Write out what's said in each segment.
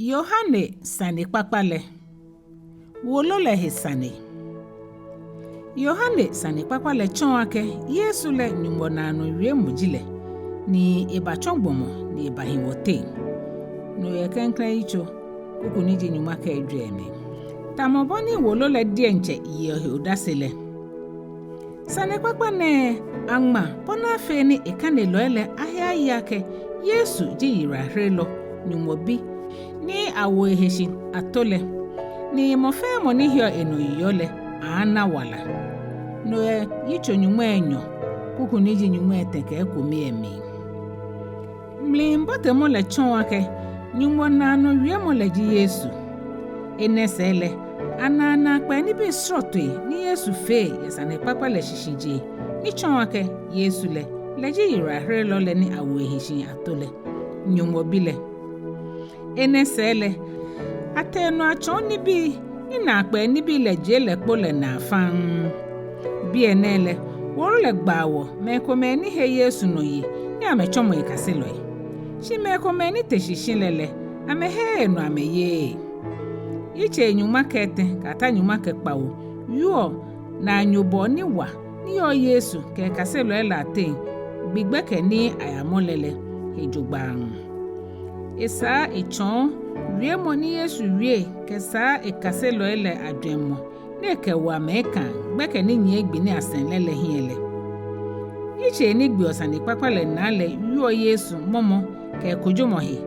Yohane Sane kpakpale. Wolo le he Sane. Yohane Sane kpakpale chon ake Yesu le nyumbo na no wie mujile. Ni eba chongbomo ni eba hiwote. No ye Klɛŋklɛŋ itso kuku ni Nyɔŋma ka Ejwɛ me. Tamoboni wolo le dienche ye odasele. Sane kpakpane angma bona fe ni ekane loele ahia yake Yesu ji yira hrelo nyumobi ni Ahwoi heshin atole ni mofe moni hio enoyole ana wala no Yitso Nyɔŋma kuku ni Nyɔŋma Etɛ ka Ekome emi mlimbote mo le chon ake nyumo na no wie mo le ji Yesu enesele anana kpa ni bi srotwe ni Yesu fe yesane papa le shishije ni chon ake Yesu le ji yira hrelo le ni Ahwoi heshin atole nyumo bile enesele ateno achon ni bi ina kpa ni bi le je le po le na fan bi enele woro le Kpawo me Ekome ni he Yesu no yi ni amechomo ikaselo yi shi me Ekome ni teshishin lele ame he no ame ye iche Nyɔŋma kete kata Nyɔŋma ke Kpawo yo na nyobo ni wa ni yo Yesu ke kaselo ela te gbigbe ke ni ayamolele ejogban esa echon wie mo ni Yesu wie ke sa ekaselo ele adwemo ne ke wa meka gbeke ni nye gbi ni asenlele hiele iche ni gbi osane kpakpale na le yo Yesu momo ke kojomohi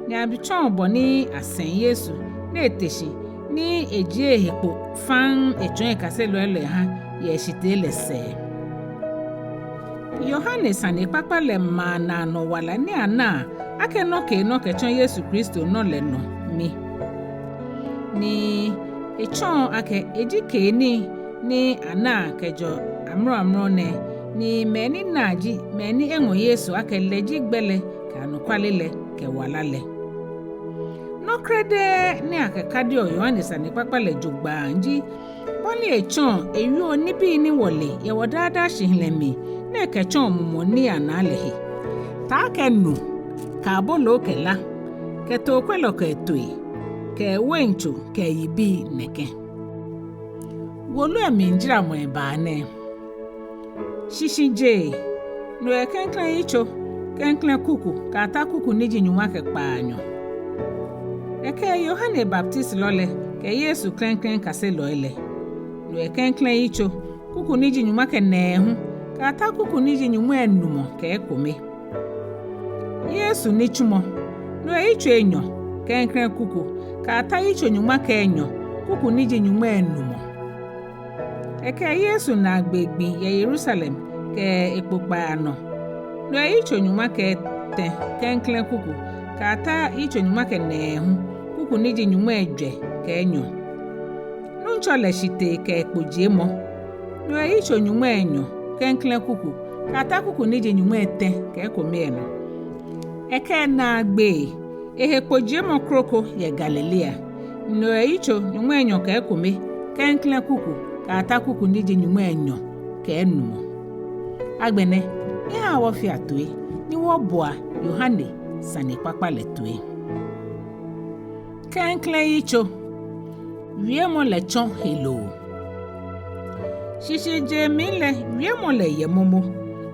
ni abichon boni asen Yesu ne teshi ni eje hepo fan echon ekaselo ele ha ye shitele se Yohane Sane kpakpale ma na no wala ni ana ake no ke chon Yesu Kristo no le no mi ni echon ake ejike ni ana kejo amro ne ni meni naji meni enwo Yesu ake leji gbele ka no kwalele ke walale no krede ni ake kadio Yohane Sane kpakpale jogba nji boni echon eyu ni bi ni wole ye wodada shihlemi ne ke chon mumo ni analehi ta ke nu ka bolo ke la ke to kwelo ke tui ke wencho ke yibi neke wolo eminjira mo ebane shishije no Klɛŋklɛŋ itso Klɛŋklɛŋ kuku ka ta kuku ni Nyɔŋma ke Kpaanyɔ eke Yohane Baptist lole ke Yesu Klɛŋklɛŋ kaselo ele no Klɛŋklɛŋ itso kuku ni Nyɔŋma ke Nɛɛhu ka ta kuku ni Nyɔŋma Enumɔ ke Ekome Yesu ni chumo no itso Enyɔ Klɛŋklɛŋ kuku ka ta itso Nyɔŋma ke Enyɔ kuku ni Nyɔŋma Enumɔ eke Yesu na agbegbi ye Jerusalem ke Ekpaa no itso Nyɔŋma ke Etɛ Klɛŋklɛŋ kuku ka ta itso Nyɔŋma ke Nɛɛhu kuku ni Nyɔŋma Ejwɛ ke Enyɔ nuncho le shite ke ekpojemo no itso Nyɔŋma Enyɔ Klɛŋklɛŋ kuku ka ta kuku ni Nyɔŋma Etɛ ke Ekome no eke na agbe ekpojemo kroko ye Galilea no itso Nyɔŋma Enyɔ ke Ekome Klɛŋklɛŋ kuku ka ta kuku ni Nyɔŋma Enyɔ ke Enumɔ agbene ya wo fi atoe ni wo boa Yohane Sane kpakpale toe Klɛŋklɛŋ itso wie mo le chon hello shishije mi le wie mo le yemomo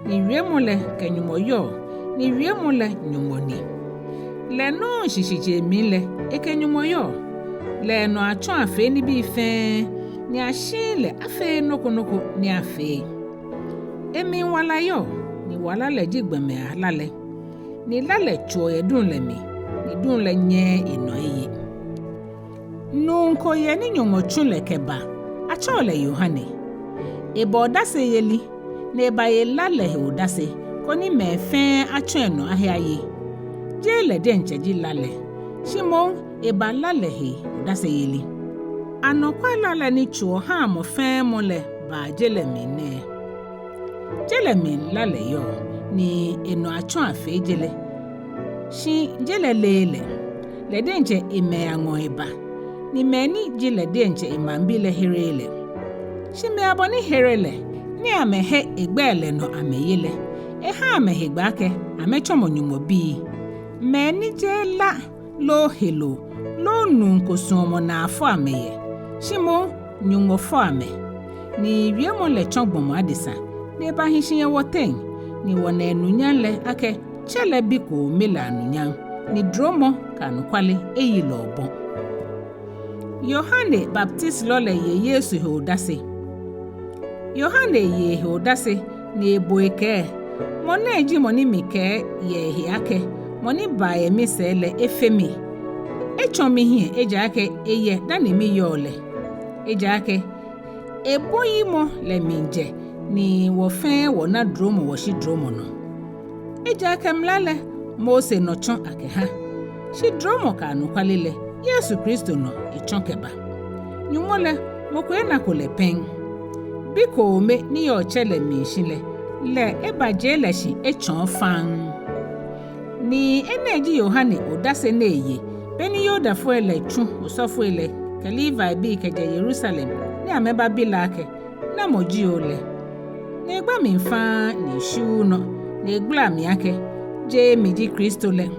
ni wie mo le ke nyumoyo ni wie mo le nyumoni le no shishije mi le eke nyumoyo le no achon afe ni bi fe ni ashin le afe noko ni afe emi wala yo ni wala le jigbeme alale ni lale cho edun le mi ni dun le nye ino eye nunko ye ni nyongo chule keba achole Yohane ebo dase yeli ne ba ye lale he odase koni me fe achon no ahia ye je le denche ji lale shimo eba lale he odase yeli anokwa lale ni chuo ha mo fe mo le ba jele mi ne jele mi lale yo ni eno achon afe jele shi jele le denche ime ango eba ni meni jile denche imambile herele shime aboni herele ni amehe egbele no ameyele ha amehe gbake amechomo nyumobi meni je la lo helo lo nunko somo na afọ ameye shimo nyungo fo ame ni wiemo le chongbomo adisa ne ba hishiye woten ni wona enunyan le ake chele biko mela anunyan ni dromo kanu kwale eyi lobo Yohane Baptist lole ye Yesu hodase Yohane ye hodase ni eboeke mona eji moni mike ye hiake moni ba ye misele efemi echomi hie ejake eye dani mi yole ejake eboyimo le minje ni wofen wona dromo woshi dromo no ejake mlale Mose no chon ake ha shi dromo kanu kwalele Yesu Kristo no ichonkeba nyumole mokwe na kole pen biko ome ni yo chele mishile le ebaje le shi echon fan ni eneji Yohane odase neye beni yoda fuele chu usofuele kaliva bi keje Jerusalem ni ameba bilake na moji ole na egba mi fa ni shu no na egla mi ake je miji Kristo le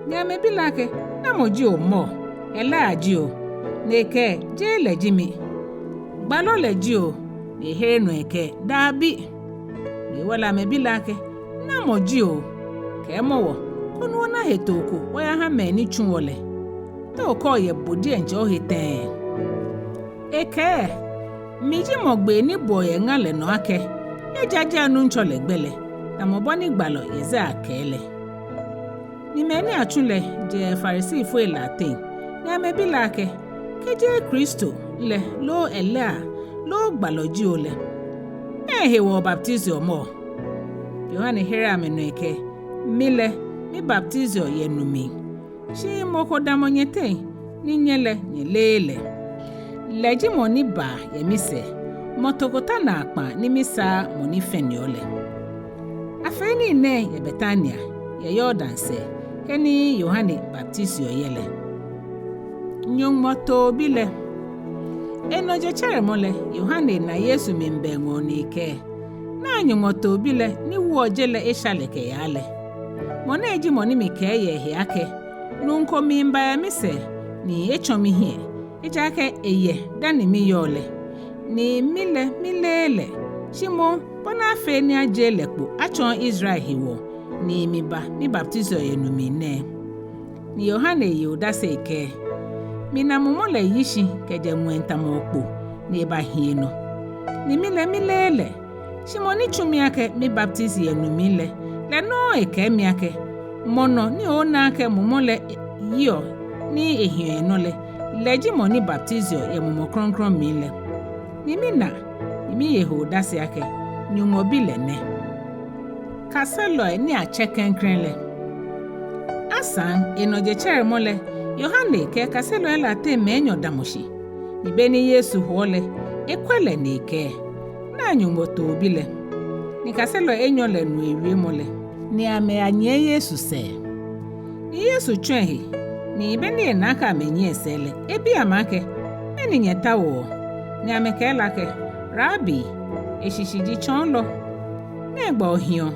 ni amebilake na moji o mo ela aji o neke je lejimi gbalo leji o ni here no eke dabi ni wala mebilake na moji o ke mowo konu na hetoko waya ha meni chunwole to ko ye bodi enje o heten eke miji mogbe ni boye ngale no ake ejaje anu nchole gbele na moboni gbalo yeze akele ni meni achule je Pharisee fo elate na mebilake keje Kristo le lo elea lo gbaloji ole ehe wo baptizo mo Yohane here ameno eke mile mi baptizo yenumi shi moko damonyete ni nyele nyelele leji moni ba yemise motokota na akpa ni misa moni feniole afeni ne ye Betania ye Yordanse keni Yohane baptizo yele Nyɔŋma to bile enoje chere mole Yohane na Yesu mimbengo nike na nyɔŋma to bile ni wojele eshaleke yale mona eji moni mike ye hiake nunko mimba ya mise ni echomi hie ejake eye dani mi yole ni milele shimo bona fe ni ajele kpo achon Israel hiwo ni mi baptizo yenumi ne ni Yohane yodase ike mina mumole yishi keje mwenta mokpo ni ba hieno ni milele shimo ni chumiake mi baptizi yenumile le no eke miake mono ni ona ke mumole yo ni ehien le leji moni baptizio ye mumo kronkron mile ni mina ni mi Yehoda se ake nyumobile ne kaselo ni achekenkrenle asan enoje chere mole Yohane ke kaselo ela te menyo damoshi ni beni Yesu hole ekwele ni ke na nyumoto bile ni kaselo enyo le nu ewie mole ni ame anye Yesu se ni Yesu chwehi ni beni naka amenye sele ebi amake eni nyetawo ni ameke lake rabi eshishiji chonlo negba ohio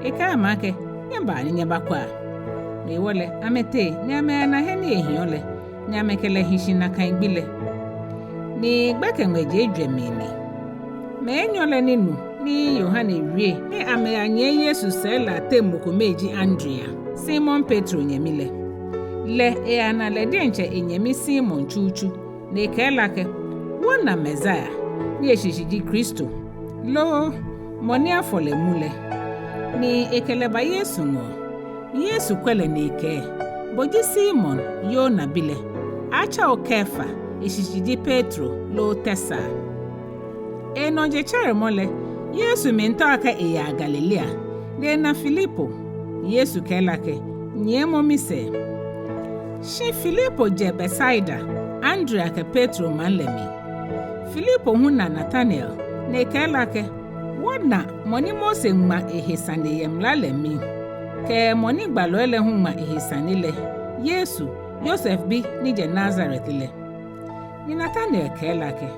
eka amake nyamba ni nyabakwa ni wole amete ni ame na heni ehiole ni amekele hishina kan gbile ni gbekenweje Ejwɛ meni me enyole ninu ni Yohane wie ni ame anye Yesu sela temoko meji Andrea Simon Petro nyemile le ana le denche enyemi Simon chuchu ne kelake wona Mezaya ni eshishiji Kristo lo moni afole mule ni ekeleba Yesu ngo Yesu kwele neke boji Simon yo na bile acha okefa eshishiji Petro lo tesa enoje chere mole Yesu mento aka eya Galilea de na Filipo Yesu kelake nyemo mise shi Filipo je Besaida Andrea ke Petro manlemi Filipo huna Nathanael ne kelake wona moni Mose ngma ehisane yemlalemi ke moni gbalo ele huma ehisanile Yesu Joseph bi ni je Nazareth le ni Nathanael kelake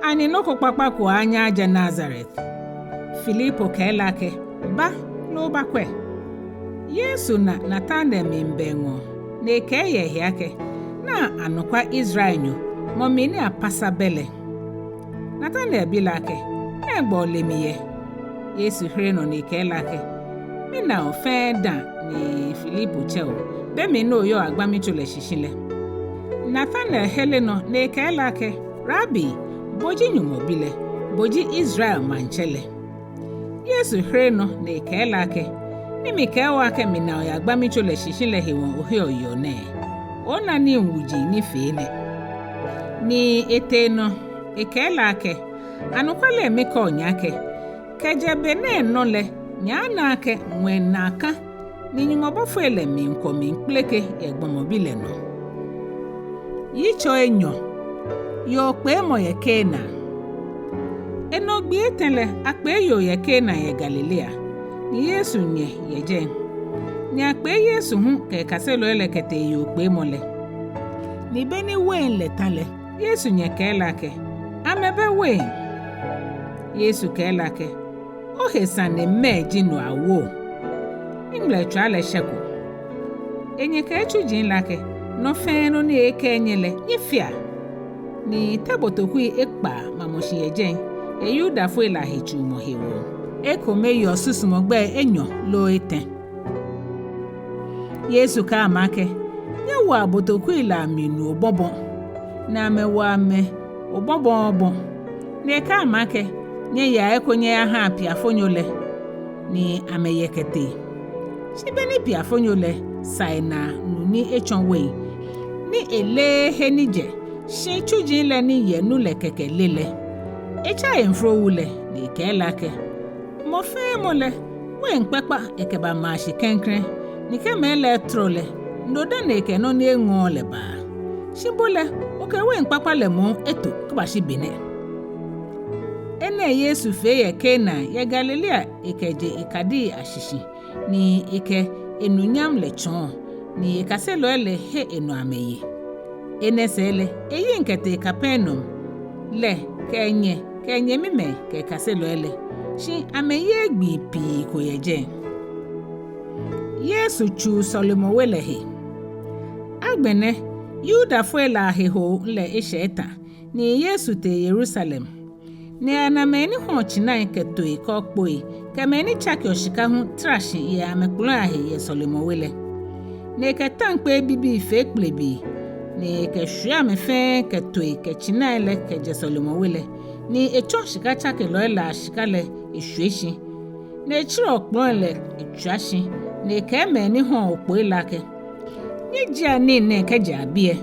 ani noko papa ko anya je Nazareth Filipo kelake ba no bakwe Yesu na Nathanael mimbengo ne keye yake na anokwa Israel nyo momini apasa bele Nathanael bilake na egbo lemiye Yesu hre no ni kelake mi na ofenda ni Filipo cheo be mi no yo agbami chole shishile Nathanael heleno ne kelake Rabbi boji nyumo bile boji Israel manchele Yesu hre no ne kelake ni mi kewa ke mi na yo agbami chole shishile hiwon ohio yo ne ona ni nwuji ni fene ni eteno ekelake anukwale emeka onyake kejebe ne nole nyanake nwenaka ni nyumobofo ele mi nkomi nkleke egbomobile no Yitso Enyɔ yo pe mo ye Kena enogbi etele akpe yo ye Kena ye Galilea ni Yesu nye yeje ni akpe Yesu hu ke kaselo ele kete yo pe mo le ni beni wen le tale Yesu nye kelake amebe wen Yesu kelake o he Sane meji no awo ingle twale sheko enye ka echujin lake no feno ni eke enyele ifia ni tabotokui Ekpaa mamoshi yejen Yuda fo ila hichu mo hewo Ekome yo susumogbe Enyɔ lo ete Yesu ka amake nyewa botokui la minu obobo na mewa me obobo obo ne ka amake nye ya ekonye ya ha piafonyole ni ameyekete shibeni piafonyole Sane nuni echonwe ni ele henije shi chujin le ni yenu le keke lele echa enfro wule ni kelake mo fe mo le wen pepa ekeba ma shi kenkren ni kemele trole ndoda na eke no ni enwo le ba shibole oke wen pepa le mo eto kuba shi bene ene Yesu fe ye Kena ye Galilea ekeje ikadi ashishi ni eke enunyam lechon ni ekaselo ele he enu ameye enesele eyi nkete Kapenum le kenye mime ke kaselo ele shi ameye gbi pi ko yeje Yesu chu Solomon wele he agbene Yuda fo la he ho le esheta ni Yesu te Jerusalem ni anameni ho china keto ikokpoi kemeni chaki oshika hu trashi ya amekula he ye Solomon wele ne ketankpe bibi fe kplebi ne ke hwia me fe keto ke china ele ke je Solomon wele ni echo shika chaki lo la shika le ehweshi ne chiro okpon le etwashi ne ke meni ho okpo ilake ni jia ni ne ke ja bie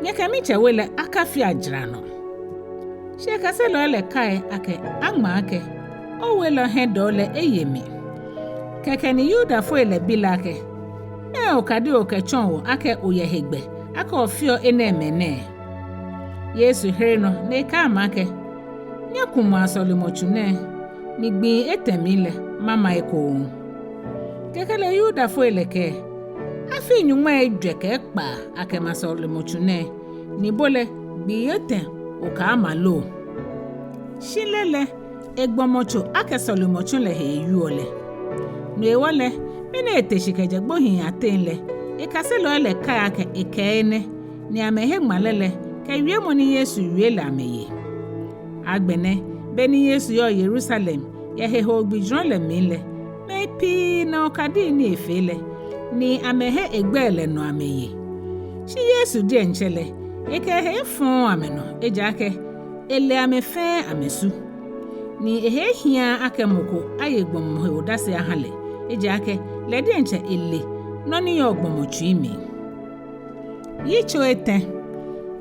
ne ke mi che wele akafi ajra no she ka se lo le kai ake agma ake o wele he dole eyemi keke ni Yuda fo ele bilake e okadi okechon ake oyehegbe ake ofio enemene Yesu hereno ne ka amake nyakumu asolomochune ni gbi etemile mama eko keke le Yuda fo ele ke afi Nyɔŋma Ejwɛ ke Ekpaa ake masolomochune ni bole gbi ete oka amalo shilele egbomocho ake solomochune he yuole no ewole mene eteshikeje gbohin atenle ikaselo ele kai ake ekene ni amehe malele ke wiemo ni Yesu wiele ameye agbene beni Yesu yo Jerusalem ye he ho gbijron le mile me pi na okadi ni efele ni amehe egbele no ameye shi Yesu di enchele eke he fun ameno ejake ele amefe amesu ni ehe hia akemoko ayegbom he odase ahale ejake lede enche ele no ni ogbomochu imi Yitso Etɛ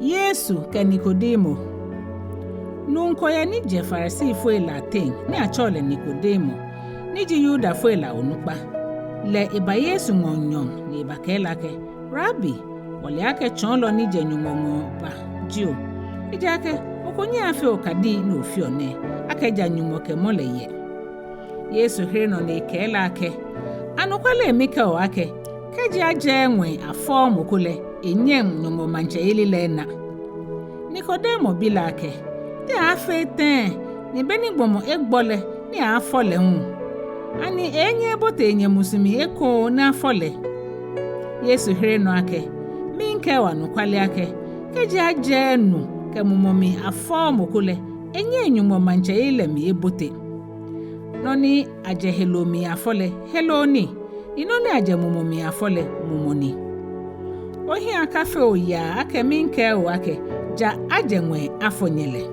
Yesu ke Nikodemo nunko ya ni je Farisi fo ila ten ni achole Nikodemo ni ji Yuda fo ila onukpa le iba Yesu ngonyon ni iba kelake Rabbi wale ake chonlo ni je nyumomo ba jio ejake okonye afi okadi no fione ake ja nyumoke mole ye Yesu hireno ni kelake anukwale emika o ake keji aje enwe afọ mokole enyem nyumo manche ilile na Nikodemo bilake te afe ten ni beni gbomo egbole ni afole hu ani enye bote enye musumi eko na afole Yesu hireno ake minke wa no kwale ake keji aje nu ke mumomi afọ mokule enye Enyumɔ manche ile mi ebote noni aje helomi afole heloni inoni aje mumomi afole mumoni ohi akafe oya ake minke o ake ja aje nwe afonyele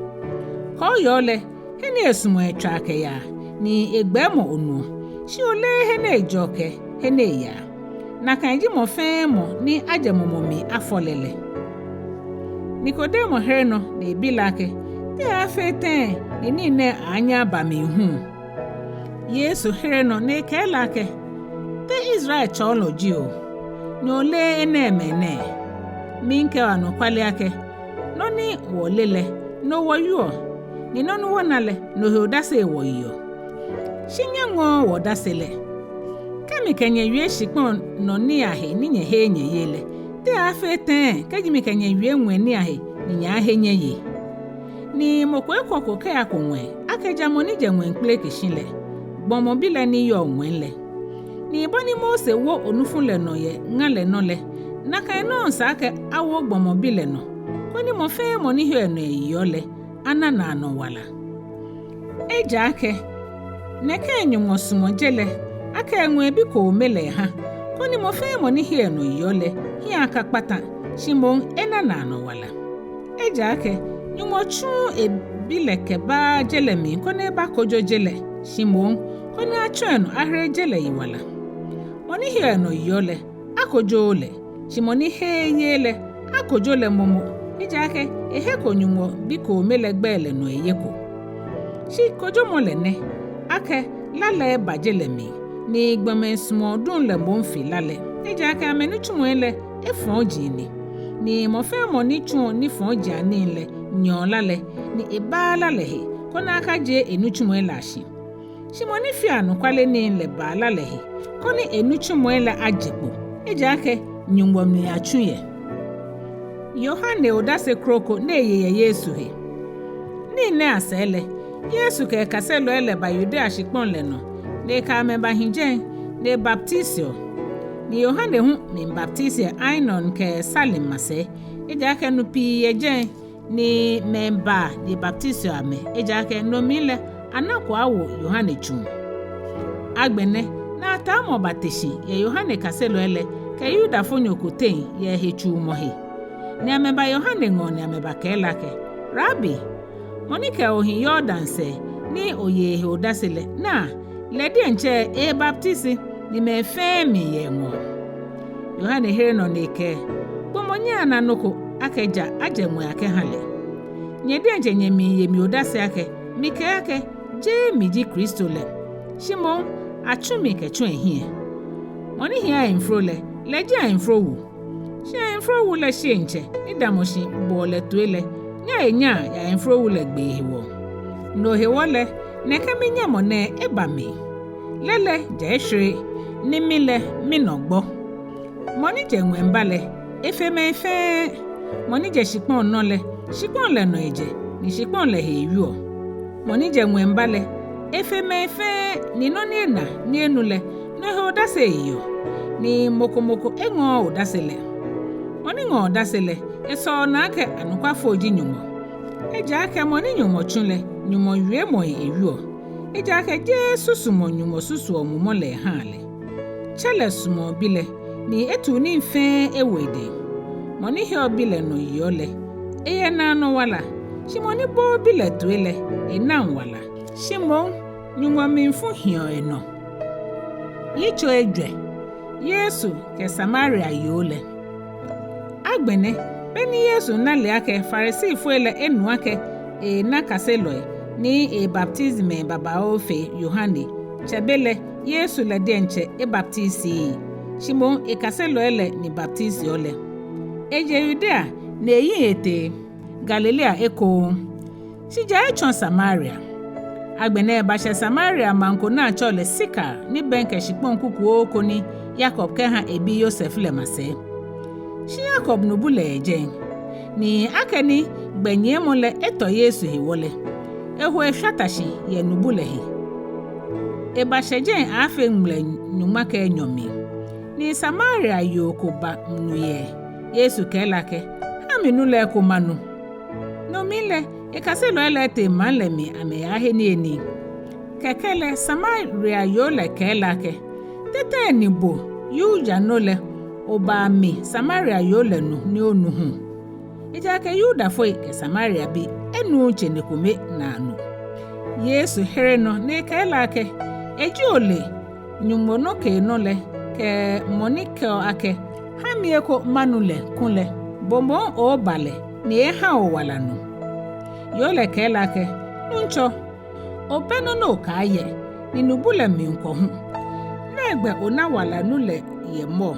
ko yole hene esumo etwa ake ya ni egbemo onu shi ole hene ejoke hene ya na kanji mo fe mo ni aje mumomi afolele Nikodemo herno na ebilake te afete ni ne anya bamihu Yesu herno na ekelake te Israel cholo jio ni ole enemene minke wano kwale ake no ni wolele no woyo ni nonu wonale no hodase woyo shinyango wodasele kami kenye wie shikpon no ni ahe ni nye he nye yele te afete kajimi kenye wie nwe ni ahe ni nya ahe nye ye ni mokwe koko ke akonwe akeja moni je nwe nkple kishile bomo bile ni yo nwenle ni boni Mose wo onufunle no ye ngale no le naka no nsa ke awo bomo bile no koni mo fe mo ni he no yole anana no wala eja ake neke Enyumɔ sumo jele aka enwe bi ko mele ha koni mo fe mo ni he no yole hi aka kpata shimon enana no wala eja ake Enyumɔ chu ebile ke ba jele mi koni ba kojo jele shimon koni achwenu ahre jele yiwala oni he no yole akojo ole shimoni he yele akojo le momo eja ake ehe ko Enyumɔ bi ko mele gbele no eyeko shi kojo mo le ne ake lale bajele mi ni gbame sumo dun le mo nfi lale eja ake amenu chumo ele efon jini ni mo fe mo ni chun ni fon jani le nyon lale ni eba lale he kona aka je enu chumo ele ashi shimo ni fi anu kwale ni le ba lale he koni enu chumo ele ajepo eja ake Enyumɔ mi achuye Yohane odase kroko na eyeye Yesu he ni ne asele Yesu ke kaselo ele ba Yudea shikpon le no le ka me ba hinje le baptisio ni Yohane hu mi baptisia ainon ke salim mase eja ke no pi eje ni memba ni baptisio ame eja ke no mile anako awo Yohane chum agbene na ta mo bateshi ye Yohane kaselo ele ke Yuda fonyokoten ye hechu mo he ni ameba Yohane ngo ni ameba kelake Rabbi Monica ohi Jordan se ni oye hodasele na ledi enche baptisi ni me fe mi yenwo Yohane here no neke bomonya na noko akeja ajenwe ake hale nyedi enche nyemi yemi hodase ake mike ake je miji Kristo le shimo achumi ke chwe hie moni hia infro le leji infro wu she infro wu le she enche ni damoshi bole tuele nya ya infro wu le gbe hewo no hewole neke minya mone ebami lele je hwe ni mile minogbo moni je nwe mbale efeme efe moni je shikpon no le no eje ni shikpon le heyo moni je nwe mbale efeme efe ni no ni na ni enule no he odase eyo ni mokomoko engo odasele moni ngo odasele eso na ake anukwafo oji Enyumɔ eja ake moni Enyumɔ chunle Enyumɔ wie mo eyo eja ake Jesu sumo Enyumɔ susu omumo le hale chele sumo bile ni etu ni mfe ewede moni he obile no yole eye na no wala shimoni bo bile tuele enan wala shimon Enyumɔ minfu hio eno Yitso Ejwɛ Yesu ke Samaria yole agbene beni Yesu na le ake Farisi fuele enu ake na kaseloe ni baptisme baba ofe Yohane chebele Yesu le denche baptisi Shimon kaseloe le ni baptisi ole eje Yudea na eyi ete Galilea eko sija echon Samaria agbene bashe Samaria manko na chole sika ni benke shikpon kuku oko ni Jacob ke ha ebi Yosef le mase shi Jacob no bule eje ni akeni gbenye mole eto Yesu hiwole ehu ehwatashi ye no bule hi bashe je afe mle nyuma ke nyomi ni Samaria yokoba mnuye Yesu kelake aminu le komanu no mile ekase lo ele te manle mi ame aheni eni kekele Samaria yo le kelake tete ni bo yu janole oba mi Samaria yo le nu ni onu hu ejake yuda foi ke Samaria bi enu chene kome na anu Yesu here no ne kelake eji ole nyumo no ke no le ke monike ake hamieko manule kunle bombo o bale ni ha o wala nu yo le kelake nuncho obeno no kaye ni nubule mi nko hu negbe ona wala nule ye mo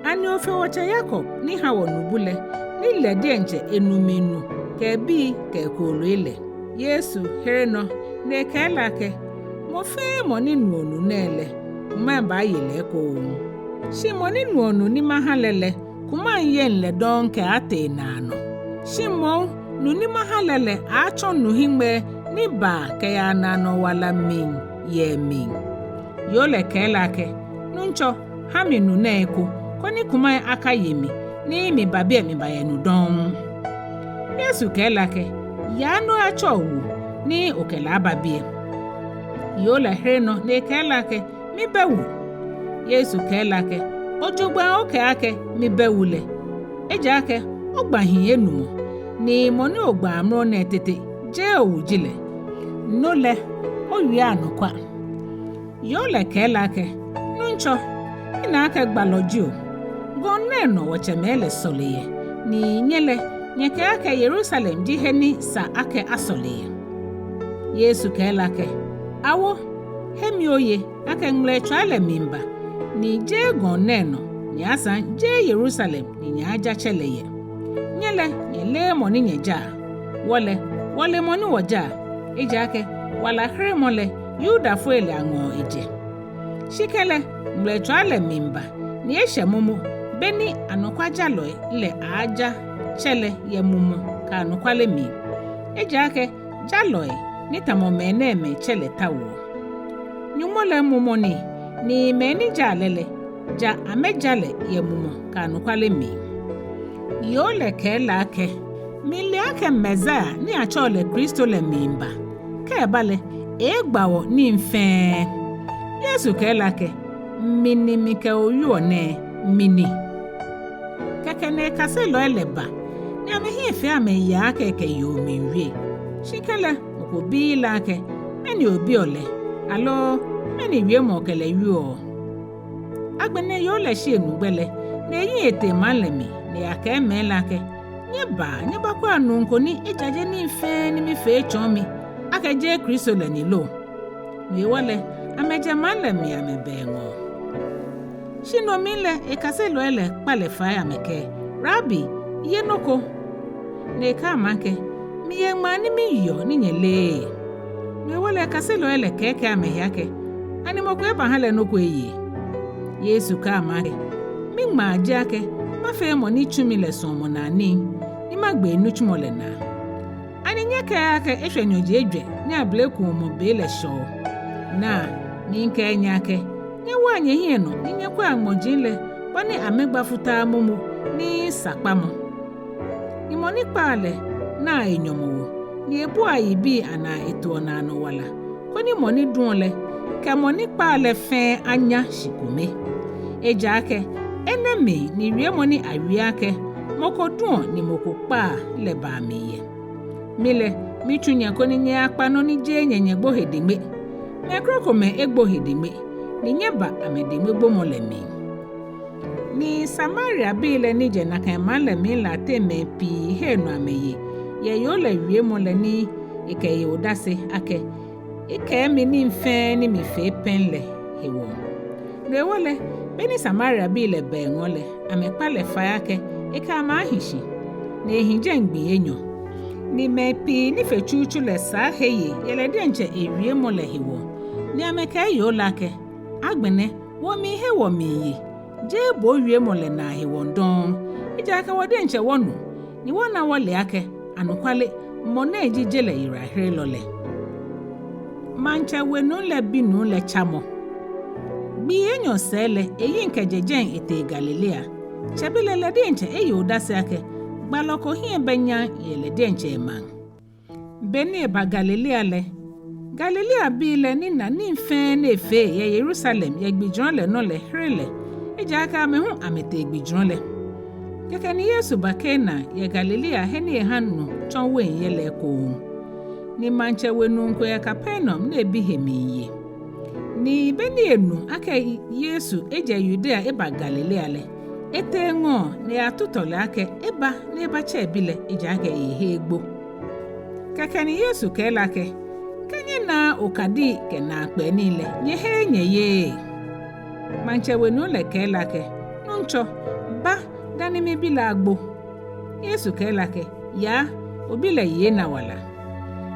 ani ofe wacha Yakob ni ha wo nubule ni le de nche enumenu ke bi ke kolo ile Yesu here no ne kelake mo fe mo ni nuonu nele ma ba yele ko shi mo ni nuonu ni mahalele kuma yen le don ke ate na no shi mo nu ni mahalele a cho nu himbe ni ba ke ya na no wala min ye min yo le kelake nuncho ha mi nu na eko koni kuma aka yemi ni mi babe mi ba ye nu don Yesu kelake ya no a cho wu ni okela babie yo le heno ne kelake mi bewu Yesu kelake ojogba oke ake mi bewule ejake ogbahin Enumɔ ni mo ni ogba amro na tete je owujile no le owi anukwa yo le kelake nuncho ina ake gbaloji o gonne no wachemele soleye ni nyele nyeke ake Jerusalem di heni sa ake asoleye Yesu kelake awo hemi oye ake ngle chwale mimba ni je gonne no ni asan je Jerusalem ni nyaja cheleye nyele moni nyeja wole moni woja ejake wala hre mole yuda fuele ango eje shikele ngle chwale mimba ni eshe mumu beni anokwa jalo le aja chele ye mumu ka anokwale mi ejake jalo ni tamomene me chele tawo nyumole mumu ni meni jalele ja amejale ye mumu ka anokwale mi yo le kelake mili ake meza ni achole Kristo le mimba ke bale egbawo ni mfe Yesu kelake mini mike oyu one mini kekene kase lo eleba ni ame hife ame ya keke yo miwie shikele okobi lake meni obi ole alo meni wie mo kele yuo agbene yo le shi enugbele na eyin ete malemi ni ake melake nyeba kwa nunko ni ejaje ni fe ni mi fe chomi akeje Kristo le ni lo mi wale ameje malemi amebengo shino mile ekase lo ele pale fire meke rabi yenoko ne ka make mi yengma ni mi yo ni nyele mi wale ekase lo ele keke ame yake ani moko eba hale noko eyi Yesu ka make mi ma jake ma fe mo ni chumi le somo na ni magbe nu chumole na ani nyeke ake ehwenyoje Ejwɛ ni ableku mo be le sho na ni nke nyake ni wanye hie no ni nyekwa amojile bani amegbafuta mumu ni sakpamo ni moni pale na Enyɔ ni ebu ayibi ana eto na no wala koni moni dunle ke moni pale fe anya shikome ejake enemi ni wie moni awiake moko dun ni moko pa le ba miye mile michunya koni nye akpa no ni je nyenye gbo hedime me Ekome egbo hedime ni nyeba amedime gbo molemi ni Samaria bile ni je na kan male mi la teme pi henu ameye ye yo le wie mole ni ikeye odase ake ike mi ni mfe ni mi fe penle hewo le wole beni Samaria bile be ngole amekpa le fa ake ika ma ahishi na ehije ngbi Enyɔ ni mepi ni fechuchu le sa heye yele de nche ewie mole hewo ni ameka yo lake agbene wo mi hewo mi yi je bo wie mole na hewo ndon ija ka wode nche wonu ni wona wole ake anukwale mo na ejije le ira here lole mancha wenu le binu le chamo bi Enyɔ sele eyi nkejejen ete Galilea Chabile le denche udase ake. Baloko hie benya yele denche man. Beni ba Galilea le. Galilea bile ni na ni mfe na efe ye Yerusalem ye gbidron le no le hrele. Ejaka me hu amete gbidron le. Keke ni Yesu bakena ye Galilea heni hanu chonwe ye le ko. Ni manche wenu nko ya Capernaum na ebihemiye. Ni beni enu ake Yesu eje Judea eba Galilea le. Ete ngo ne atutole ake eba na eba chebile ejage ihe egbo. Keke ni Yesu kelake kenye na okadi ke na akpe niile nye he nye ye. Manche wenu le kelake nuncho ba dani mebila agbo. Yesu kelake ya obile ye na wala.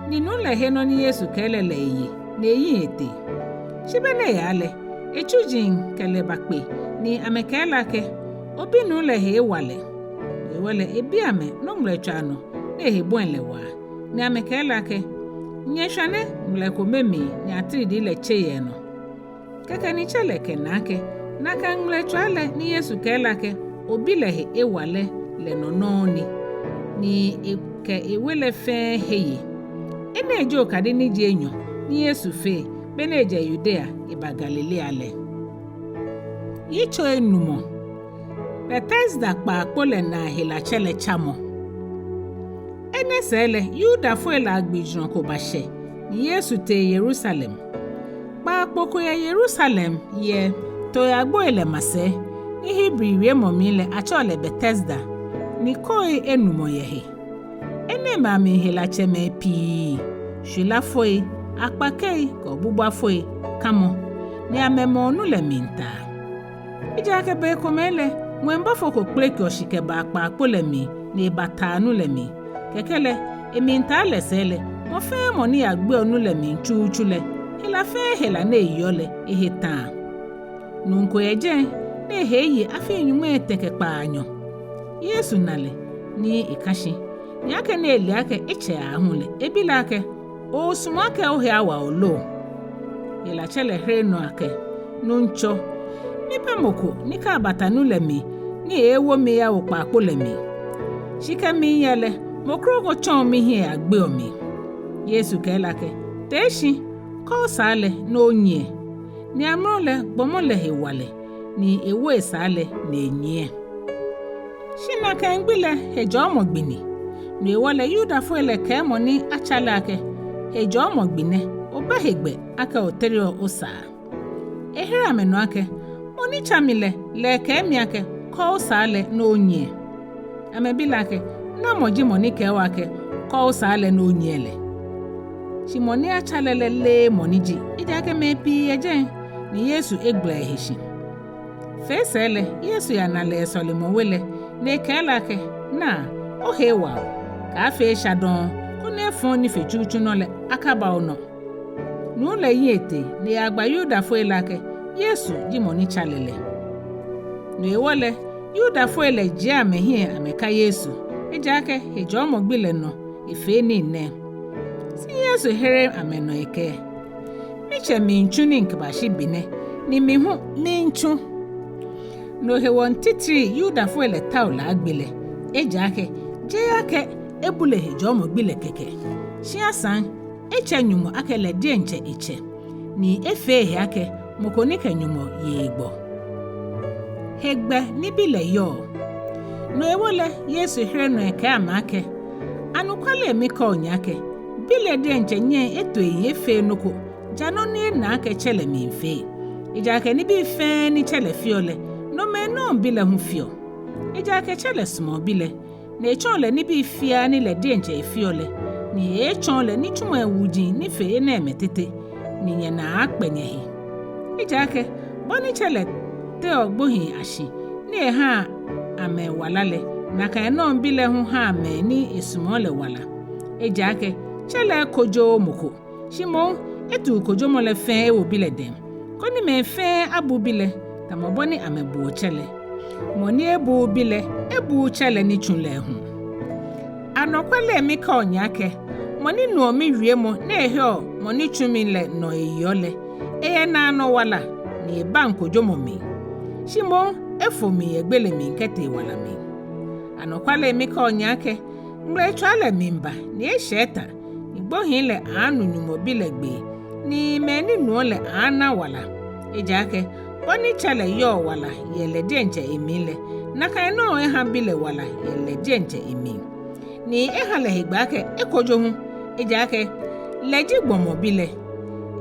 Ninu le he no ni Yesu kelele ye na yi ete. Shibene ya le echujin kele bakpe ni amekelake obi nu le he wale. Ewele ebi ame no mlechano na he bonle wa. Ni amekelake nyeshane mleko memi ni atridi le cheye no. Keke ni chele kenake naka mlechale ni Yesu kelake obi le he ewale le nononi ni ke ewele fe heye. Ene ejo kade ni je Enyɔ ni Yesu fe bene eje Judea iba Galilea le. Yitso Enumɔ Bethesda kpa le na hela chele chamo. Ene sele Yuda fuela agbijron ko bashe ni Yesu te Yerusalem. Kpa poko ya Yerusalem ye to ya gbo ele mase ni Hebrew we momile achole Bethesda ni koi Enumɔ yehe. Ene mami hela cheme pi shila foi akpakei ko bubwa foi kamo ni amemo nu le minta. Ijake be Ekome mwemba foko kleki oshike ba akpa le mi ni bata nu le mi. Kekele eminta le sele mo fe mo ni agbe onu le mi chuchule hela fe hela na eyole eheta. Nunko eje na eheyi afi Enumɔ eteke Kpaanyɔ. Yesu nale ni ikashi ni ake na eli ake eche ahule ebila ake o sumake ohe awa Wolo. Yela chele hreno ake nuncho nipa moko nika abata nu le mi ni ewo mi ya okpa le mi. Shike mi yele mokro go chon mi hie agbe omi. Yesu kelake teshi ko sale no nye ni amrole gbomole he wale ni ewo sale na enye. Shinaka ngbile hejo mogbini ni ewole Yuda fuele ke mo ni achalake hejo mogbine obahegbe aka oterio osa. Ehira meno ake oni chamile le ke mi ake ko sale no nye. Amebilake na moji moni ke wake ko sale no nyele. Shi moni achalele le moniji ijake mepi eje ni Yesu egble heshi. Fesele Yesu ya na le solimo wele ne kelake na ohewa ka fe shadon kone fon ni fechuchu no le akaba ono. Nu le yete ni agba Yuda fuelake Yesu ji moni chalele. Nu ewole Yuda fuele ji amehie ameka Yesu. Ejake hejo mogbile no efe ni ne. Si Yesu here ameno eke. Miche minchu ni nkibashi bine ni mihu minchu. No hewon titri Yuda fuele taula agbile. Ejake jeyake ebule hejo mogbile keke. Shiasan eche Enumɔ ake le denche eche. Ni efe he ake mokonike Enumɔ yegbo. Hegbe nibile yo. No ewole Yesu here no eke amake. Anukwale emika onyake. Bile denche nye eto efe noko. Jano ni na ake chele mi mfe. Ijake ni bi fe ni chele fiole. No me no bile hu fio. Ijake chele small bile. Ne echole ni bi fia ni le denche fiole. Ni echole ni chuma ewuji ni fe na emetete. Ni nye na akpenyehi. Ijake boni chele te ogbohi ashi. Ni ha ame walale. Na ka eno bile hu ha ame ni esumole wala. Ijake chele kojo moko. Shimo etu kojo mole fe ewo bile dem. Koni me fe abu bile. Tamoboni amebu chele. Moni ebu bile ebu chele ni chunle hu. Anokwale emika onyake. Moni no mi wiemo na ehio moni chumile no eyole. Eye na ano wala ni banko jomomi. Shimo efomi egbele mi nkete wala mi anokwale mi ka onyake mgbe chwale mi mba ni esheta igbohin le anu nyumobi le gbe ni meni nuole ana wala ejake boni chale yo wala yele denje emile naka no eha bile wala yele denje emi ni eha le higbake ekojo hu ejake leji gbomo bile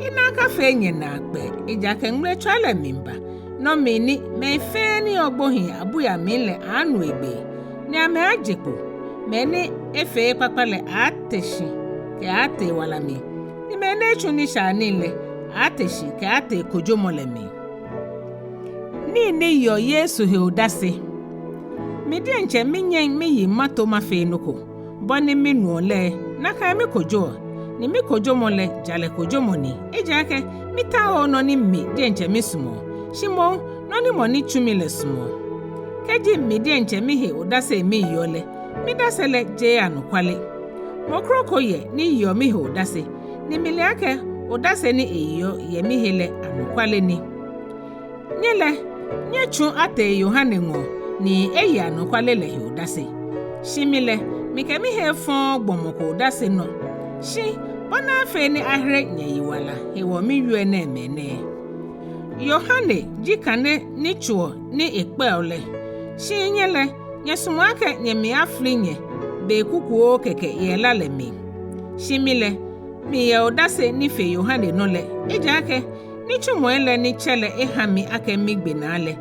ina ka fe nye na akpe ejake mgbe chwale mi mba no mini me fe ni ogbohin abuya mi le anu egbe ni ame ajepo meni efe papale ateshi ke ate wala mi ni mene chuni shani le ateshi ke ate kojomo le mi ni yo Yesu he odase mi di enche mi nyen mi yi mato ma fe nuko boni mi nu ole naka mi kojo ni mi kojomo le jale kojomo ni ejake mi ta ono ni mi di enche mi sumo shimo no ni mo ni chumi le sumo keji mi di enche mi he odase mi yole mi dasele je anukwale mokroko ye ni yo mi he odase ni mi leake odase ni eyo ye mi hele anukwale ni nyele nyechu ate Yohane ngo ni eyi anukwale le he odase shimile mi ke mi he fon gbomoko odase no shi bona fe ni ahre nyeyi wala he wo mi yue na emene Yohane jikane ni chuo ni Ekpaa ole shi nyele nyesumake nyemi aflinye be kukuo keke yela le mi shimile mi ya odase ni fe Yohane no le ejake ni chumoele ni chele ehami ake migbe na ale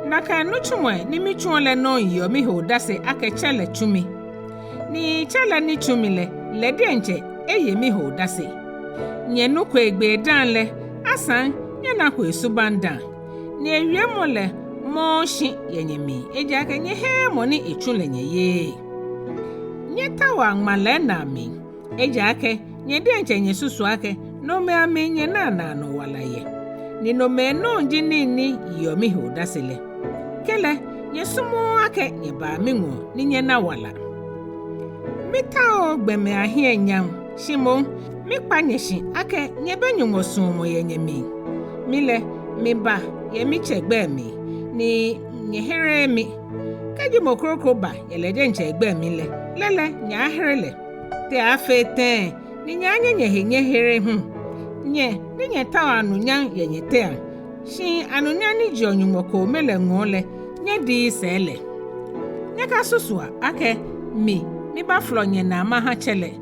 naka no chumoe ni mi chuole no yo mi odase ake chele chumi ni chele ni chumile le denje eye mi odase nyenu ko egbe danle asan nyana ko esubanda ni ewie mole mo shi yenyemi ejake nye he mo ni echule nye ye nyeta wa ngmale na mi ejake nye denje nye susu ake no me ame nye na no wala ye ni no me no njini ni yo mi odasele kele nye sumo ake nye ba mi ngo ni nye na wala mita o gbeme ahie nyam shimo mi panyeshi ake nye benyumo sumo ye nye mi le mi ba ye mi chegbe mi ni nye here mi kaji mokroko ba yele denje egbe mi le lele nya herele te afete ni nya nye here nye ni nye tawa anunya ye nye te shi anunya ni ji onyumoko mele ngole nye di sele nye ka susua ake mi ba flonye na ma ha chele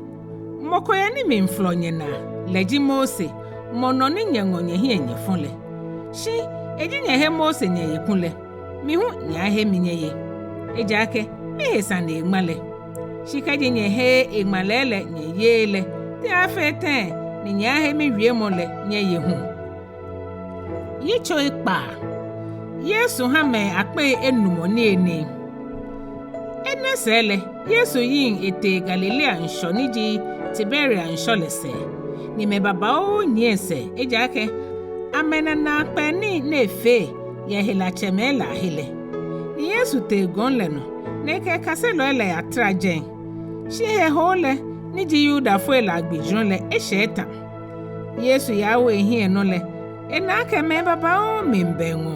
moko ya ni mi flonye na leji Mose mono ni nye ngonye hi nye fonle shi eji nye he Mose nye yikunle mi hu nya he mi nye ye ejake mi he Sane egmale shi kaji nye he egmalele nye yele te afete ni nya he mi wie mole nye ye hu Yitso Ekpaa Yesu ha me akpe Enumɔ ni eni ene sele Yesu yin ete Galilea nsho ni ji Tiberia nsho lese ni me baba o nyese ejake amena na akpe ni nefe ye hela chemela hele ni Yesu te gonle no neke kaselo ele atrajen shi he hole ni ji Yuda fo ele agbijun le esheta Yesu ya we hie no le ena ake me baba o membenwo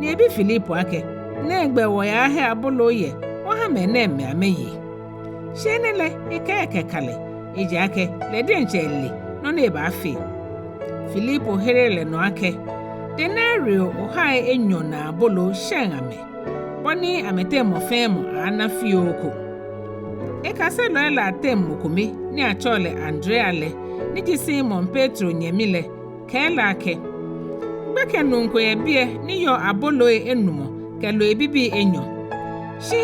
ni ebi Filipo ake na egbe wo ya he abolo ye wo ha me na me ameyi shenele ike kale eji ake le denjele no na eba afi Filipo herele no ake denario o ha Enyɔ na abolo shename boni amete mofemo anafi oko ekase lo la tem Ekome ni achole Andrea le ni ji Simon Petro nyemile kela ake gbeke nunko ye bie ni yo abolo Enumɔ kelo ebibi Enyɔ shi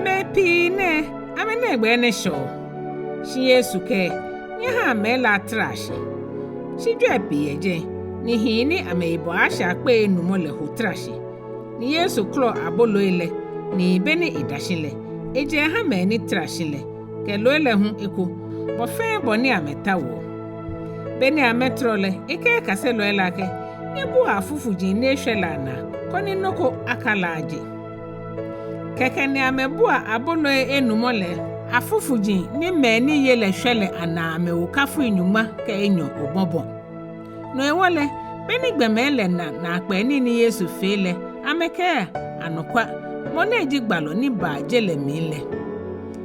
mepi ne amene egbe ne sho shi Yesu ke ni ha mela trash shi dwepi eje ni hini ameibo asha pe Enumɔ le ho trash ni Yesu klo abolo ile ni beni idashile eje ha me ni trash le kelo ele hu eko bo fe boni ametawo beni ametrole ike kaselo elake ebu afufuji na ehwela na koni noko akalaje keke ni amebu abolo Enumɔ le afufuji ni me ni yele hwele ana amewo kafu Nyɔŋma ka Enyɔ obobo no ewole beni gbemele na akpe ni Yesu fele ameke anokwa mona ejigbalo ni ba jele mile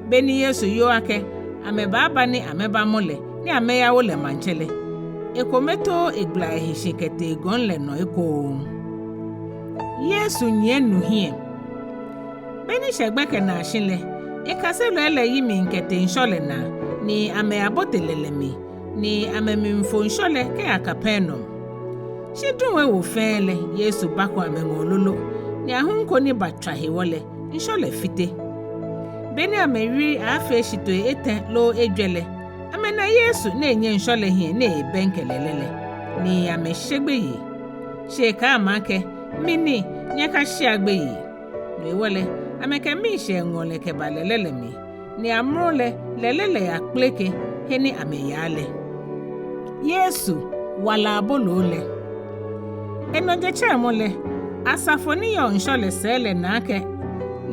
beni Yesu yo ake ameba aba ni ameba mole ni ameya wo le manchele ekometo egla ehishikete egonle no eko Yesu nyenu hie beni shegbeke na ashile ikaselo ele yimi nkete nshole na ni ameya botelele mi ni amemimfo nshole ke akapeno shidunwe wo fele Yesu bakwa amengololo ni ahunko ni batwahe wole nshole fite beni amewi afa shito ete lo ejwele amena Yesu na enye nshole hie na ebenkelelele ni ameshegbe yi sheka amake mini nyaka shiagbe yi no wole ameke mi she ngole ke balelele mi ni amrole lelele ya kpleke heni ameyale Yesu wala abolole enoje chemole asafoni yo nshole sele na ake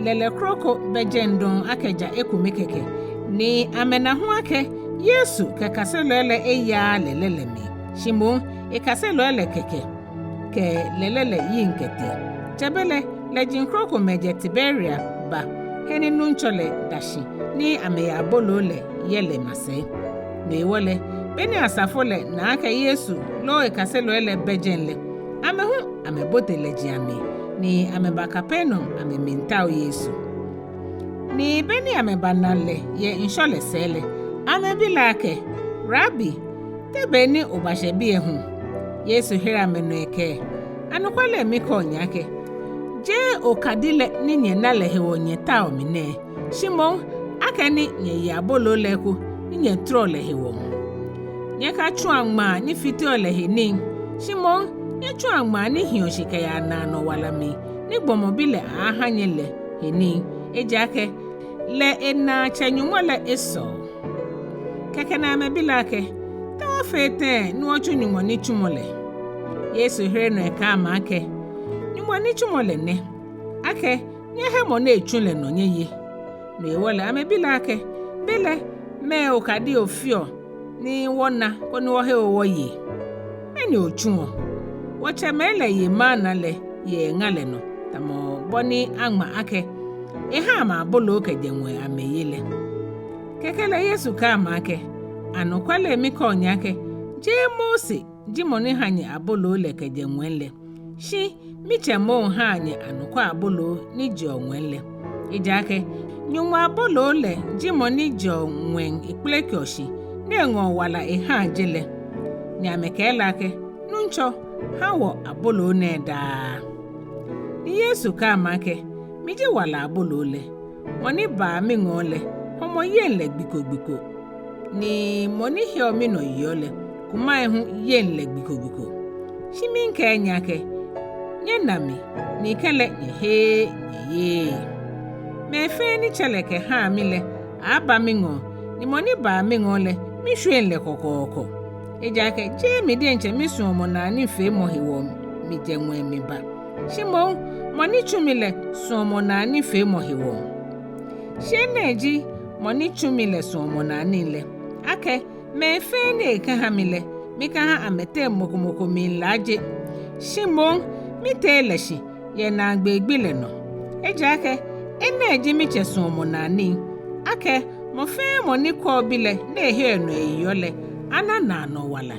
lele kroko bejendon akeja Ekome keke ni amena hu ake Yesu kekaselo ele eya lelele mi shimo ekaselo ele keke ke lelele yinkete jabele lejin kroko meje Tiberia ba heni nunchole dashi ni ameya bolole yele mase ne wole beni asafole na aka Yesu lo ekaselo ele bejenle amehu amebote lejiame ni amebaka peno amemintao Yesu ni beni amebanale ye inshole sele amebilake Rabbi tebeni obashebi ehu Yesu hira meneke anukwale miko nyake je okadile ni nyenale hewonye tao mine shimon akeni nye yabolo leku nye trole hewo nye ka chuangma ni fitio lehini shimon nye chuangma ni hioshike ya nano walami ni gbomobile ahanyele hini ejake le ena chenyumole eso keke na amebilake tawa fete nuochu nyumo ni chumole Yesu hire no eka amake nyumo ni chumole ne ake nye hemo na echunle no nye ye no ewole amebilake bele me okadi ofio ni wona koni wohe owoye eni ochuo woche mele ye mana le ye ngale no tamo boni angma ake eha ma bolo kejenwe ameyele kekele Yesu ka amake anokwale miko nyake je Mose jimoni hanye abolo le kejenwele shi michemo hanye anokwa abolo ni jonwele ijake nyuma abolo le jimoni jonwen ikplekyoshi nengo wala eha jele ni amekela ke nuncho hawo abolo neda ni Yesu ka amake miji wala abolo le moni ba mi ngole homo yenle gbiko ni moni hio mi no yole kuma ehu yenle gbiko shimin ke nyake nyenami ni kele nye ye mefe ni cheleke ha mile aba mi ngo ni moni ba mi ngole mi hwenle kokoko ejake je mi de nche mi suomo na ni fe mo hiwo mi jenwe mi ba shimo moni chumile suomo na ni fe mo hiwo sheneji moni chumile suomo na nile ake me fe ne ka ha mile mi ka ha amete mokomoko mi laje shimo mi teleshi ye na agbegbile no ejake eneji mi che suomo na ni ake mo fe moni ko bile na ehie no eyole ana na no wala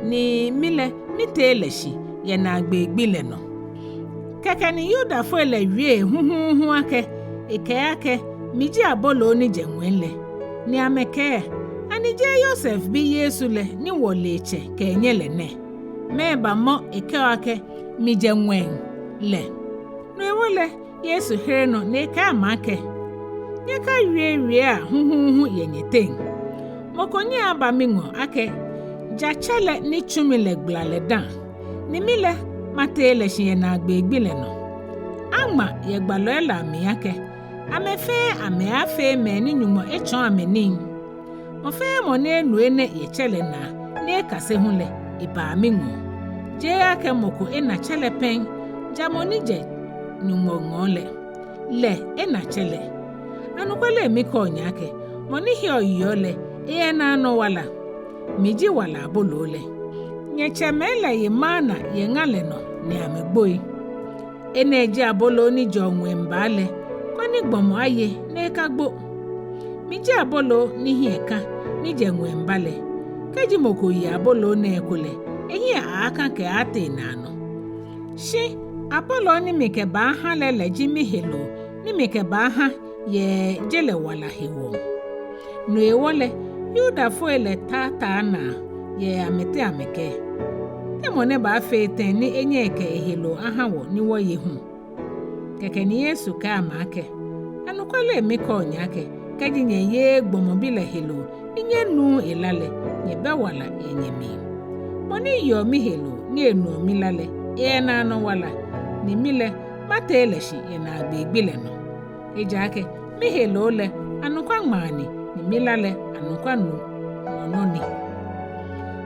ni mile mi teleshi ye na agbegbile no keke ni Yuda fo ele wie hu ake ike miji abolo ni jenwenle ni ameke ani je Yosef bi Yesu le ni woleche ke enyele ne meba mo ike mi jenwen le no ewole Yesu here no ne ka amake nye ka wie a hu yenyeten mokonye aba mingo ake jachele ni chumile glale dan ni mile matele shiye na agbegbile no ama ye gbalo ela mi ake amefe ameafe me ni nyumo echon ameni mo fe mo ne enu ye chele na ne kase hunle iba mingo je ake moko ena chele pen jamoni je nyumo ngole le ena chele anukwele mi ko nyake moni hio yole e na no wala miji wala abolole nye chemele ye mana ye ngale no ni amegboi eneji abolo ni jongwe mbale kwani gbomo aye nekagbo miji abolo ni hieka ni jengwe mbale keji mokoyi abolo nekule ehi aka ke ate nano shi abolo ni mike ba ha lele jimi helo ni mike ba ha ye jele wala hewo no ewole yuda foele tata na ye amete ameke temone ba fete ni enyeke ehelo ahawo ni wo yehu keke ni Yesu ka amake anukwale emeka onyake keji nye ye gbomobile helo inye nu elale nye bewala enyemi moni yo mi helo ni enu milale na no wala ni mile mata eleshi na agbegbile no ejake mi helo le anukwa ngmani ni milale anukwa nu ononi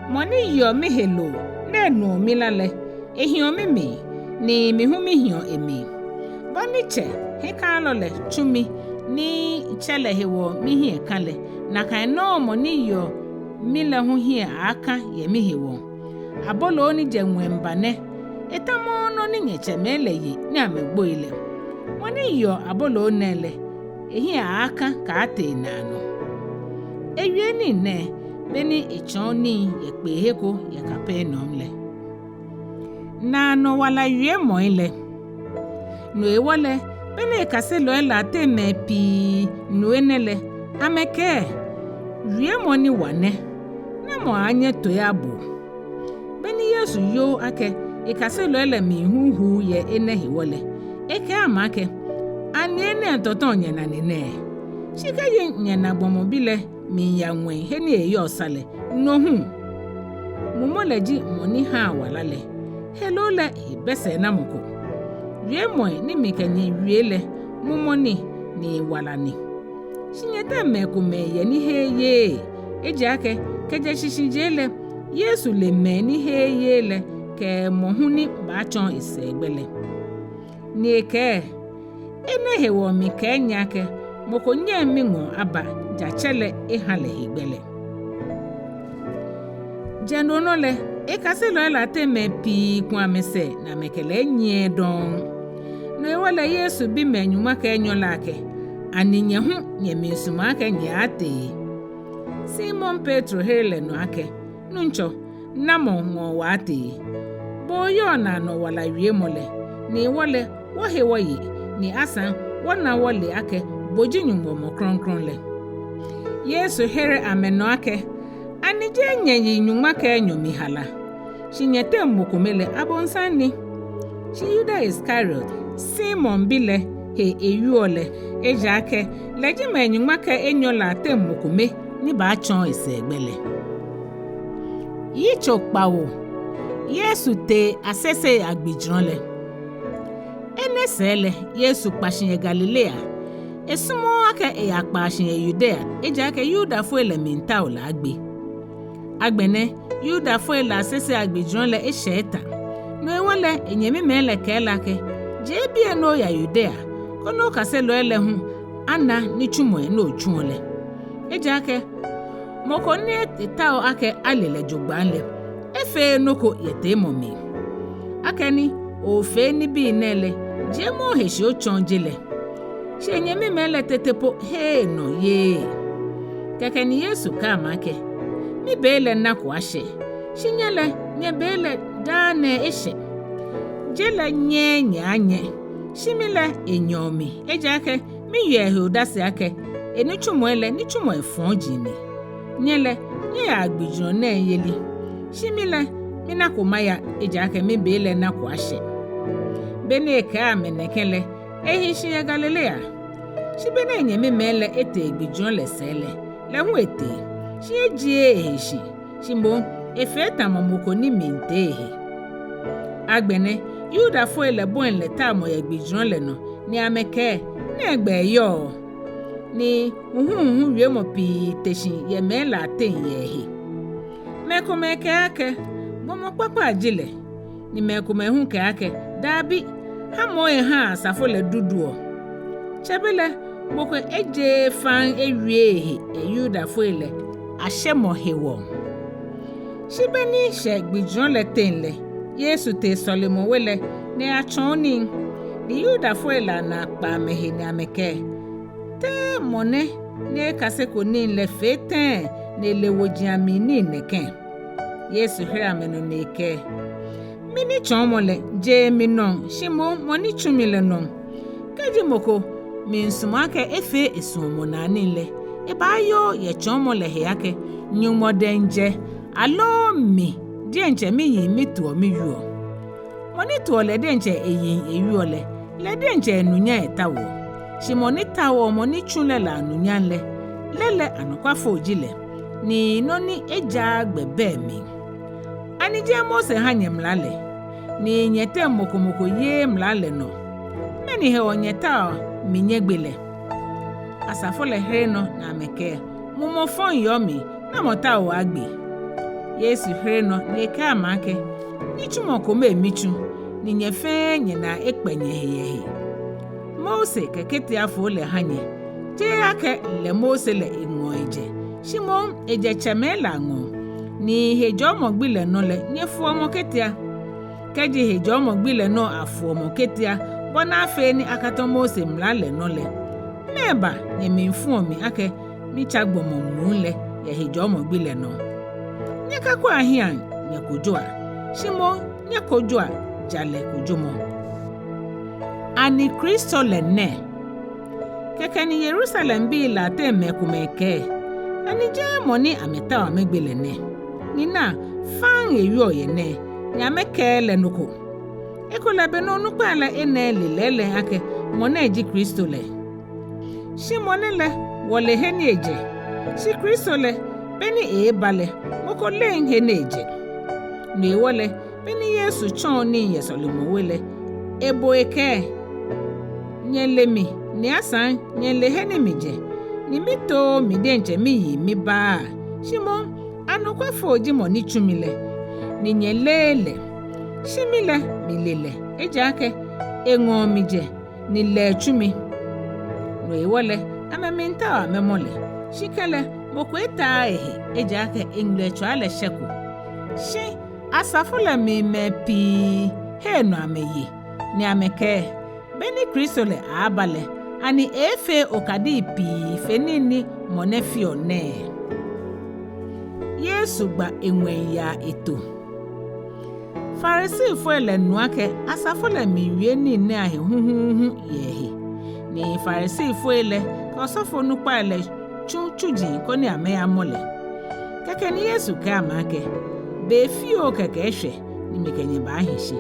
moni yo mi helo na nu milale ehio mimi ni mihumi hio emi boniche hekalole chumi ni chele hewo mihie kale na kan no moni yo mile hu hie aka ye mihewo abolo ni jenwe mbane etamo no ni nyeche meleyi ni amegbo ile moni yo abolo nele ehi aka ka ate nano ewie ni ne beni echoni Ekpaa heko ye Kapernaum le na no wala wie mo ile no ewole beni kaselo ela te me pi no enele ameke wie mo ni wane na mo anye to ya bu beni Yesu yo ake ikaselo ele mi huhu ye enehi wole eke amake ani ene toton nye na nene shika ye nye na gbomobile mi ya nwe he ni eyi osale no hu mumoleji moni ha walale hello le ibese na moko wie mo ni mikanye wie le mumoni ni walani shinyete mekume ye ni heye eji ake keje shishijele Yesu le me ni heye le ke mohuni ba chon isegbele ni eke ene hewo mi kenya ke moko nye mi ngo aba jachele ihale igbele jenono le ikaselo ela teme pi kwa mese na mekele nye don no ewole Yesu bi menyuma ka Enyɔ lake aninye hu nye mesuma ka nye ate Simon Petro hele no ake nuncho namo ngo wate boyo na no wala wie mole ni wole wo hewoyi ni asan wona wole ake boji nyumbo mo kronkron le Yesu here ameno ake anije nyenyi nyuma ka Enyɔ mi hala shinyete mokomele abonsani shi Yuda Iscariot Simon bile he eyuole ejake leji menyuma ka Enyɔ la temokome ni ba chon isegbele Yitso Kpawo Yesu te asese agbijron le enesele Yesu kpashin Galilea esumo ake eyakpashin Judea ejake Yuda fo ele minta ola agbe agbene Yuda fo ele asese agbijron le esheta no ewole enyemi mele kelake je bie no ya Judea kono kaselo ele hu ana ni chumo no chuole ejake moko ni etao ake alele jogbanle efe noko yete momi akeni ofe ni bi nele je mo heshi o chonjele shenye mi mele tetepo he no ye keke ni Yesu ka make mi bele na kwashe shinyele nye bele dane eshe jele nye nyanye shimile enyomi ejake mi yehe odase ake eni chumoele ni chumo efon jini nyele nye agbijron na yeli shimile mina kumaya ejake mi bele na kwashe bene ka menekele ehi shiye Galilea shibene nye mi mele ete agbijron le sele le hu ete shiye jie ehi shimbo efe tamamoko ni mente ehi agbene Yuda fo ele bon le tamo agbijron le no ni ameke na egbe yo ni uhu wie mo pi teshin ye mela ten yehi mekome ke ake bomo papa ajile ni mekome hu ke ake dabi ha mo ha safo le duduo chebele boko eje fan ewie Yuda fo ele ashemo hewo shibeni she gbijron le ten le Yesu te solemo wele ne achoni ni Yuda fuela na Ekpaa mehene ameke. Te mone ne kaseko ni le fete ne le wojiami ni neke. Yesu hira meno neke. Mini chomole je minon shimo moni chumile non. Kaji moko min sumake efe esumo na nile. Ebayo ye chomole heyake Nyɔŋmɔ denje alo mi denje mi yi mi tuo mi yuo. Moni tuo le denje eyin eyuo le denje enunya etawo. Shi moni tawo moni chule la anunya lele anokwafo ojile ni noni eja gbebe mi. Ani je Mose hanye mlale ni nyete mokomoko ye mlale no. Meni he onyeta minyegbele. Asafo le he no na meke mumofon yomi na mota o agbe. Yesu he no ne ka amake ni chumoko me michu ni nyefe nyina ekpenye hehe. Mose kekete afo le hanye je ake le Mose le ingo eje shimon eje chemela ngo ni hejo mogbile no le nyefu omo ketia keje hejo mogbile no afu omo ketia bona afe ni akato Mose mlale no le meba ni minfu omi ake mi chagbomo munle ya hejo mogbile no nyeka kwa ahia nyekojoa shimo nyekojoa jale kojomo ani Kristo le ne keke ni Jerusalem bi la te mekumeke ani je moni ameta wa megbele ne nina fan eyo ye ne ni ameke le nuko ekola be no nupa la ene lele ake mona eji Kristo le shi mona le wole he ni eje shi Kristo le beni e bale moko le he ni eje ni wole beni Yesu chon ni yesolimo wele ebo eke nyelemi ni asan nyele he ni mije ni mito mi denje mi yi mi ba shimo anokwafo oji moni chumile ni nyelele shimile milele ejake enwo mije ni le chumi no ewole amaminta amemole shikele mokweta ehe ejake englecho ale sheku shi asafula mi mepi he no ameye ni ameke beni Kristo le abale ani efe okadi pi fenini monefio ne Yesu gba enwe ya eto Farisi fo ele nuake asafo le miwie ni ne ahehuhuhu yehe ni Farisi fo ele kosofo nupa ele chuchuji ko ni ame ya mole keke ni Yesu ka amake be fio keke ehwe ni mekenye ba ahishi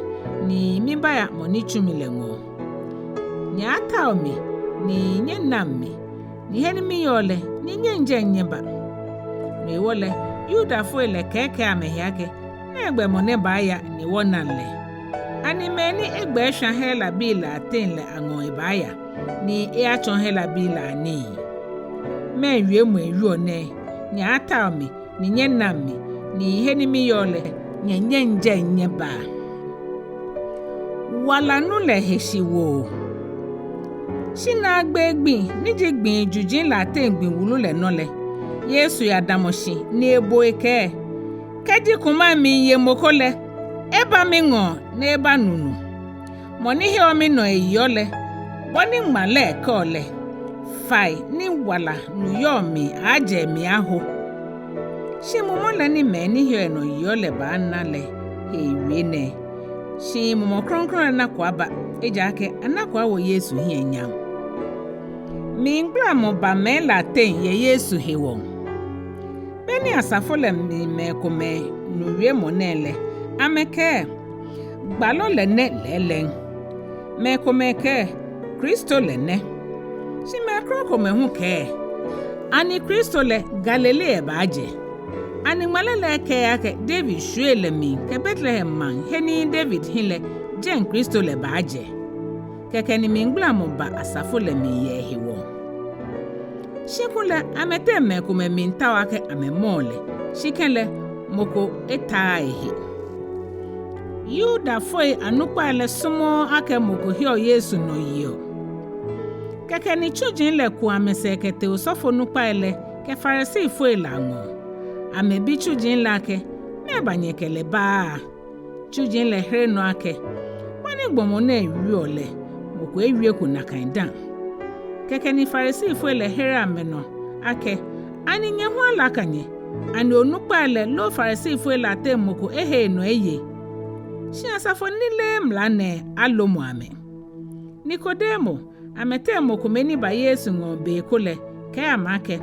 ni mimba ya moni chumile ngo ni ata omi ni nye namme ni heni mi yole ni nye nje nyeba ni wole Yuda fo ele keke amehake na egbe mone ba ya ni wonanle ani meni egbe ehwa hela bila atenle ango ibaya ni e achon hela bila ni me wie mu ewi one ni ata omi ni nye namme ni heni mi yole nye nje nyeba wala nu le heshiwo Shina agbegbi nije gbin jujin la te gbin wulu le nole Yesu ya damoshi ni ebo eke keji kuma mi ye mokole eba mi ngo na eba nunu moni he omi no eyole boni male ke ole fai ni wala nu yo mi aje mi aho shi mo le ni me ni he no yole ba nale ewi ne shi mo kronkron na kwa ba ejake anakwa wo Yesu hi enyam Mingla mo ba me la ten ye Yesu hewon. Beni asafo le mi me Ekome nuwie monele. Ameke gbalo le ne lelen. Me Ekome ke Kristo le ne. Si me kroko me hu ke. Ani Kristo le Galilea baje. Ani malele ke yake David shuele mi ke Bethlehem man heni David hile jen Kristo le baje. Keke ni mingla mo ba asafo le mi ye hewo. Shikule amete me Ekome minta wake amemole. Shikele moko eta ehe. Yuda foi anukwa ele sumo ake moko hiyo Yesu no yiyo. Keke ni chujin le ku amesekete usofo nukwa ele ke Farisi foi lango. Amebi chujin lake mebanyekele ba. Chujin le hreno ake. Wani gbomo ne wi ole. ewie ku na kan dan keke ni Farisifo le here ameno ake ani nye ho ala kanye ani onukpa le lo Farisifo la temoko ehe no eye shi asafo nile mlane alomo ame Nikodemo ametemo kumeni ba Yesu ngombe kole ke amake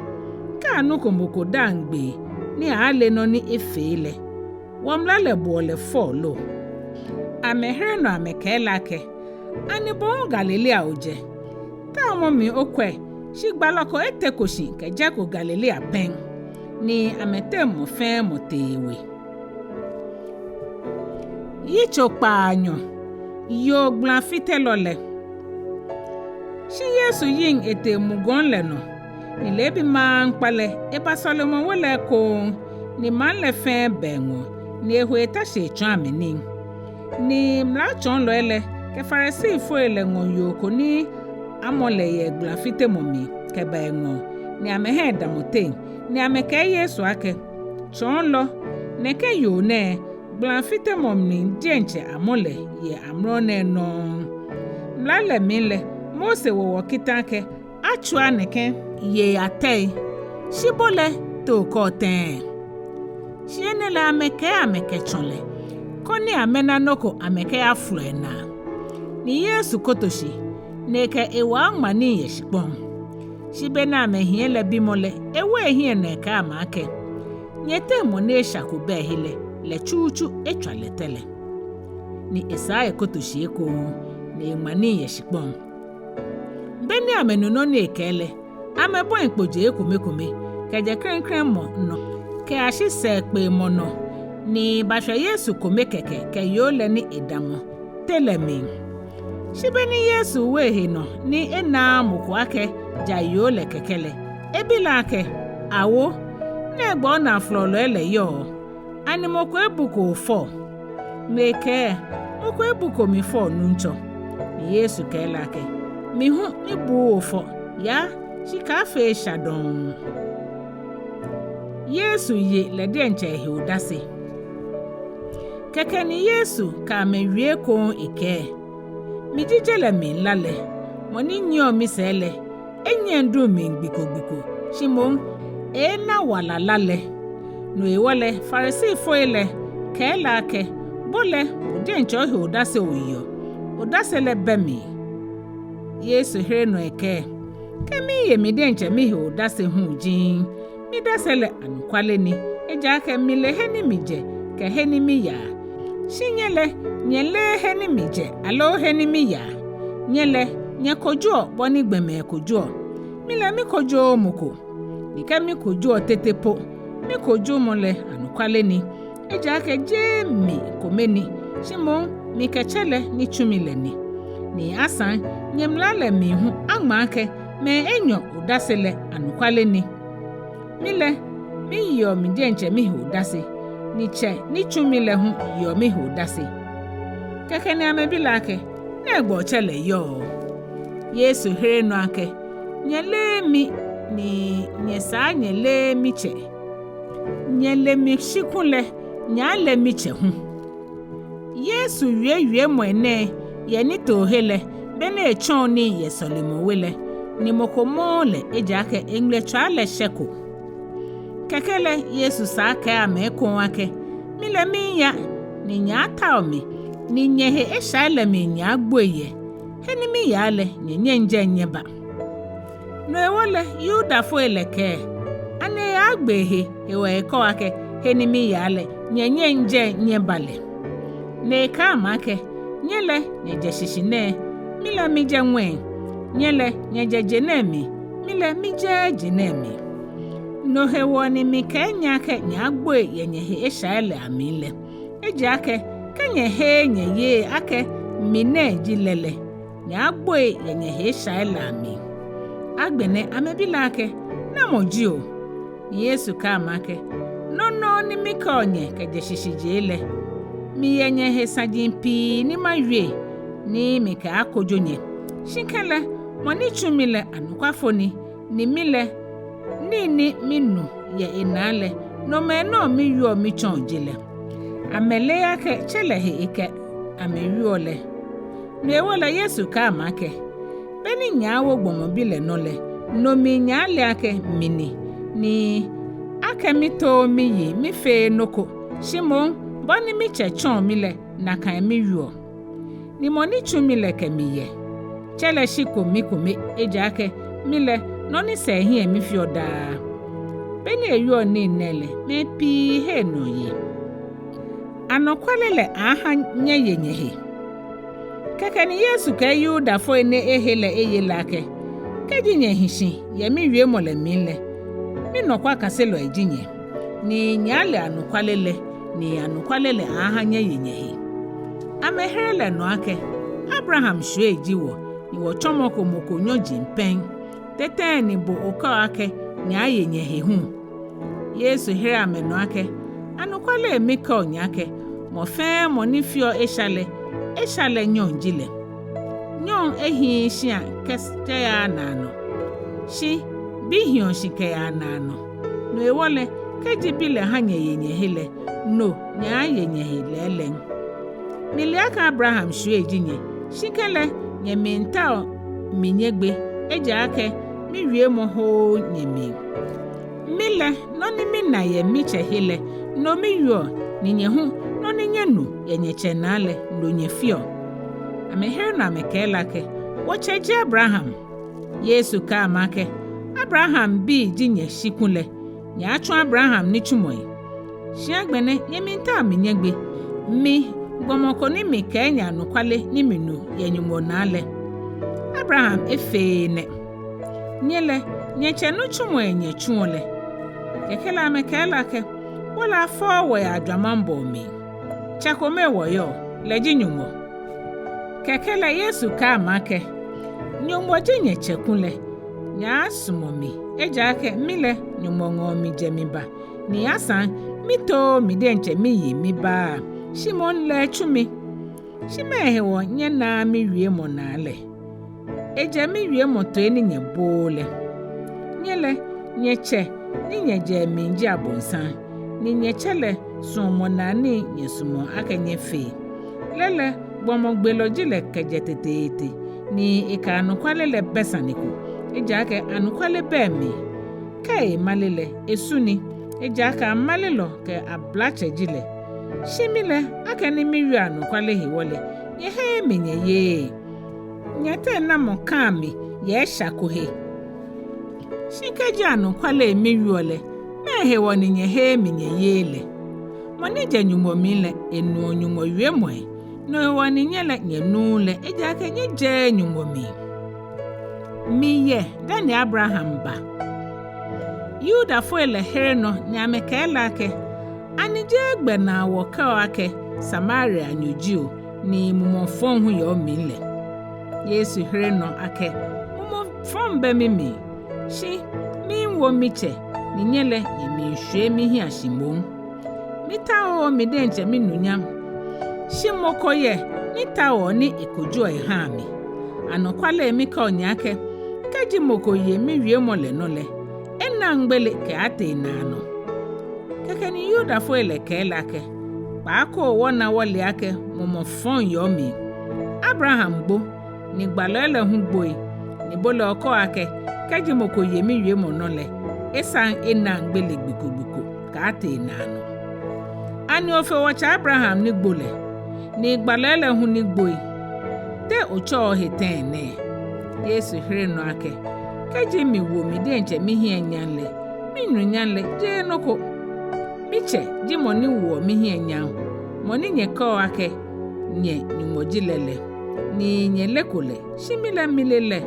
ka anu komoko dangbe ni ale no ni efele wamlale bole folo amehere no amekela ke ani bon Galilea oje ta mo mi okwe shi gbaloko etekoshi ke jako Galilea pen ni ametemo fe motewe Yitso Kpaanyɔ yo glan fitelole shi Yesu yin ete mugon le no ni lebi man pale e pa Solomon wole ko ni man le fe bengo ni Ahwoi eta she twan ameni ni mla chon lo ele ke Farisifo ele ngon yo ko ni amole ye glan fite momi ke bengo ni amehe damote ni ameke Yesu ake chon lo ne ke yo ne glan fite momi jenche amole ye amrone no mla le mile Mose wo kitake achua neke ye atei shibole to koten shiene la ameke chonle koni amena noko ameke afluena ni Yesu kotoshi neke ewa ngmani yeshipon shibena amehiele bimole ewe hie neke amake nyete mone shakube hile le chuchu echwale tele ni Esaya kotoshi eko ni ngmani yeshipon Beni amenuno ni ekele amebo ikpoje ekome keje krenkren mo no ke ahise pe mo no ni basha Yesu kome keke ke yo le ni edamo telemi shibeni Yesu wehe no ni ena moko ake ja yo le kekele ebila ake awo na egbo na flolo ele yo ani moko ebuko 4 meke moko ebuko mi 4 nuncho ni Yesu kele ake mi hu ibu ofo ya shikafe shadon Yesu ye le de nche he odase keke ni Yesu ka me wie ko ike mi jijele mi lale moni nyo mi sele enye ndu mi gbiko shimon e na wala lale no e wole Farisifo ele ke la ke bole de nche he odase oyo odase le bemi Yesu here no eke kemi ye mi de nche mi he odase hu jin mi dasele anukwale ni eja ke mi le heni mi je ke heni mi ya shinyele nyele heni mi je alo heni mi ya nyele nye kojo boni gbeme kojo mi le mi kojo moko ni ke mi kojo tetepo mi kojo mole anukwale ni eja ke je mi komeni shimon mi kechele ni chumile ni asan nyemlale mi hu amake me Enyɔ udasele anukwale ni mile mi yo mi denche mi hu dase ni che ni chumile hu yo mi hu dase keke ni amebilake na egbo chele yo Yesu here no ake nyele mi ni nyesa nyele mi che nyele mi shikule nyale mi che hu Yesu wie mo ene ye ni to hele bene echon ni ye Solomon wele ni mokomo le ejake engle chale sheko kekele Yesu sake ameko wake mile miya ni nya taomi ni nyehe eshale mi nya gboye heni mi yale nyenye nje nyeba no ewole Yuda fo eleke ane agbehe ewe ko wake heni mi yale nyenye nje nyebale ne ka make nyele nyeje shishine mile mi je nwe nyele nyeje jenemi mile mi je jenemi no hewoni mi kenya ke nyagbo yenye eshaile amile eji ake kenye he nyeye ake mine jilele nyagbo yenye eshaile ami agbene amebila ake na mojio Yesu ka make no ni mi konye keje shishijele mi yenye he sajimpi ni mawie ni mi ka akojonye shinkele moni chumile anukwafoni ni mile nini minu ye inale no me no mi yo mi chonjile amele yake chelehe ike ameyole me wala Yesu ka make beni nyawo gbomo bile nole no mi nyale ake mini ni ake mito miyi mi fe noko shimo boni mi chechon mile na kan mi yuo ni moni chu mile ke miye chele shiko mikome eja ake mile noni se hie mi fioda beni eyuo ni nele me pi he no ye anokwalele aha nye yenyehe keke ni Yesu ke yuda fo ne ehele eyelake kedinye hishi ye mi wie mole minle mi nokwa kaselo ejinye ni nyale anokwalele ni anokwalele aha nye yenyehe ameherele no ake Abraham shwe ejiwo ni wo chomoko moko nyoji mpen tete ni bo oka ake nya yenyehe hu Yesu here ameno ake anokwale emeka onyake mo fe mo ni fio eshale nyon jile nyon ehi shia keste ya nano shi bihion shike ya nano no ewole keji bile hanye yenyehele no nya yenyehele len miliaka Abraham shwe ejinye shikele nye menta minyegbe eja ake mi wie mo ho nyemi mile noni mina ye miche hele no mi yo ni nyehu noni nyenu yenyeche nale no nyefio amehere na mekelake wocheje Abraham Yesu ka amake Abraham bi jinye shikunle nya achu Abraham ni chumoy shiagbene yeminta minyegbe mi gbomoko ni mi kenya no kwale ni minu yenyumo nale Abraham efene nyele nyeche no chumoy nyechuole kekela mekelake wala fo ya adwamambo mi chakome woyo leji nyumo kekela Yesu ka amake nyumo jinye chekunle nya sumomi eja ake mile nyumo ngomi jemiba ni asan mito midenche miyi miba Shimon le chumi shimehewo nye na mi wie mo nale eja mi wie mo to eni nye bole nyele nyeche ni nyeje minji abonsan ni nyechele sumo nani nyesumo akenye fe lele gbomo gbelojile kejetetete ni ika anukwalele besaniko eja ake anukwale bemi kai malele esuni eja aka malelo ke ablache jile shimile akani miwi anukwale hiwole yehe minye ye nyete na mokami ye shakuhe shikeji anukwale miwiole mehe woni nyehe minye yele monije nyumo mile enu nyumo yemwe no woni nyele nyenule eja ake nyeje nyumo miye dani Abraham ba Yuda foele hereno nyamekela ake anije egbe na woka ake Samaria nyojio ni mumofon hu yo mile Yesu hereno ake mumofon be mimi shi mi wo miche ni nyele yemi hwe mi hi ashimon mitawo midenche minunyam shi mokoye nitawo ni ikojo ehami anokwale emika onyake keji mokoye mi wie mole nole ena ngbele ke ate nano kekeni Yuda foele kelake paako wona wole ake mumofon yomi Abraham gbo ni gbalele hu gboi ni bole oko ake keji mokoye mi wie monole esan ena ngbele gbikugbiko ka ate nano ani ofe wacha Abraham ni gbole ni gbalele hu ni gboi te ocho hetene Yesu here no ake keji mi wo mi denche mi hie nyanle mi nu nyanle je noko miche ji moni wo mi hie nyan moni nye ko ake nye nyumojilele ni nye lekole shimile milele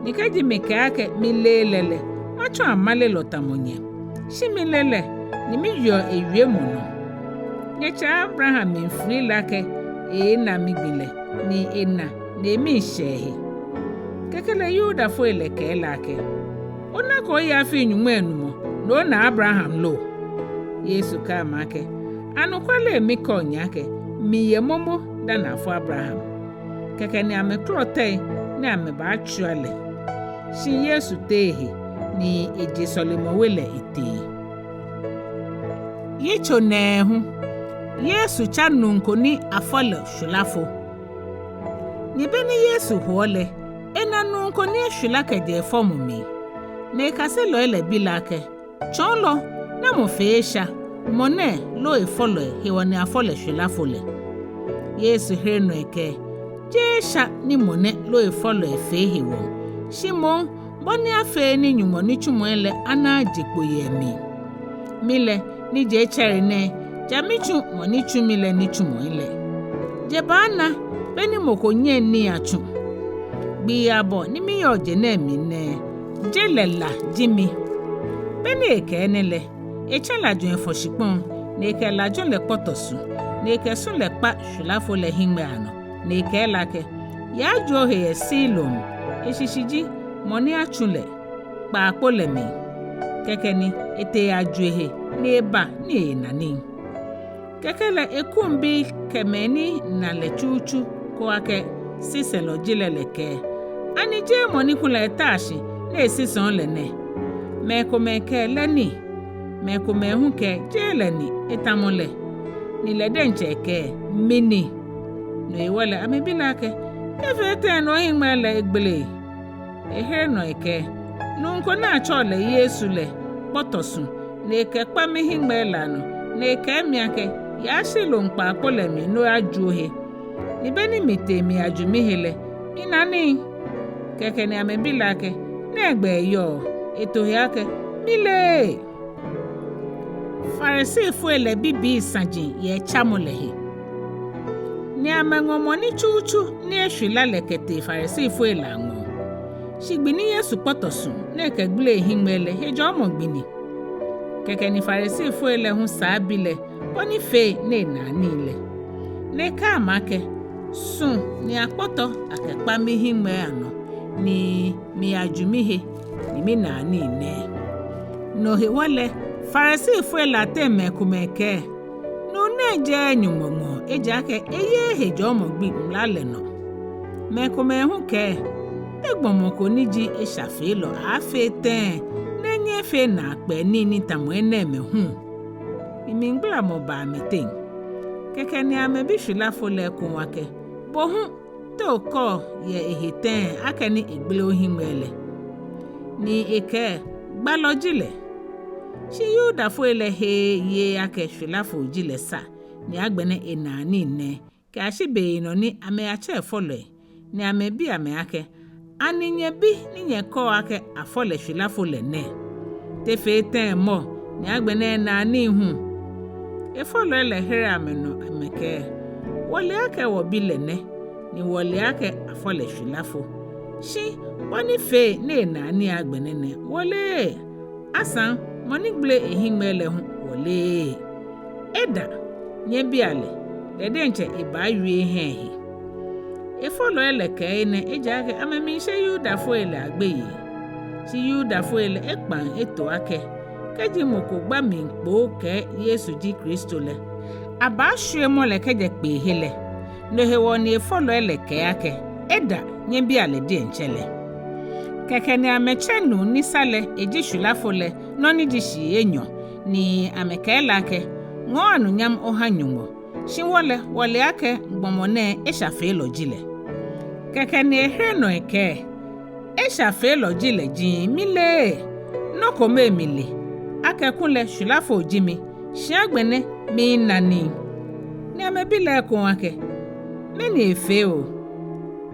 ni keji mi ke ake milelele macho amale lotamonye shimilele ni mi yo ewie mono nyecha Abraham mfri lake na migbile ni ena na mi shehe kekele Yuda foele kelake ona ko ya fi nyumo Enumɔ no na Abraham lo Yesu ka make anukwale emeka onyake miye momo da na fo Abraham keke ni ameklote ni ameba atwale shi Yesu tehe ni eje solimo wele ete Yitso Nɛɛhu Yesu chanunko ni afole shulafo ni beni Yesu hole ena anu ko ni ehwila ke de fomu mi ne kase lo ele bilake cholo na mo feesha mone lo e follow he woni afole hwila fole Yesu here no eke jesha ni mone lo e follow e fe he wo shimo boni afe ni nyumo ni chumo ele ana jekpo yemi mile ni je chere ne jamichu mo ni chumile ni chumo ile je bana beni moko nye ni achu bi abo ni mi yoje na mi ne je lela jimi beni eke enele echala jo enfoshipon na eke lajo le potosu na eke sun le pa shulafo le hingme ano na eke lake ya jo he silom eshishiji moni achule pa akpole mi kekeni ete ajuehe n'eba ni nani kekele ekumbi kemeni na lechuchu ko ake siselo jileleke ani je moni kula etashi na esison lene Ekome ke leni Ekome hu ke jeleni etamole ni ledenche ke mini no iwole amebilake efete no himele egbele ehe no eke nunko na chole Yesu le potosu na eke kpami himela no na eke miake ya shilo mpa akpole mi no ajuhe ni beni mitemi ajumihele inani keke ni amebilake na egbe yo eto yake mile Farisi fuele bibi sanji ye chamolehe ni amengomo ni chuchu ni ehwila lekete Farisi fuele ango shigbini Yesu potosu na ekegbule himele hejo mogbini keke ni Farisi fuele hu sabile boni fe ne na nile ne ka make sun ni apoto akekpa mi himwe ano ni mi ajumihe ni mi na ni ne no he wale Farisi fuele ateme Ekome no neje nyumomo ejake eye hejo mogbi mlale no Ekome hu ke egbomoko niji eshafe lo afe ten nenye fe na pe ni tamo eneme hu imi ngbla mo ba meten keke ni amebi hwila fole kun wake bo hu to ko ye ehiten akeni egbele ohimele ni eke gbalojile shi yuda fole he ye ake hwila fo jile sa ni agbene enani ne ka shi be no ni ame ache fole ni amebi ame ake aninye bi ninye ko ake afole hwila fole ne tefe ten mo ni agbene enani hu efolo ele here ameno ameke wole ake wo bilene ni wole ake afole hwilafo shi woni fe ne nani agbene ne wole asan moni gble ehimele hu wole eda nye biale dedenche ibawie hehe efolo ele ke ne ejake amemi she yuda fo ele agbeye si yuda fo ele Ekpaa eto ake keji moko gba mi npo ke Yesu ji Kristo le aba hwe mo le keje pe hele no he woni efolo ele ke ake eda nye biale di enchele keke ni amechenu ni sale eji hwilafo le no ni dishi Enyɔ ni amekela ake ngo anu nyam ohanyumo shinwole wole ake gbomone eshafe lojile keke ni ehe no eke eshafe lojile ji mile no kome mile ake kunle hwilafo jimi shiagbene mi nani ni amebile kun ake meni efe o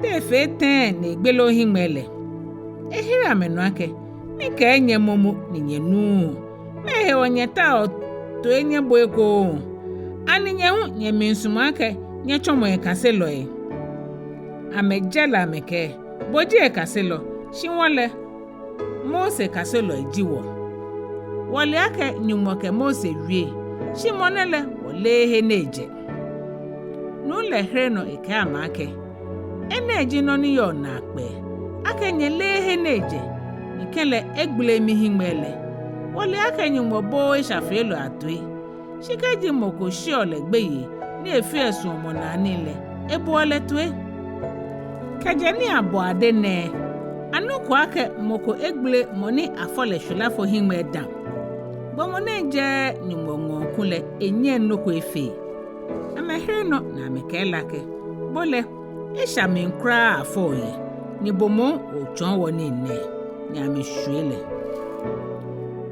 te efe ten ni gbelo himele ehira menu ake mi ka enye momo ni nyenu mehe onye ta o to enye boeko ani nye hu nye minsumu ake nye chomo e kaselo e amejela ameke boji e kaselo shinwole Mose kaselo e jiwo wole ake nyumoke Mose wie shimonele wole he neje nule hreno ike amake eneji no ni yo na pe ake nye lehe neje nikele egbule mi himele wole ake nyumo bo ishafelo atui shikeji moko shiole gbeye ni efi esun omo na nile ebu ole tue keje ni abo ade ne anuko ake moko egbule moni afole hwilafo himwe dan bomo neje nyumongo kule enye nnoko efe amehre no na amekelake bole isha menkra afoye ni bomo ochon woni ne ni amehwele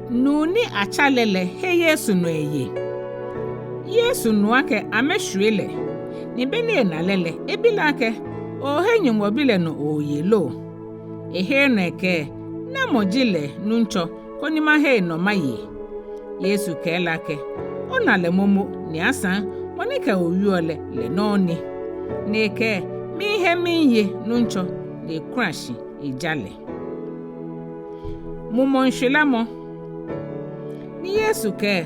nu ni achalele he Yesu no eye Yesu no ake amehwele ni bene na lele ebilake o he nyumo bile no oyelo ehe no eke na mojile nuncho konima he no maye Yesu kelake ona le momo ni asan monika oyuole le noni neke mi he miye nuncho le crash ijale mumo nhwelamo ni Yesu ke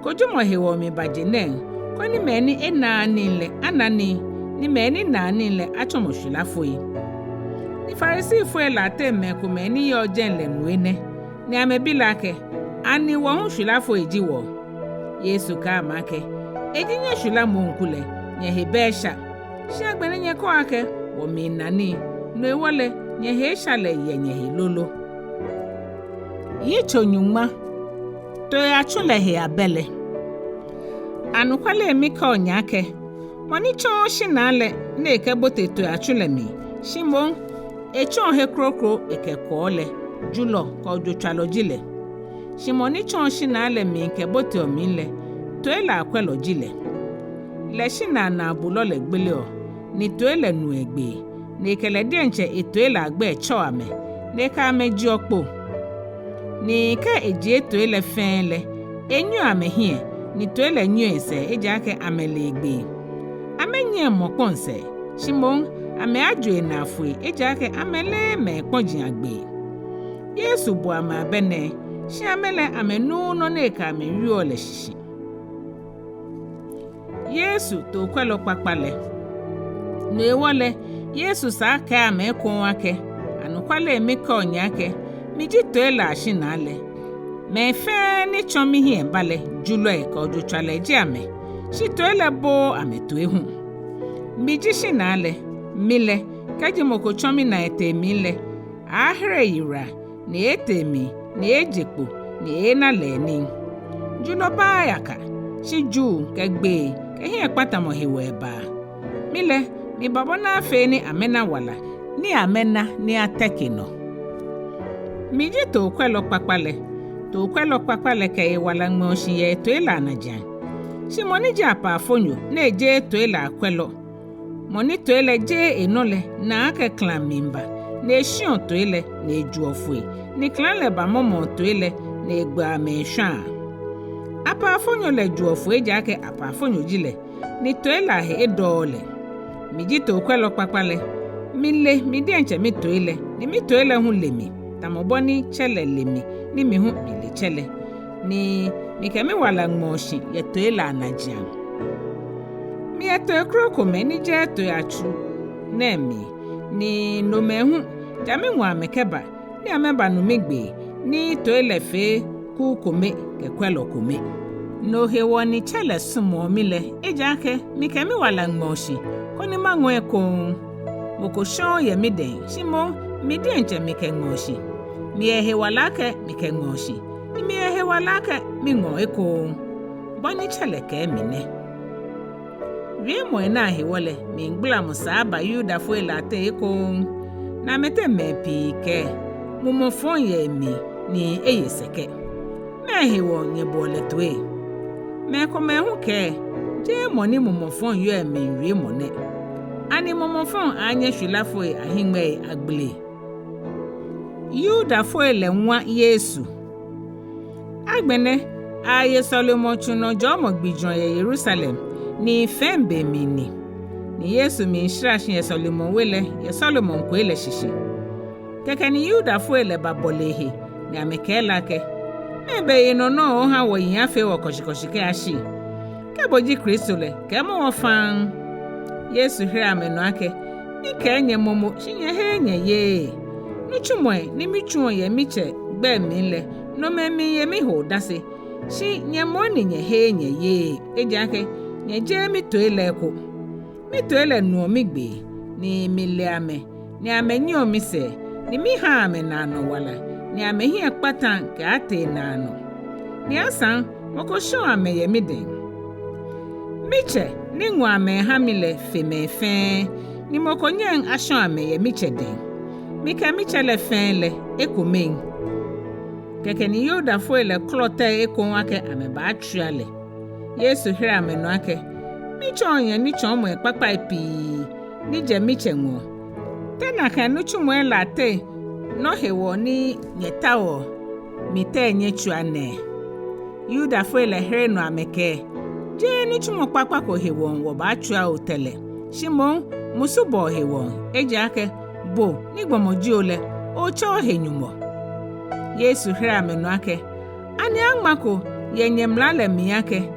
kojumo hewo mi bajene koni meni enanile anani ni meni nanile achomo hwelafoi ni Farisi fo la teme ko meni yo jenle nuene ni amebilake ani wo hwelafo ejiwo Yesu ka make ejinye hwelamo nkule nye hebesha shi agbene nye ko ake wo mi nani no ewole nye he shale ye nye he lolo Yitso Nyɔŋma to ya chule he abele anukwale mi ka onyake moni cho shinale na eke bote to ya chule mi shimon echon he krokro eke kole julo ko jotwalo jile shimoni cho shinale mi ke bote omile to ela akwelo jile le shina na bulo le gbele o ni to ele nu egbe ni kele de nche eto ele agbe cho ame ne ka meji okpo ni ka eji eto ele fenle enyu ame hie ni to ele nyu ese eji ake amele egbe amenye mokonse shimon ame adwe na afui eji ake amele me kpojin agbe Yesu bu ama bene shi amele amenu no ne ka me wi ole shishi Yesu to kwelo papale no ewole Yesu sa ka ame kon ake anukwale mi ka onyake mi ji to ela ashinale me fe ni chomi hie bale julo e ka ojutwale ji ame shi to ele bo ame to ehu mi ji shinale mile ka ji moko chomi na ete mile ahre yira ni ete mi ni ejekpo ni ena leni julo ba yaka shi ju kegbe ke hie patamo hewe ba mile mi babo na fe ni amena wala ni amena ni atekino mi ji to kwelo papale ke wala ngmoshi ye to ela naja shi moni ji apa afonyo na eje to ela kwelo moni to ele je enole na ake clan mimba na eshion to ele na eju ofue ni clan le ba momo to ele na egba me hwa apa afonyo le ju ofue je ake apa afonyo jile ni to ela he edole mi ji to kwelo papale mile mi de nche mi to ele ni mi to ele hu lemi tamoboni chele lemi ni mi hu mi chele ni mi ke mi wala ngmoshi ye to ela anajian mi eto Ekome ni je to ya chu na mi ni no mehu jami nwa mekeba ni ameba no megbe ni to ele fe ku kome ke kwelo kome no hewo ni chele sumo mile ejake mi ke mi wala ngmoshi koni manwe ko moko shon ye mi den shimo mi den nche mi ke ngmoshi mi ehe walake mi ke ngmoshi mi ehe walake mi ngo eko boni chele ke mi ne wi mo na he wole mi ngbla mo sa ba yuda fo elate eko na mete me pi ke mo mo fon ye mi ni eyeseke me he wo nye bole toe me ko me hu ke je mo ni mo mo fon yo mi wi mo ne ani mo mo fon anye hwila fo ahimwe agbele yuda fo ele nwa Yesu agbene aye Solomon chuno jo mo gbijon ye Jerusalem ni fembe mini ni Yesu mi nshirashi ye Solomon wele ye Solomon ko ele shishi keke ni yuda fo ele babolehe ni amekela ke ebe ino no ha wo yin afe wo koshikoshike ashi ke boji Kristo le ke mo wo fan Yesu hira ameno ake ni ke enye momo shinye he enye ye nuchumwe ni michuo ye miche gbe mi le no memi ye mi ho dase shi nye mo ni nye he enye ye eji ake nye je mi to ele nu omigbe ni mile ame ni ame nyi omise ni mi ha ame na no wala ni ame hi ekpata ke ate na no ni asan moko sho ame ye mi den miche ni nwa ame ha mile femefe ni moko nyen asho ame ye miche den Mika michele fenle Ekome. Keke ni yoda foile klote ekonwake ameba atruale. Yesu hiri amenoake. Michonye ni chomo Ekpaa ipi. Nije michenwo. Tena kanuchu mwela te. No hewo ni nyetawo. Mite nyechuane. Yuda foile hiri no ameke. Je ni chumo Ekpaa ko hewo woba atrua otele. Shimon musubo hewo. Ejake bo ni gbomoji ole. Ocho Enumɔ. Yesu hira amenoake. Ani angmako yenyemlale miyake.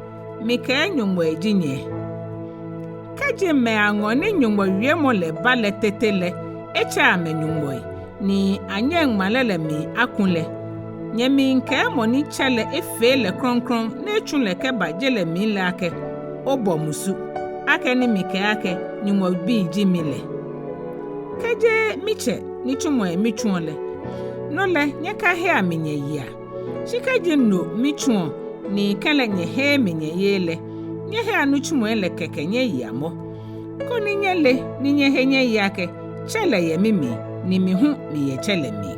Mika Nyɔŋmɔ ejinye. Kaje me ango ni Nyɔŋmɔ wiemo le bale tetele. Echa ame Nyɔŋmɔ ni anye ngmalele mi akunle. Nyemi nke mo ni chele efe le kronkron ne chunle ke bajele mi le ake. Obo musu. Ake ni Mika ake Nyɔŋmɔ bi jimile. Kaje miche ni chumo michuole. Nole nyeka he aminye ya. Shikaje no michuo ni kele nye he minye yele. Nye he anu chumo ele keke nye ya mo. Ko ni nyele ni nye he nye yake. Chele ye mimi ni mihu mi ye chele mi.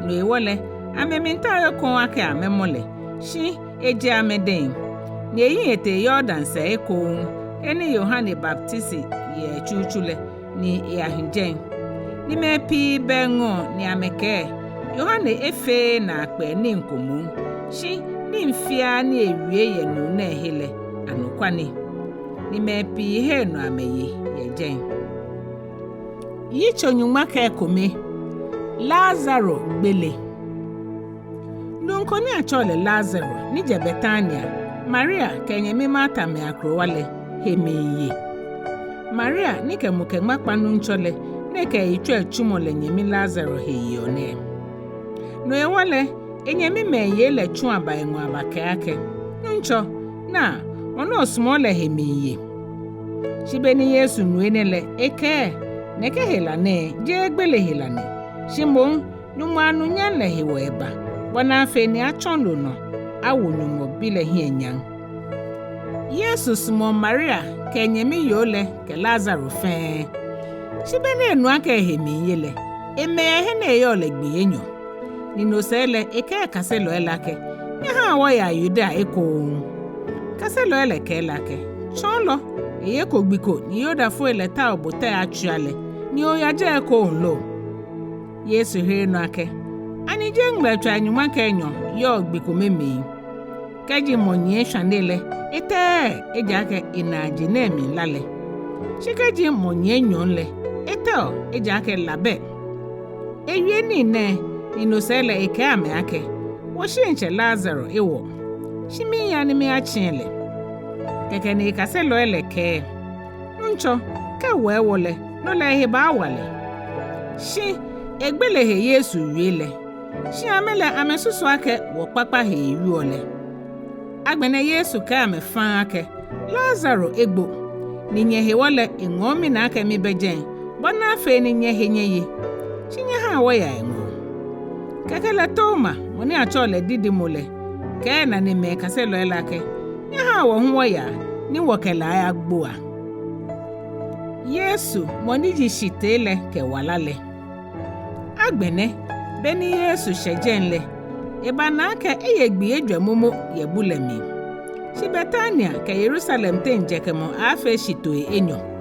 No ewole ame minta yo kon ake ame mole. Shi eje ame den. Ni eyi ete Yordan se eko. Eni Yohane Baptisi ye chuchule ni yahinjen. Ni mepi bengo ni ameke. Yohane efe na akpe ni nkomu. Shi ni mfia ni ewie ye no na ehele anokwani. Ni mepi he no ameye ye jen. Yitso Nyɔŋma ka Ekome. Lazaro gbele. Nunkoni achole Lazaro ni je Betania. Maria kenyemi Martha me akrowale hemiye. Maria ni ke muke makpanu nchole. Neke itwe chumole nyemi Lazaro heyone. No ewale enyemi meye le chua ba enwa abake ake. Ncho na ono smole hemiye. Shibeni Yesu nuenele eke neke helane je gbele helane. Shimbon numanu nyanle hewo eba. Bona afe ni achondo no awu numo bile hienyan. Yesu sumo Maria ke nyemi yole ke Lazaro fe. Shibene enu ake hemi yele. Eme hene yole gbi Enyɔ. Nino sele eke kaselo elake. Nyaha waya yuda eko. Kaselo ele ke elake. Cholo eye ko gbiko ni yoda fo ele ta obote atruale. Ni oyaje eko onlo. Yesu hiri no ake. Ani jengbe twa Nyɔŋma ke Enyɔ yo gbiko memi. Keji monye shanele ete ejake inaji nemi lale. Shikeji monye nyonle. Eto ejake labe. Ewie ni ne inosele eke ame ake. Washinche Lazaro ewo. Shimi ya ni me achinle. Keke ni kaselo ele ke. Ncho ke wewole no le heba wale. Shi egbele he Yesu wiele. Shi amele amesusu ake wo Ekpaa he wiole. Agbene Yesu ka ame fan ake. Lazaro egbo. Ni nye he wole engomi na ake mi bejen. Bona afe ni nye he nye ye. Shinye ha waya engo. Kakele toma, woni achole didi mole. Ke na ni me kaselo elake. Nye ha wo hu waya, ni wokela ya gboa. Yesu, moni ji shitele ke walale. Agbene, beni Yesu shejenle. Eba na ake eyegbi Ejwɛ momo yebulemi. Shi Betania ke Yerusalem te njekemo afe shitoe Enyɔ.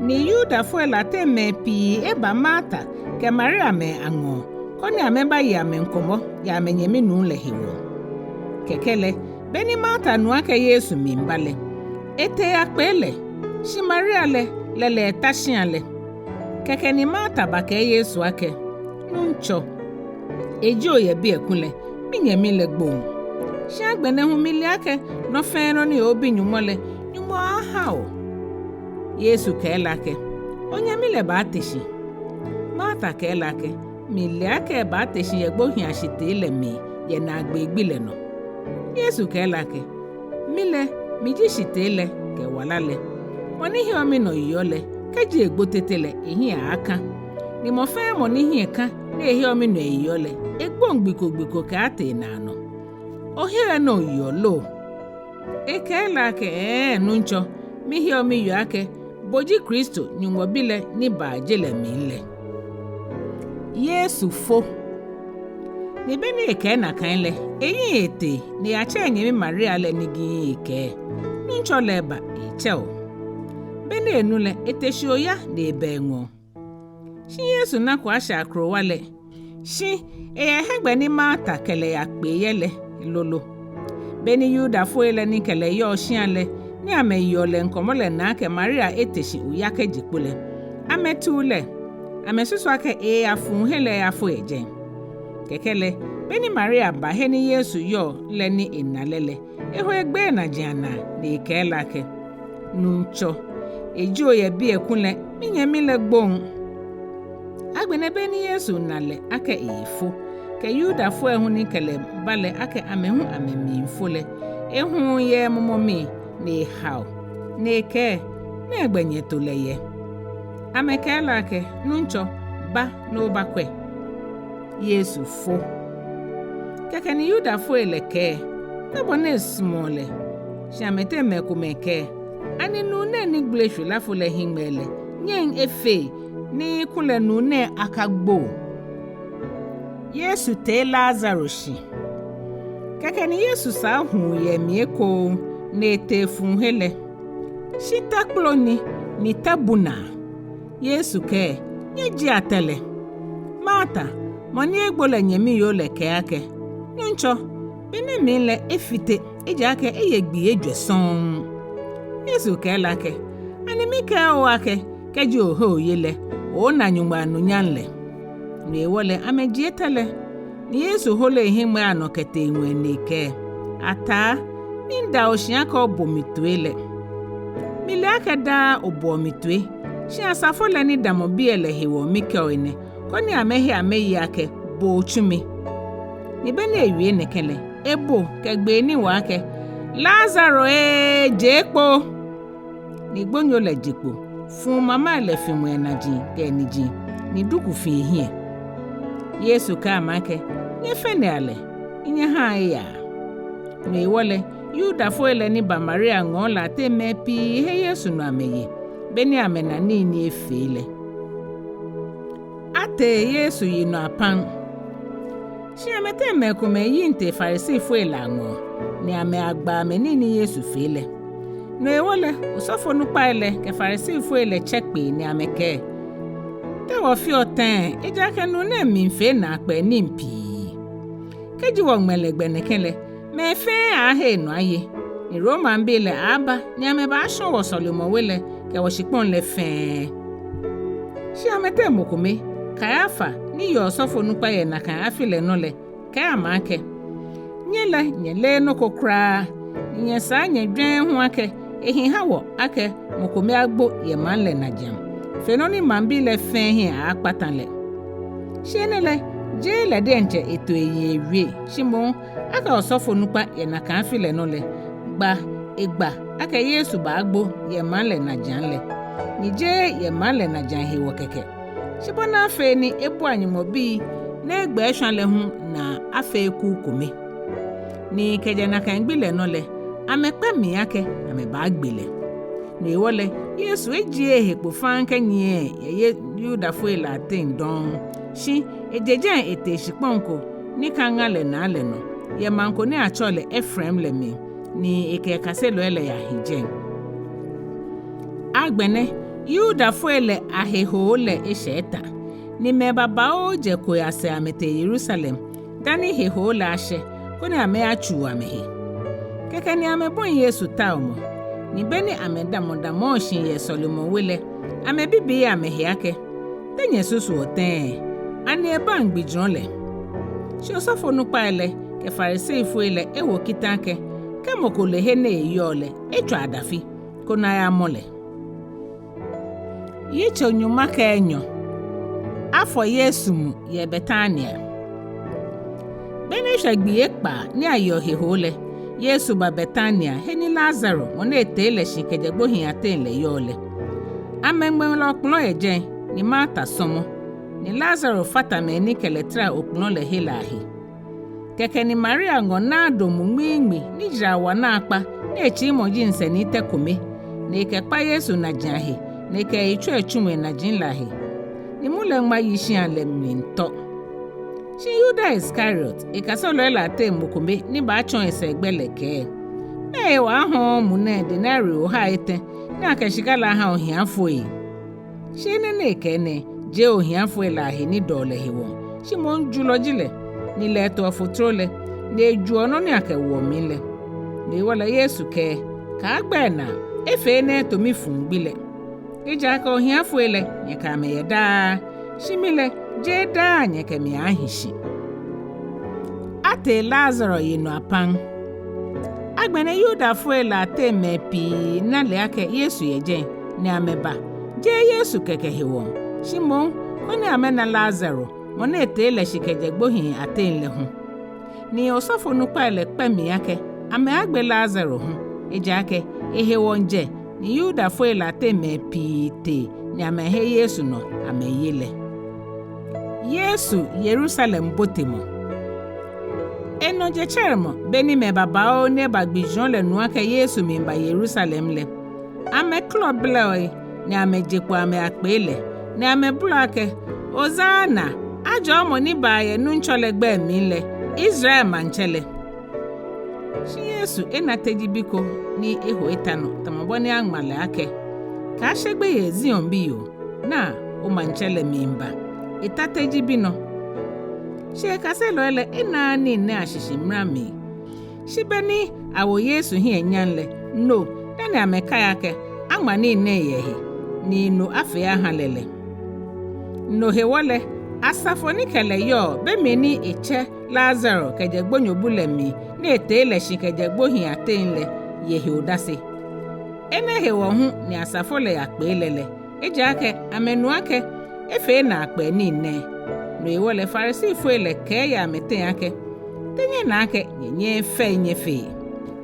Ni Yuda fuela te me pi eba Martha ke Maria me ango. Koni ameba ya me nkomo ya me nyemi nu le hiwo. Kekele, beni Martha nu ake Yesu mimbale. Ete akpele, shi Maria lele tashiale. Keke ni Martha bake Yesu ake. Nuncho. Ejo ye bi ekunle, mi nyemi le gbon. Shi agbene hu mili ake no feno ni obi nyumole, nyumo ahao. Yesu ke lake, onye mi le ba teshi. Martha ke lake, mi le ake ba teshi ye gbo hin ashite ile mi ye na agbegbi le no. Yesu ke lake, mi ji shite ile ke walale. Oni hi omi no yole, ke ji egbo tetele ehi aka. Ni mo fe mo ni hi eka, na ehi omi no yole, egbo ngbiko ke ate na no. Ohere no yolo. Eke lake nuncho, mi hi omi yo ake. Boji Kristo nyungwa bile ni ba jele mile. Yesu fo. Ni beni eke na kanle, Enyɔ Etɛ ni ache nyemi Maria le nigi eke. Nuncho leba echeo. Beni enule eteshio ya de bengo. Shi Yesu na kwa shakro wale. Shi hegbe ni Martha kele ya kpe yele lolo. Beni Yuda fo ele ni kele yo shianle ni ame yole nkomole na ke Maria eteshi uyake jikule. Ame tule. Ame susu ake afu hele afu eje. Kekele beni Maria ba heni Yesu yo le ni inalele. Eho egbe na jana ni kela ke. Nuncho. Ejo ye bi ekunle minye mile gbon. Agbene beni Yesu nale ake ifo. Ke Yuda fo ehu ni kele bale ake amehu amemi infole. Ehu ye momomi ni hao. Ne ke ne egbenye toleye. Amekela ke nuncho ba no bakwe. Yesu fo. Keke ni Yuda fo eleke. Kabone smole. Shamete mekumeke. Ani nune ni gleshu la fo le hingmele. Nyeng efe ni kule nune akagbo. Yesu te Lazarus. Keke ni Yesu sa hu ye mieko ne te funhele. Shita kloni ni tabuna. Yesu ke nyeji atele. Martha moni egbole nyemi yo le ke ake. Nuncho bene mile efite eji ake eyegbi Ejwɛ son. Yesu ke lake. Ani mi ke o ake keji oho yele. O na Nyɔŋma nunyanle. Ni wole ameji etele. Ni Yesu hole himwe anokete inwe nike. Ata ninda oshiaka obomitwele. Mile ake da obomitwe. Shi asafo le ni damobi ele hewo mike oine. Koni amehi ameyi ake bo chumi. Ni bene ewie nekele. Ebo kegbe ni wake. Lazaro jekpo. Ni gbonyo le jekpo. Fun mama ele fimwe na ji ke ni ji. Ni duku fi hie. Yesu ka make. Nye fene ale. Inye ha ya. Ni wole. Yuda fo ele ni ba Maria ngola te mepi he Yesu no ameye. Beni amena ni efele. Ate Yesu yino apan. Shi amete mekume yinte Farisi fo elango. Ni ame agba ameni ni Yesu fele. No ewole usofo nupa ele ke Farisi fo ele chekpe ni ameke. Te wo fi oten ejake nu ne minfe na akpe ni mpi. Keji wo ngmelegbe nekele me fe ahe no aye. Ni Roma mbele aba ni ame ba sho wo Solomo wele ke wo shipon le fe. Shi amete mokume Kayafa ni yo sofo nupa ye na kan afile nole ka make. Nyele no kokra. Nye sa nye dwen hu ake ehi hawo ake mokume agbo ye manle na jam. Fenoni mambile fe hi akpatanle. Shenele je le denche eto ye wie. Shimon aka osofo nupa ye na kan afile nole gba egba ake Yesu ba agbo ye manle na janle. Ni je ye manle na jan he wo keke. Shibona afe ni ebu anyimobi na egbe ehwanle hu na afe ku kome. Ni keje na kan gbile nole amekpa mi ake ameba agbele. Ni wole Yesu eji ehekpo fanke nye ye Yuda fo ela ten don. Shi ejeje ete shiponko ni kangale na ale no. Ye manko ni achole Ephraim le mi. Ni eke kaselo ele ya hijen. Agbene Yuda fo ele aheho le esheta. Ni mebaba oje ko ase amete Jerusalem. Dani heho le ashe. Kone ame achu amehe. Keke ni ame bon Yesu taumo. Ni beni ame damodamo shin ye Solomo wele. Ame bibi ya amehe ake. Tenye susu oten. Ani eba ngbidron le. Shi osofo nupa ele. Ke Farisi ifo ele ewo kitanke. Ke moko le hene eyole. Echo adafi. Kona ya mole. Yitso nyuma ka Enyɔ. Afọ Yesu mu ye Betania. Bene shagbi Ekpaa ni ayo hehole. Yesu ba Betania heni Lazaro mone etele shikejegbo hin atenle yole. Amengben lo okplo eje ni Martha somo. Ni Lazaro fata me ni keletra okplo le helahi. Keke ni Maria ngona do mumimi ni jrawa na akpa ni echi moji nse ni Ekome. Ni Ekpaa Yesu na jahi. Neke itso echume na jinlahi. ni mulengma yishian le minto. Shi Yuda Iscariot, ikasolo la te mukumi ni ba chon esegbele ke. Me wa ho mune denario ha ete na akashigala ha ohiafo. Shi ne kene je ohiafo la he ni dole hewo. Shi mon julojile ni le to fotrole ni eju ono ni akewo mi le. Ni wala Yesu ke ka agba na efe ne to mi fun gbile. Ija ka ohiafo ele nyeka me yeda shimile je da nyeka me ahishi. Ate Lazaro yino apan. Agbene Yuda fuela te mepi na le ake Yesu yeje ni ameba. Je Yesu keke hewo. Shimon koni amena Lazaro mona ete le shikeje gbohin ate nle hu. Ni osofo nupa ele pemi ake ame agbe Lazaro hu. Ija ake ehewo nje ni Yuda fuela te mepi te ni ame he Yesu no ame yele. Yesu Jerusalem botemo. Eno je chermo beni me babao ne bagbijon le noa ke Yesu mimba Jerusalem le. Ame club le ni ame jekwa ame akpele ni ame blake Ozana ajo mo ni ba ye nu nchole gbe mi le Israel manchele. Shi Yesu enateji biko ni eho etano tamaboni angmale ake. Ka shegbe ye zion biyo na o manchele mimba. Itateji bino. She kaselo ele enani ne ashishi mrami. Shibeni awo Yesu hi enyanle. No, dani ameka yake angmani ne yehi. Ni no afea halele. No hewole asafoni kele yo bemeni eche Lazaro kejegbo nyobule mi ne etele shikejegbo hi atenle yehi odase. Ene hewo hu ni asafole yakpelele. Eja ake amenu ake efe na akpe ni ne. No iwole Farisi fuele ke ya mete yake. Tenye na ake nye fe nyefe.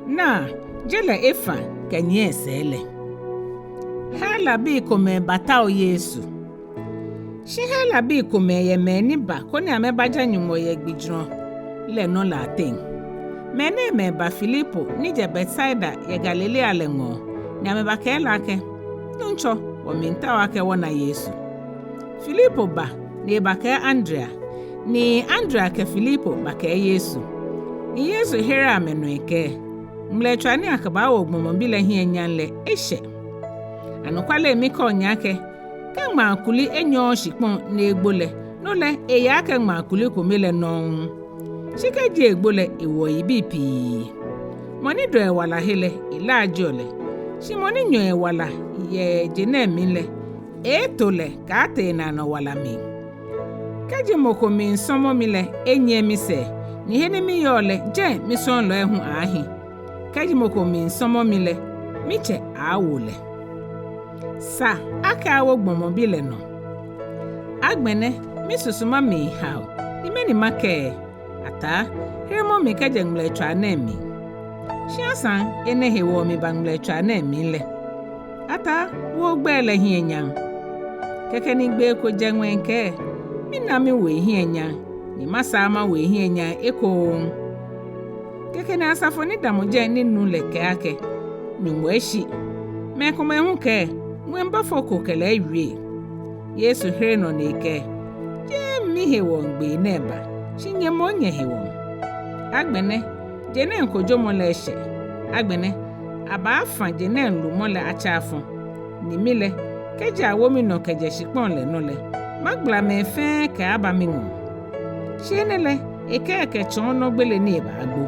Na jele efa ke nye sele. Hala bi Ekome batao Yesu. Shi hala bi Ekome ye meni ba koni ame baja nyumo ye gbijron le no la ten. Mene me ba Filipo ni je Bethsaida ye Galilea le ngo. Ni ame ba ke la ke. Nuncho wo minta wa ke wona Yesu. Filipo ba ni bake Andrea. Ni Andrea ke Filipo bake Yesu. Ni Yesu here amenu eke. Mlechwa ni Kpawo gbomobile hi enyanle eshe. Anokwale emiko nyake. Ke ma akuli Enyɔ shikpon na egbole. Nole eya ke ma akuli komele non. Shike ji egbole ewo ibipi. Moni do ewala hele ila ajole. Shi moni nyo ewala ye jene mile. Etole ka ate na no wala mi. Kaji moko mi nsomo mile enye mi se. Ni hene mi yole je mi son lo ehu ahi. Kaji moko mi nsomo mile miche awole. Sa aka awo gbomobile no. Agbene mi susuma mi hao. Ni meni make. Ata hiremo mi kaje mlechwa na mi. Shiasan ene hewo mi bangmlechwa na mi le. Ata wo gbele hi enyan. Keke ni gbe ko jengwenke. Mi na mi we hi enyan. Ni masama we hi enyan eko. Keke na asafo ni damoje ni nu leke ake. Ni mweshi. Me kuma hu ke. Mwemba foko kele iwe. Yesu here no neke. Je mi hewo ngbe neba. Shinye monye hewo. Agbene jene nkojo mo le she. Agbene aba afa jene nlu mo le acha afon. Ni mile keje awo mi no keje shipon le no le. Magbla me fe ke aba mi ngo. Shenele eke chon no gbele ni eba agbo.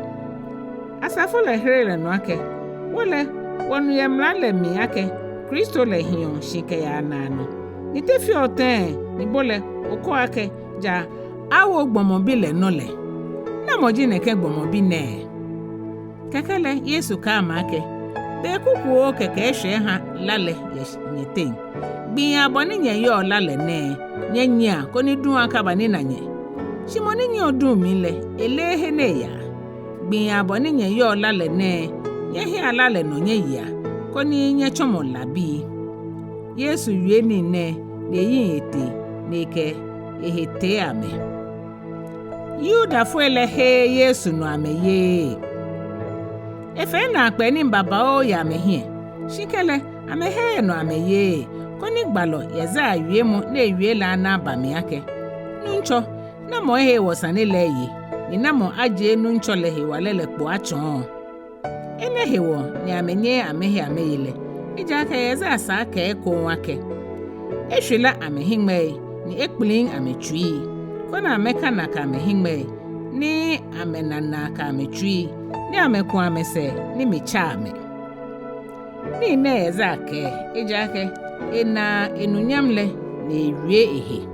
Asafo le here le no ake. Wole wonu ye mla le mi ake. Kristo le hiyon shike ya nano. Ni te fi oten ni bole oko ake ja awo gbomobile no le. Na moji neke gbomobi ne. Kekele Yesu ka amake. Be kuku keke eshe ha lale nyeten. Gbi aboni nye yo lale ne. Nye nya koni dun akaba ni nanye. Shimoni nye odun mi le elehe ne ya. Gbi aboni nye yo lale ne. Nye hi alale no nye ya. Koni nye chomo labi. Yesu yue ni ne yin ete neke ehete ame. Yuda fuele he Yesu no ame ye. Efe na akpe ni mbaba o ya me hie. Shikele ame he no ame ye. koni gbalo yeza awie mo na ewie la na abami ake nuncho na mo he wo Sane le yi ni na mo aje nuncho le he walele kpo achon ene he wo ni amenye amehe ameyile ija ka yeza asa ka eko wake ehwela amehingme ni ekpling ametwi kona ameka na ka amehingme ni amenana ka ametwi ni ameko amese ni michame ni ne yeza ke ija ke ena enunyamle na ewie ehe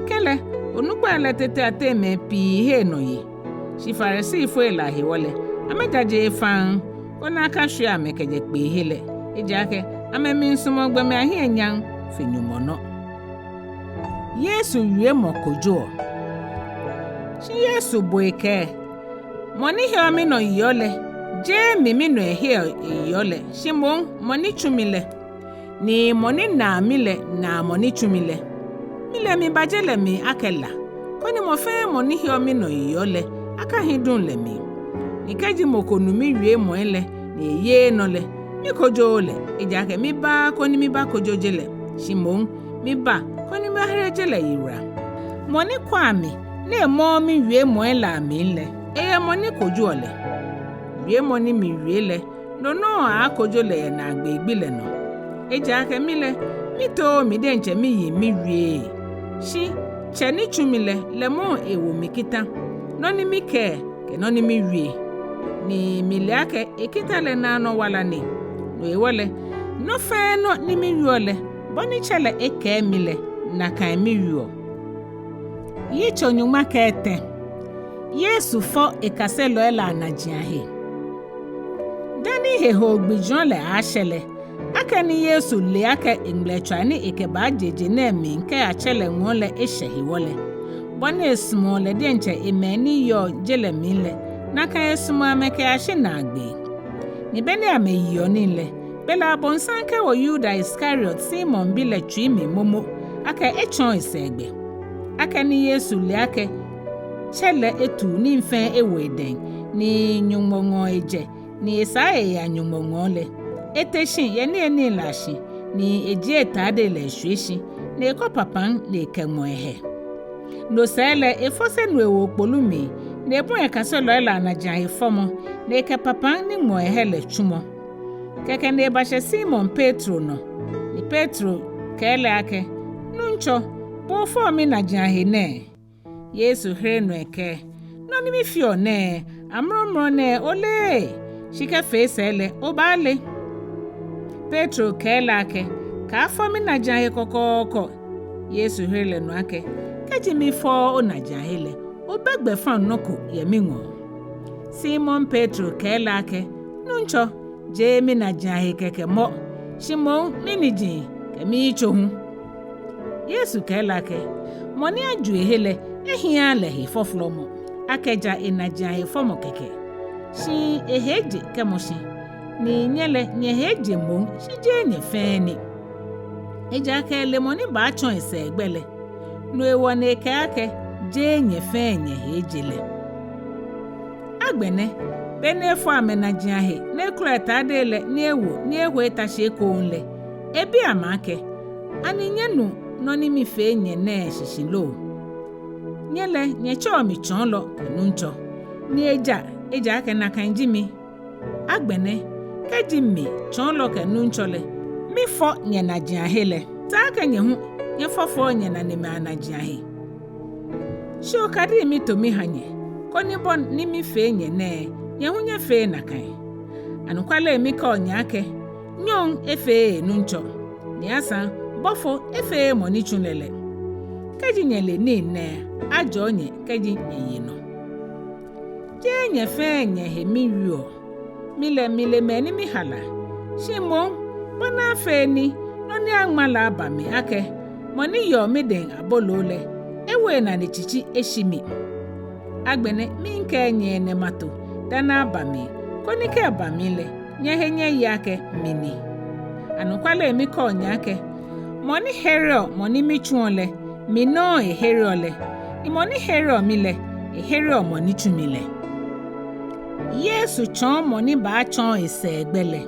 kele onugba le tete ateme pi he no yi shi farisi fo ela he wole amejaje fan ona aka hwe amekeje pe hele ejake amemi nsumo gbeme ahe enyan fenyumo no Yesu wie mokojo shi Yesu boike moni he ami no yole je mimi no he yole shi moni chumile ni moni na mile na moni chumile mile mi bajele mi akela koni mo fe moni hi omi no yole aka hidun le mi nikeji mokonu mi wie mo ele ni ye no le mi kojo le eja ke mi ba koni mi ba kojo jele shimon mi ba koni mi here jele yira moni kwa mi na mo mi wie mo ela mi le eye moni kojo le wie moni mi wie le no a kojo le na agbegbi le no eja ke mi le mi to mi de nche mi yi mi wie shi cheni chumile le mo ewo mikita noni mi ke noni mi wie ni mile ake ekita le na no wala ni no ewole no fe no ni mi wiole boni chele eke mile na kan mi wio Yitso Nyɔŋma Etɛ Yesu fo ekaselo ela na jiahe dani he ho gbijon le ashele akani Yesu le ake inglechani ekeba jeje na mi nke achele nwole eshehi wole boni esmo le denche emeni yo jele minle naka esmo ameke ashe na agbe ni beni ameyo nile bela bonsanke wo Yuda Iscariot Simon bile twimi momo aka echon isegbe akani Yesu le ake chele etu ni mfen eweden ni nyumongo eje ni esae ya nyumongo le eteshin ye ni lashi ni eji etade le hweshi na eko papan le kemo ehe no sele efose no ewo polumi na ebun ekaselo ela na jan efomo na eke papan ni mo ehe le chumo keke na ebashe Simon Petro no ni Petro kele ake nuncho bo fo mi na jan he ne Yesu here no eke no ni mi fio ne amromro ne ole shike fesele obale Petro kele ake ka afọ mi na jan he kokoko Yesu here le no ake kaji mi fo o na jan he le obegbe fan noko ye mi ngo Simon Petro kele ake nuncho je mi na jan he keke mo shimon mini jin ke mi icho hu Yesu kele ake moni aju ehele ehia le he foflo mo akeja enajan he fomo keke shi eheje kemoshi ni nyele nyeheje mo shi je nye feni eja ke le moni ba chon ese egbele no ewo na eke ake je nye fenye heje le agbene bene fo amenajan he ne kleta de le ni ewo etashi ko nle ebi amake ani nyenu no ni mi fe nye ne shishilo nyele nyecho mi chonlo kanuncho ni eja ake na kanji mi agbene keji mi chonlo kanuncho le mi fo nye na jiahele ta ka nye hu nye fofo nye na me anajiahe sho kadi mi to mi hanye koni bon ni mi fe nye ne nye hu nye fe na kan anukwale mi ka onya ake nyon efe nuncho ni asa bofo efe moni chunlele keji nyele ni ne ajo nye keji nye no je nye fe nye he mi wio mile meni mi hala shimo bona fe ni no ni agmala aba mi ake moni yo mi den abolole ewe na ni chichi eshimi agbene mi nke nye ne mato dana aba mi koni ke aba mi le nye he nye yake mini anukwale mi ko nyake moni herio moni mi chuonle mi no e herio le ni moni herio mi le e herio moni chumi le Yesu chon moni ba chon ese egbele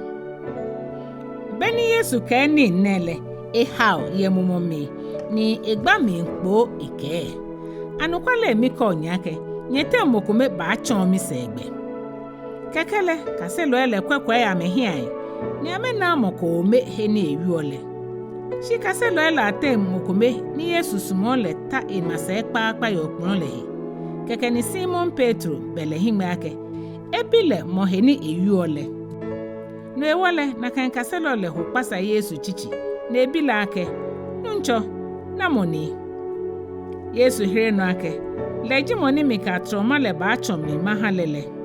beni Yesu ke ni nele ehao ye mumome ni egbami nkpo ike anukwale mi ko nyake nyete mokome ba chon mi segbe kekele kaselo ele kwekwe ya mehian ni amena moko me he ni ewiole shi kaselo ele atem mokome ni Yesu sumole ta imase Ekpaa yokpon le keke ni Simon Petro bele himwe ake ebile moheni ewiole no ewole na kan kaselo le ho pasa Yesu chichi na ebile ake nuncho na moni Yesu hire no ake leji moni mika troma le ba chomi mahalele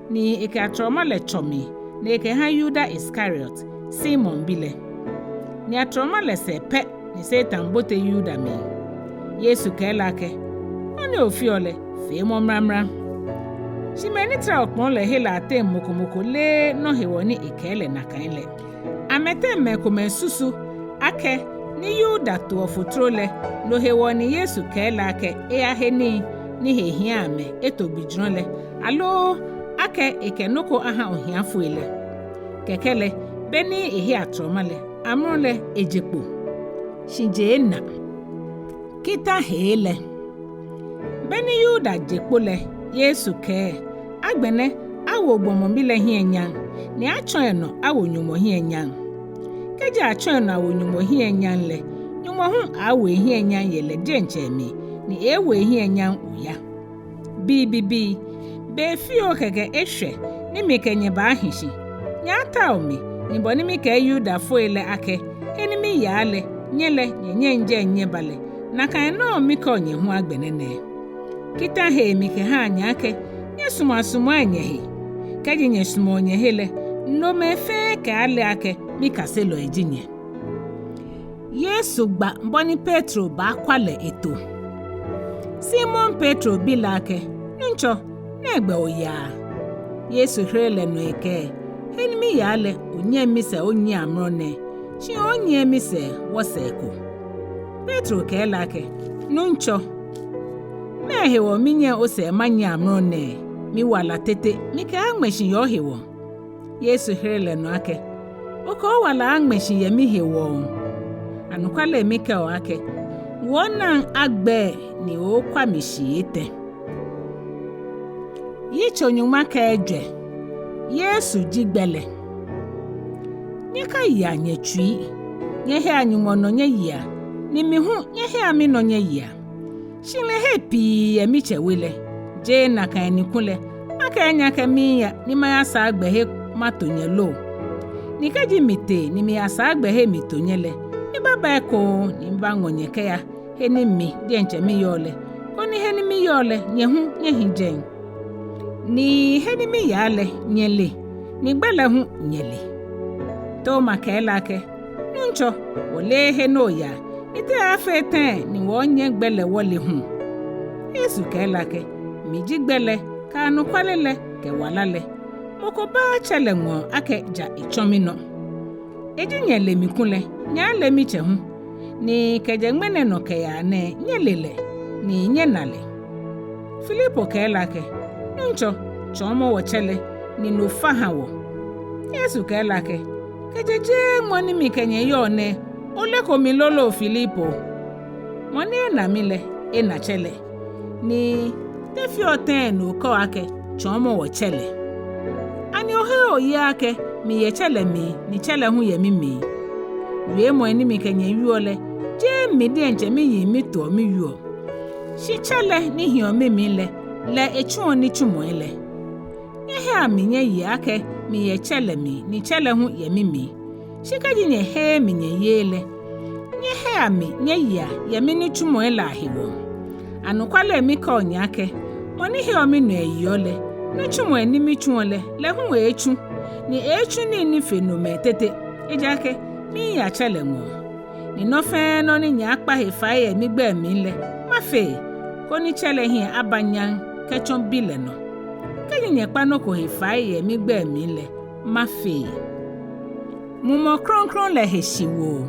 ni eke atroma le chomi na eke ha Yuda Iscariot Simon bile ni atroma le sepe ni Satan bote Yuda mi Yesu kela ake oni ofiole fe mo mramra shimeni tra okpon le hela atem mokomoko le no hewoni ekele na kanle amete mekome susu ake ni Yuda to ofutrole no hewoni Yesu kela ake aheni ni hehia ame etogbijronle alo ake ekenoko aha ohiafuele kekele beni ehi atromale amrole ejekpo shinjena kita hele beni Yuda jekpole Yesu ke agbene awo gbomobile hienyan ni achon awo nyumo hienyan keje achon awo nyumo hienyan le nyumo hu awo hienyan yele denchemi ni ewe hienyan uya bibibi be fio keke ehwe ni mekenye ba ahishi nya taomi ni boni mike Yuda foile ake enimi yale nyele nyenye nje bale na kan no mikonye hu agbenene kita he mike ha anya ake nyesumasumu anyehe kaje nyesumo nyehele no mefe ka ale ake mikaselo ejinye Yesu gba mboni Petro ba kwale eto Simon Petro bilake nuncho negbe oya Yesu hrele no eke enimi yale onye mise onye amrone chi onye mise woseko Petro kelake nuncho mehewo minye ose manya amrone mi wala tete mi ka angmeshi yo hewo Yesu hrele no ake oko wala angmeshi ye mi hewo anukwale mi ka o ake wona agbe ni o kwa mishi ete Yitso Nyɔŋma ka Ejwɛ Yesu jigbele nyeka ya nyetui nyehe anyumo no nyeyia ni mihu nyehe ami no nyeyia shinle hepi ya michewele je na kan nikule aka enya ka miya ni maya sa agbehe matonyelo ni kaji mite ni mi asa agbehe mitonyele ni baba eko ni bangonye ka ya heni mi de nche mi yole koni heni mi yole nyehu nyehijen ni heni mi yale nyele ni gbele hu nyele to makela ke nuncho wole he no ya ite afete ni wonye gbele wole hu Yesu kela ke mi jigbele ka anu kwalele ke walale moko ba chele ngo ake ja ichomi no eji nyele mi kunle nyale mi che hu ni keje ngmene no ke ya ne nyelele ni nyenale Filipo kela ke nuncho chomo wo chele ni no fahawo Yesu kela ke kejeje mwani mi kenye yone ole ko mi lolo Filipo mwani na mile ena chele ni tefi oten no ko ake chomo wo chele ani ohe oyi ake mi ye chele mi ni chele hu ye mi wie mwani mi kenye wiole je mi de nche mi yi mi to mi yuo shi chele ni hio mi le echuo ni chumo ile nyehe aminye yi ake mi ye chele mi ni chele hu ye mi shikaji nye he mi nye yele nyehe ami nye ya ye mi ni chumo ile ahiwo anukwale mi ka onyake moni he omi no eyole no chumo eni mi chuole le hu echu ni fenome tete ejake mi ya chele mo ni no fe no ni nya akpa he fa ye mi gba mi le mafe ko ni chele hi abanyan kechon bile no kenye kpano ko he fa ye mi gba mi le mafe mumo kronkron le heshiwo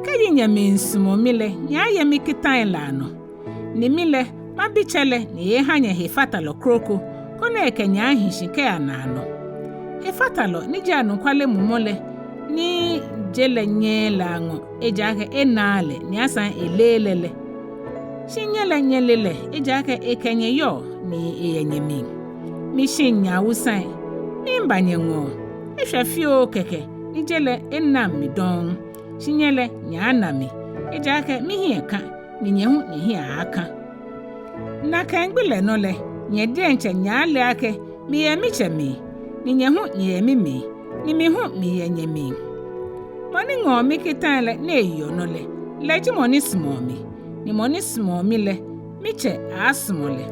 kenye mi nsumo mi le nya ye mi kitan la no ni mi le mabichele ni ye hanya he fatalo kroko ko na ekenya ahinshi ke anano he fatalo ni janu kwale mumole ni jele nye lango ejake enale ni asan elelele shinyele nyelele ejake ekenye yo ni eyenyemi mi shinya wusan mi mbanye ngo ehwefio keke ni jele enam mi don shinyele nyana mi ejake mi hieka ni nyehu nyehi aka na kangbele no le nye denche nyale ake mi ye mi chemi ni nyehu nye mi ni mi hu mi ye nyemi moni ngo mi kitale ne yo no le leji moni smo mi ni moni smo mi le mi che asmo le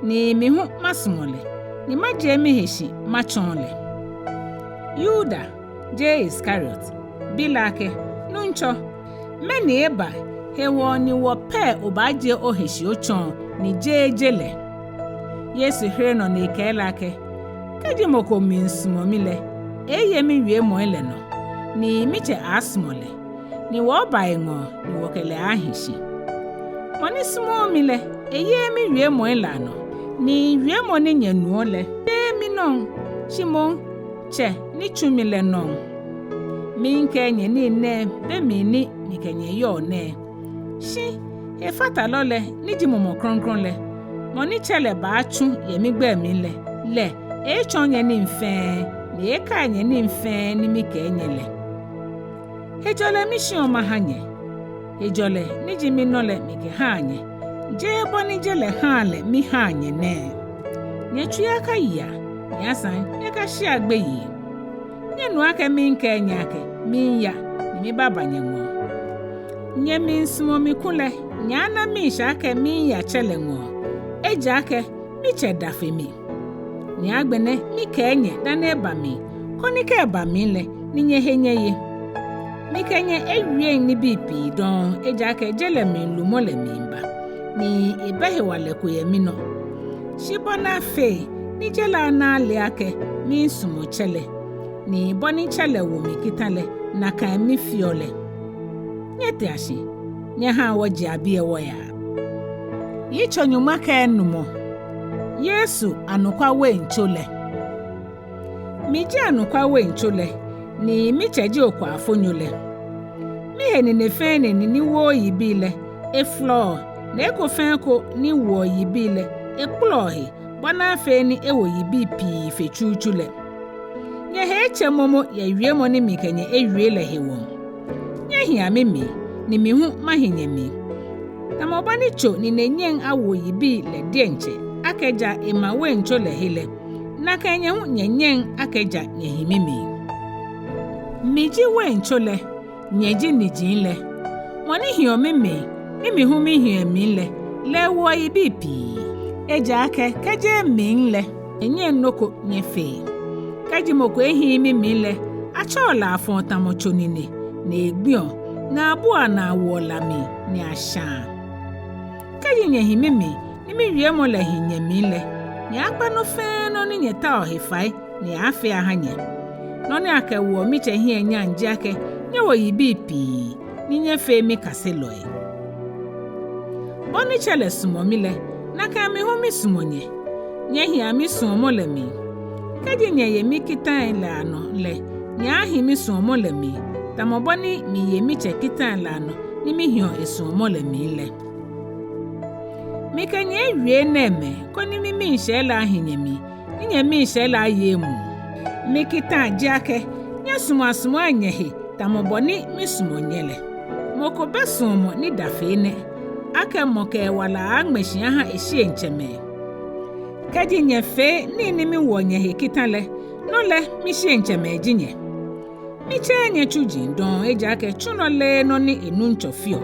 ni mi hu masmo le ni maje mi heshi machon le Yuda J Iscariot bilake nuncho meni eba hewo ni wo pe obaje oheshi ochon ni jejele Yesu hre no ne kelake kaji moko minsmo mi le eye mi wie mo ele no ni miche asmole ni wo bai ngo ni wo kele ahishi moni smo mi le eye mi wie mo ele no ni wie mo ni nyanu le mi non shimon che ni chumi le non mi kenye ni ne be mi ni kenye yo ne shi e fata lo le ni ji momo kronkron le moni chele ba chu ye mi gbe mi le e chonye ni mfe ni e kanye ni mfe ni mi kenye le ejole mi shi o mahanye ejole ni ji mi no le mi ke hanye je bo ni jele hale mi hanye ne nye tuya ka ya ya san ye ka shi agbe yi nye nu ake mi kenye ake mi ya ni mi baba nye ngo nye mi nsimo mi kule nyana mi shake mi ya chele ngo ejake mi che dafe mi ni agbene mi kenye dane ba mi koni ke ba mi le ni nye henye ye mi kenye ewie ni bipi don ejake jele mi lumo le mi mba ni ebehe wale ko ye mi no shibona fe ni jela na le ake mi nsumo chele ni boni chele wo mi kitale na kan mi fiole nyete ashi nye ha woji abie wo ya Yitso Nyɔŋma ka Enumɔ Yesu anukwa we nchole mi je anukwa we nchole ni mi cheji okwa afonyole mi heni ne fe ni wo yibile e floor na ekofen ko ni wo yibile e plohi bona fe ni e wo yibi pi fe chuchule nye he chemomo ye wie mo ni mi kenye e wie le hewo nye hia mimi ni mi hu mahenye mi na mobani cho ni nenyen awo yibi le denche akeja ema we nchole hele na kenye hu nyenyen akeja nyehimimi miji we nchole nyeji ni jinle woni hio mimi ni mi hu mi hio mi le wo yibi pi eja ake keje mi le enye nnoko nyefe kaji moko ehi mi le achola afon tamocho nini na egbio na abua na wola mi ni asha kaji nyehimimi ni mi wie mo le hinye mi le ni akpa no fe no ni nyeta ohefai ni afi ahanye no ni akewo mi che hi enya nje ake nye wo yibi pi ni nyefe mi kaseloe boni chele sumo mi le na ka mi hu mi sumonye nye hi ami sumo le mi kaji nye ye mi kitan la no le ni ahi mi sumo le mi tamoboni mi ye mi che kitan la no ni mi hio esumo le mi le mi kenye wie neme koni mi nshela ahinye mi nye mi nshela yemu mi kitan jake nye sumo anyehe tamoboni mi sumonyele moko besumo ni dafene ake moke wala agmeshi ha eshi encheme kaji nye fe ni mi wonyehe kitale no le mi shi encheme jinye mi chenye chuji don ejake chunole no ni enunchofio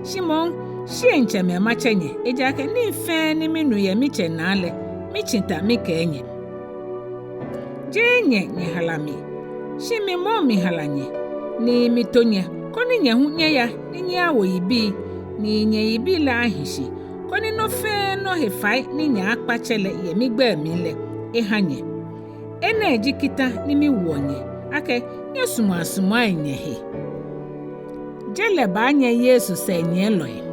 shimon shi encheme machenye ejake ni fe ni minu ye mi chenale mi chinta mi kenye jenye nye halami shimi mo mi halanye ni mitonye koni nye hunye ya ni nye awo yibi ni nye yibi la ahishi koni no fe no hefai ni nye akpachele ye mi gbe mi le ehanye ene ejikita ni mi wonye ake nye sumo enyehe jele ba nye Yesu se nye loe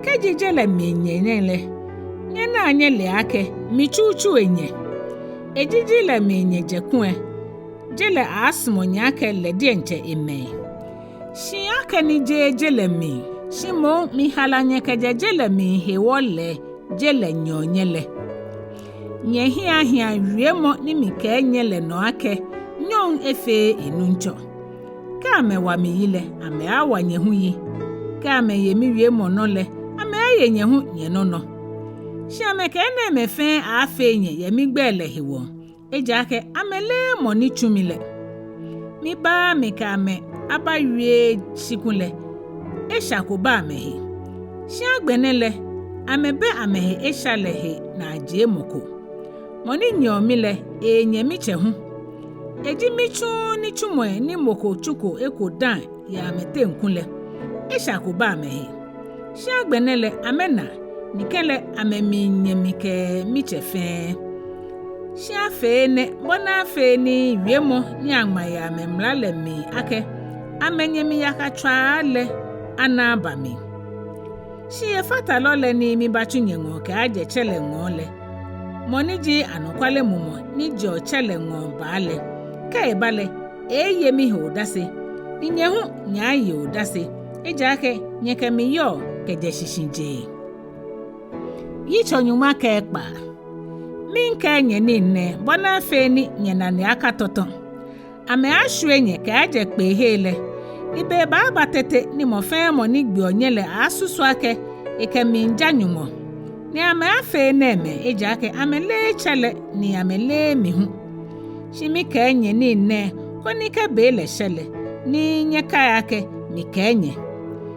keji jele mi nye nye na anye le ake mi chuchu enye ejiji le mi nye jekue jele asmo nyake le dienche eme. Shi ake ni jele mi. Shi mo mi hala nyeke jele mi hewole jele nyonyele. Nye hia wiemo ni mi ke nyele no ake nyong efe enuncho. Ka me wa mi yile ame awa nyehu yi. Ka me ye mi wiemo no le ame aye nyehu nye no no. Shi ame ke ne me fe afe nye ye mi gbele hiwo. Ejake amele moni chumile. Mi ba mi ka me aba wie shikule. Esha ko ba mehe. Shi agbenele amebe amehe esha lehe na aje moko. Moni nyomile enye mi chehu. Eji michu ni chumwe ni moko chuko eko dan ya amete nkule. Esha ko ba mehe. Shi agbenele amena nikele amemi nyemike mi chefe. Shi afe ne bona afe ni wiemo ni Nyɔŋmai amemlale mi ake amenye mi yakatwa le anabami. Shi efata lole ni mi bachu nyengo ke aje chele ngole. Moniji anukwale mumo ni jo chele ngo bale. Ka ebale eye mi hodase. Ni nyehu nyayi hodase. Ejake nyeke mi yo ke je shishinje. Yitso Nyɔŋma ke Ekpaa. Minke nye nine bona fe ni nyena ni akatoton. Ame Ahwoi nye ke aje kpe hele. Ibe ba tete ni mo fe mo ni gbe onyele asusu ake Ekome Nyɔŋmɔ. Ni ame afe neme ejake ame le chele ni ame le mihu. Shimi ke nye nine koni ke be le shele ni nyeka yake mi ke nye.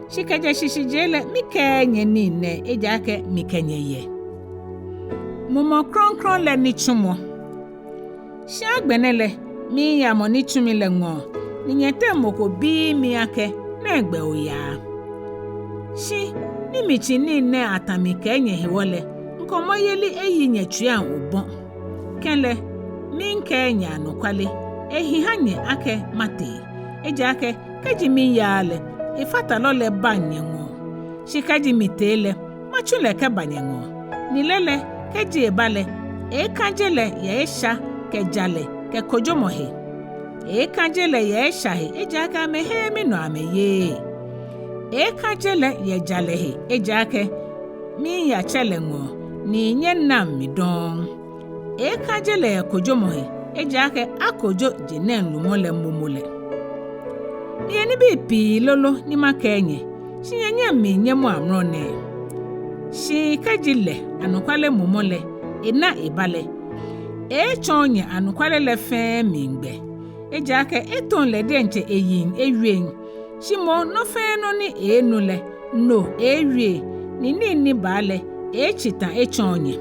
Shikeje shishijele mi ke nye nine ejake mi ke nye ye. Mumo kron le ni chumo. Shi agbenele mi ya mo ni chumi le ngo. Ni nyete moko bi mi ake na egbe oya. Shi ni michi ni ne atami ke nye hiwole. Nkomo yeli eyi nye chuya ubon. Kenle mi nke nye anukwale. Ehi hanye ake mate. Eji ake keji mi yale. Ifata lole banye ngo. Shi keji mi tele. Machule ke banye ngo. Nilele keji ebale, kanjele ya esha ke jale ke kojomohe. Kanjele ya esha he, ejaka mehe mino ameye. Kanjele ya jale he, ejake mi ya chele ngo, ni nyena midon. Kanjele ya kojomohe, ejake akojo jenen lumole mumule. Ni eni bi lolo ni makenye, shinyenye mi nyemu amrone. Shi kajile anukwale mumole ina ibale chonye anukwale le fe mingbe ejake eton le denche eyin ewen shimo no fe no ni enule no ewie ni bale chita chonye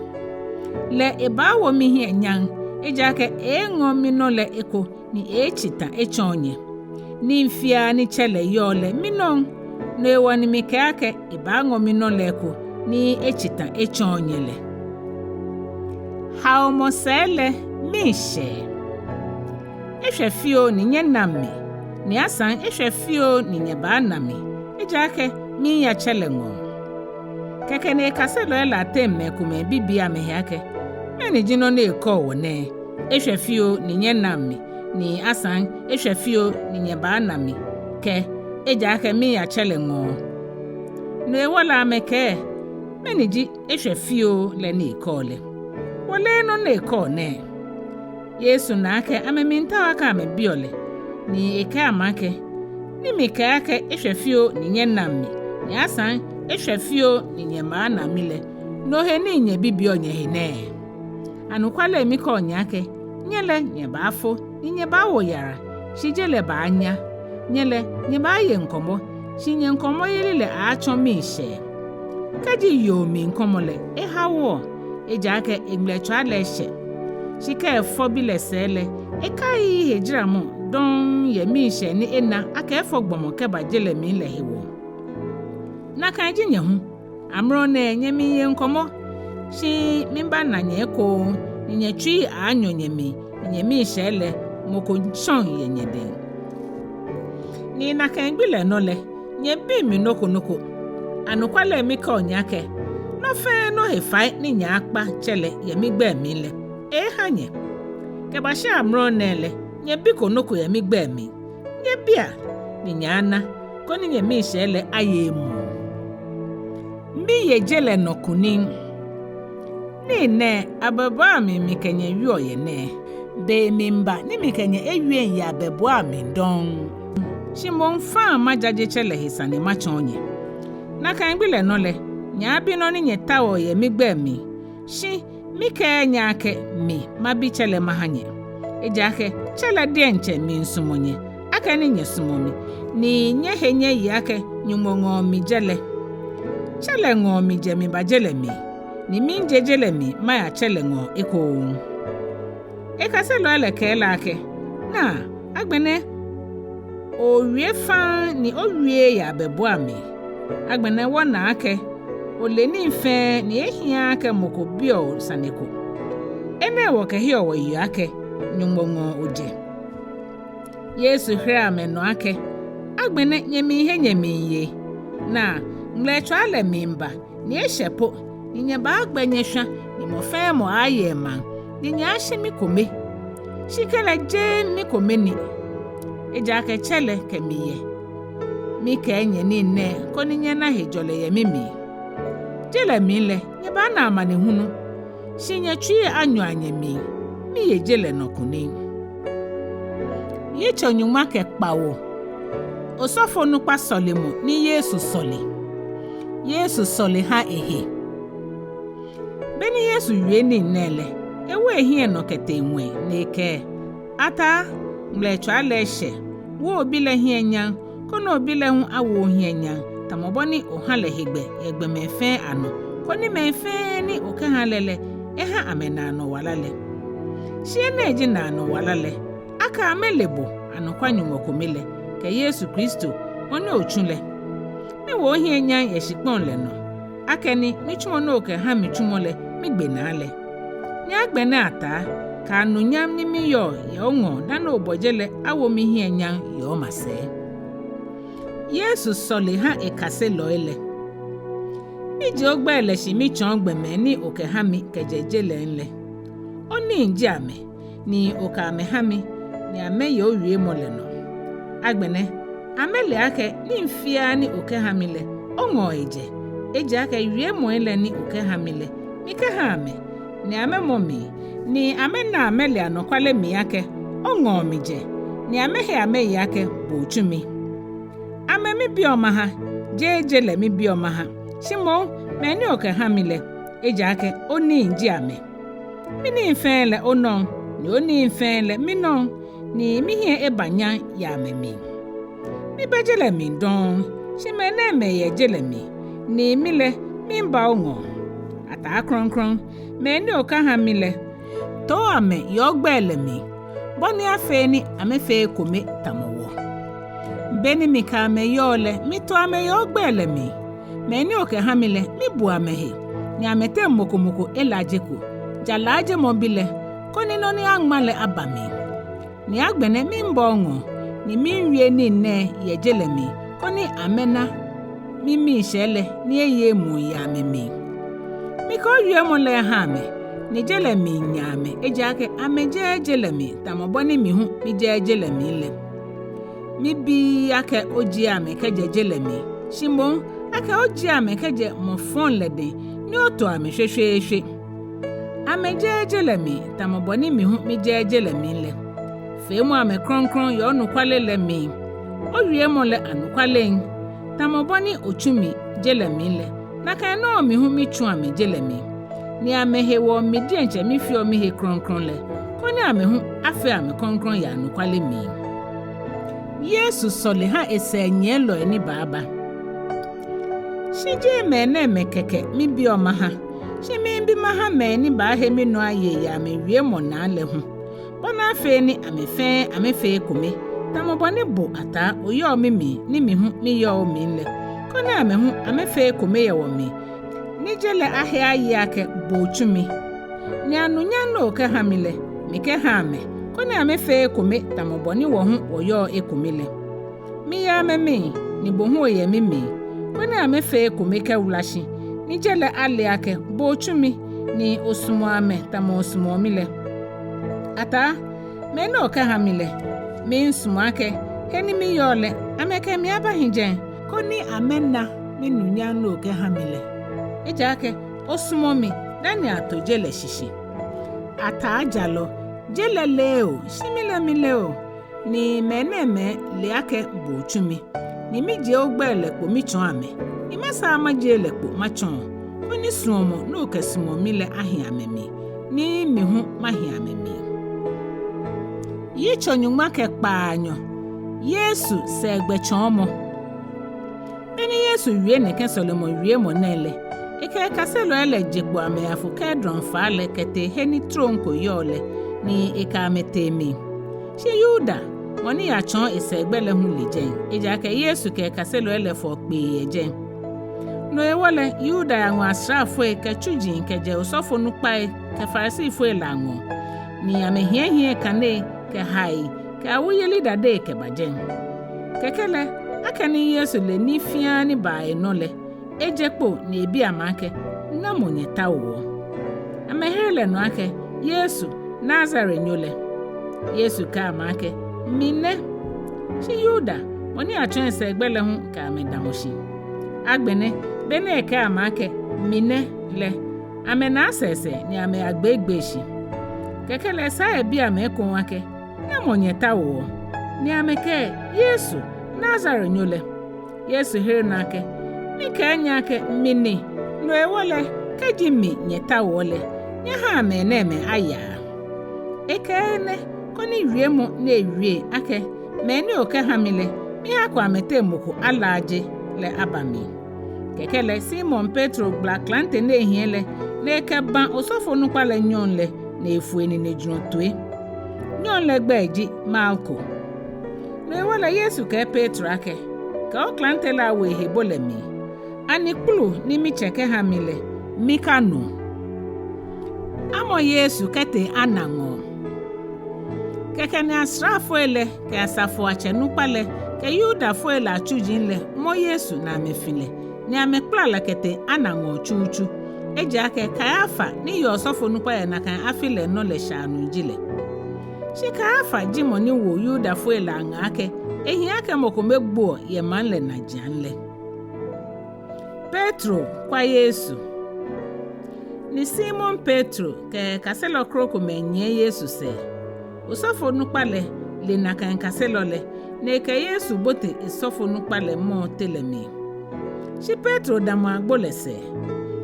le ebawo mi hie nyang ejake ngo mi no le eko ni chita chonye ni mfia ni chele yole minon no ewani mikake ebango mi no le eko ni echita echonyele. Haomosele mishe. Efefio ni nyenami. Ni asan efefio ni nyebanami. Ejake mi ya chelengo. Keke ne kaselo ela temme kume bibi amehake. Meni jino ne eko wone. Efefio ni nyenami. Ni asan efefio ni nyebanami. Ke ejake mi ya chelengo. Ne wala ameke. Meniji efefio le ni ikole. Wale no ne ikone. Yesu na ake ameminta waka amebiole. Ni eke amake. Ni mike ake efefio ni nyenami. Ni asan efefio ni nyemana mile. Nohe ni nye bibio nye hine. Anukwale miko nyake. Nyele nyebafo. Ni nyebawo yara. Shijele ba anya. Nyele nyeba ye nkomo. Shinye nkomo yelile acho mishe. Kaji yomi nkomole hawo ejake eglecha leshe shika efobile sele kai hejiramu don yemishe ni ena aka efogbomo keba jele mi lehiwo na kanji nyehu amro na enyemi ye nkomo shi mimba na nyeko nyetwi anyonyemi nyemishe le moko chon yenyede ni na kangbile nole nyebi mi noko anukwale mika onyake no fe no hefai ni nyakpa chele yemigbe mi le hanye ke ba sha amro nele nye biko noko ya mi gbe mi nye bia ni nyana koni nye mi shele ayemu mbi ye jele nokunin ni ne ababa mi kenye wi oye ne be mimba ni mi kenye ewie ya bebo mi don shimon fa majaje chele hisane machonye na kan gbile no le nya bi no ni nye tawo ye mi gbe mi shi mi kenya ake mi mabi chele mahanye ejake chele de nche mi nsumonye aka ni nye sumomi ni nye henye yake nyumongo mi jele chele ngo mi je mi bajele mi ni mi jejele mi maya chele ngo eko ekase lo ele ke lake na agbene owie fa ni owie ya bebo ami agbene wona ake ole ni mfe ni ehia ake mokobio saneko ene wo ke hie wo yi ake nyumongo oje Yesu hra me no ake agbene nyemi ihe nyemi ye na mlecho ale mimba ni ehyepo ni nya ba agbenye hwa ni mofa mo aye man ni nya ahye mi kome shikele je mi kome ni eja ke chele ke miye mi ke enye ni ne ko ni nya na hejole ye mimi jele mi le nya ba na amane hunu shinya twi anyo anyemi mi ye jele no kuni Yitso Nyɔŋma ke Kpawo osofo no kwa solemo ni Yesu sole ha ehe beni Yesu wie ni nele ewe ehie no kete enwe neke ata mlecho aleshe wo obi le hie nyan kono obi le hu awo hie nyan tamoboni ohale hegbe egbe mefe ano koni mefe ni oka halele eha amena no walale shie na eji na no walale aka amelebo anokwa nyumokomele ke Yesu Kristo oni ochunle mi wo hie nyan yeshipon le no akeni mi chumo no ke ha mi chumo le mi gbe na ale ni agbe na ata ka anunyam ni mi yo ye onwo na na obojele awo mi hie nyan yo mase Yesu sole ha ekase lo ele mi je ogba ele shi mi chon gbe me ni oke ha mi kejejele nle oni nji ame ni oka ame ha mi ni ame yo wie mole no agbene amele ake ni mfia ni oke ha mi le onwo eje ake wie mo ele ni oke ha mi le mi ke ha ame ni ame momi ni ame na amele anokwale mi ake onwo mi je ni ame he ame yake bo chumi ame mi bi oma ha jeje le mi bi oma ha shimo me ni oke ha mi le eje ake oni nji ame mi ni mfele ono ni oni mfele mi no ni mi hie ebanya ya memi mi bejele mi don shime na me ye jele mi ni mi le mi mba onwo ata kronkron me ni oka ha mi le to ame yo gbele mi boni afe ni amefe Ekome tamowo beni mi ka me yo le mi to ame yo gbele mi me ni oka ha mi le mi bu ame he ni amete mokomoko elajeko jalaje mobile koni no ni angmale abami ni agbene mi mbongo ni mi wie ni ne ye jele mi koni amena mi shele ni eye mu ya memi mi ko wie mo le ha me ni jele mi nyame ejake ame jele mi tamoboni mi hu mi jele mi le mi bi ake oji ame keje jele mi shimo ake oji ame keje mo fon le de ni oto ame hwehwehwe ame jele mi tamoboni mi hu mi jele mi le femu ame kronkron yo nukwale le mi owie mo le anukwale tamoboni ochumi jele mi le na kan no mi hu mi chu ame jele mi ni ame he wo mi di enche mi fi o mi he kronkron le koni ame hu afi ame kronkron ya anukwale mi Yesu sole ha esenye lo ni baba shije me na me keke mi bi o ma ha shi mi bi ma ha me ni ba he mi no aye ya me wie mo na le hu bona fe ni amefe Ekome tamoboni bo ata oyo mimi ni mi hu mi yo mi le koni ame hu amefe Ekome ye wo mi ni jele ahia yi ake bo chumi ni anunya no ke ha mi le mi ke ha me koni amefe Ekome tamoboni wo hu oyo Ekome le mi ya memi ni bo hu ye mimi koni amefe Ekome ke wulashi ni jele ale ake bo chumi ni osumo ame tamo osumo mi le ata me no ka hamile me nsumake heni mi yole ameke mi abahinje koni amenna me nunya no ka hamile ejake osumo mi dani atojele shishi ata ajalo jele leo shimile mileo ni meneme leake bochumi ni mi je ogbele po mi chon ame ni masa amajele po machon koni suomo no kasimo mile ahiamemi ni mi hu mahiamemi Yitso Nyɔŋma ke Kpaanyɔ Yesu se gbechonmo Beni Yesu wie ne ke Solomo wie mo nele eke kaselo ele jegbo ame afu ke dronfa le kete heni tronko yole ni ekametemi Shi Yuda woni ya chon ise gbele hu lejen eja ke Yesu ke kaselo ele fo pe ejen no ewole Yuda ya nwa Ahwoi ke chujin ke je osofo nupai ke Farisi fo elango ni amehie kane ke hai ke awuyeli dade ke bajen kekele akani Yesu le ni fia ni bae no le ejepo na ebi amake na monyeta wo amehere no ake Yesu Nazare nyole Yesu ka amake mine Shi Yuda woni atwen se egbele hu ka amedamoshi agbene bene ka amake mine le amena asese ni ame agbegbeshi kekele sa ebi amekon ake na monyeta wo ni ameke Yesu Nazare nyole Yesu here nake mi ka nyake mini no ewole kaji mi nyeta wole nya ha meneme aya ekene koni wiemu na ewie ake meni oke hamile mi akwa metemuku alaje le abami kekele Simon Petro blaklante na ehiele le keba osofo nupa le nyonle na efueni ne junotwe nyonle gbeji Malko no wala Yesu ke Petro ake ka o klante la we hebole mi ani kulu ni mi cheke hamile mikano amo Yesu kete anango keke ni asrafo ele ke asafo achenu pale ke Yuda fo ele achujin le mo Yesu na mefile ni amekpla la kete anango chuchu eja ke Kayafa ni yo sofo nupa ya na kan afile no le shanu jile Shi Kayafa jimoni wo Yuda fo ele anga ake ehi ake mokomegbo ye manle na janle Petro kwa Yesu ni Simon Petro ke kaselo kroko menye Yesu se osofo nupale le na kan kaselo le ne ke Yesu bote isofo nupale mo telemi Shi Petro damo agbole se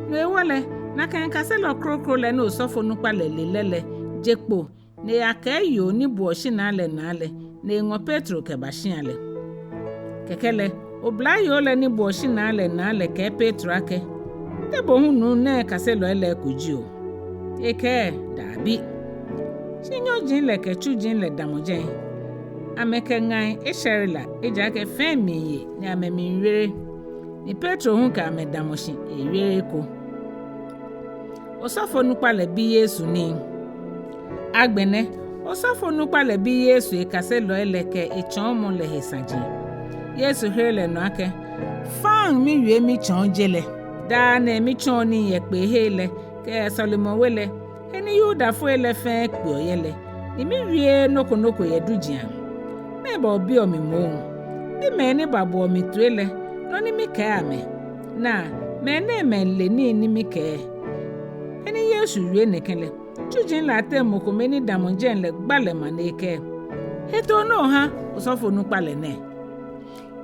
no ewole na kan kaselo kroko le no osofo nupale le lele jekpo ne akayo ni buoshi na le ne ngo Petro ke bashiale kekele oblayo le ni buoshi na le ke Petro ake tebo hunu ne kaselo ele kujio eke dabi Shinyo jin le ke chujin le damojen ameke ngai esherila eja ke femiye ni amemi nwere ni Petro hu ka amedamoshi ewere ko osofo nupa le bi Yesu ni agbene osofo nupa le bi Yesu ekaselo ele ke echonmo le hesaji Yesu hele no ake fan mi wie mi chon jele da na mi chon ni yepe hele ke Solomon wele eni Yuda fo ele fe pe oyele ni mi wie noko ye dujian me ba obi o mi mo bi me ni babo o mi tuele no ni mi ka ame na me na me le ni mi ka eni Yesu wie ne kele chujin la temo ko meni damonjen le gbale maneke heto no ha osofo nupa le ne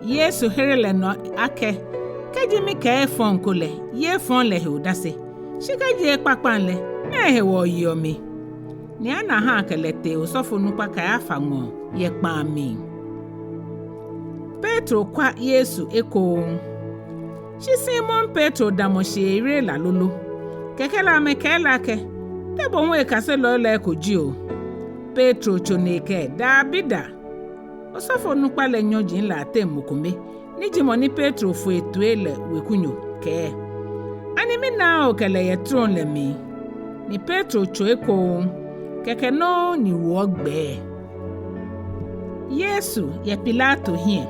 Yesu herele no ake kaji mi ka fon kole ye fon le hodase shikaji ekpapan le na hewo yomi ni ana ha kelete osofo nupa ka afa ngo ye pa mi Petro kwa Yesu eko Shi Simon Petro damoshi ere la lolo kekela me kela ke tebo nwe kaselo le kojio Petro choneke da bida osofo nupa le nyojin la temukome ni jimoni Petro fo etuele wekunyo ke ani mi na okele ye tron le mi ni Petro choeko keke no ni wogbe Yesu ye Pilato hie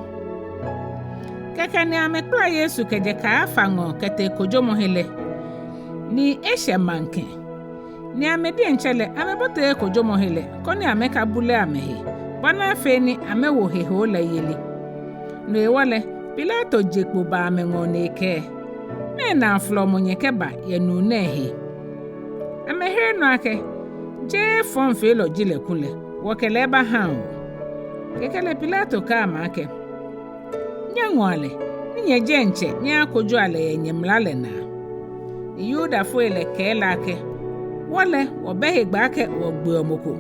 keke ni amekla Yesu keje Kayafa ngo kete kojomo hele ni eshe manke ni amedi enchele amebote kojomo hele koni ameka bule amehe bana feni amewo heho la yeli no ewole Pilato jekpo ba amengo neke me na aflomo nyekeba yenu nehe amehere no ake je fon felo jile kule wokele ba han kekele Pilato ka amake nyangwale nye jenche nya kojo ale nyemlale na Yuda fo ele kela ke wole obehe gba ke ogbe omoko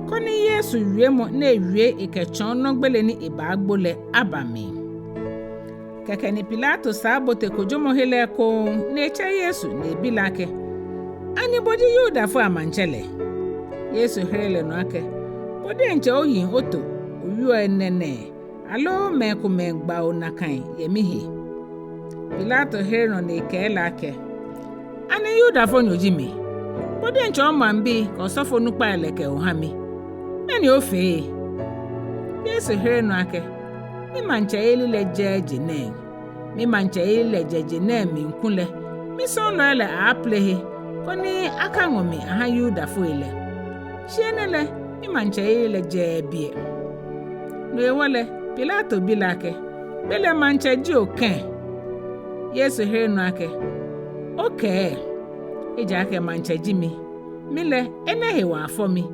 koni Yesu wiemo na ewie ikechon no gbele ni ibagbole abami keke ni Pilato sabote kojomo hele ko na eche Yesu na ebilake ani bodi Yuda fo amanchele Yesu hele no ake bodi enche oyin oto oyu enene alo Ekome gba onakan yemihi Pilato hele no kela ake ani Yuda fo nyojimi bodi enche o mambi ko sofo nupa eleke ohami meni ofe Yesu hele no ake mi manche eli le jeje ne mi manche eli le jeje ne mi nkule mi so no ele aplehe koni aka ngomi aha Yuda fo ele shienele mi manche eli le jebie no ewole Pilato bilake bele manche ji oken Yesu hele no ake okay eja ake manche ji mi mile enehe wa afọ mi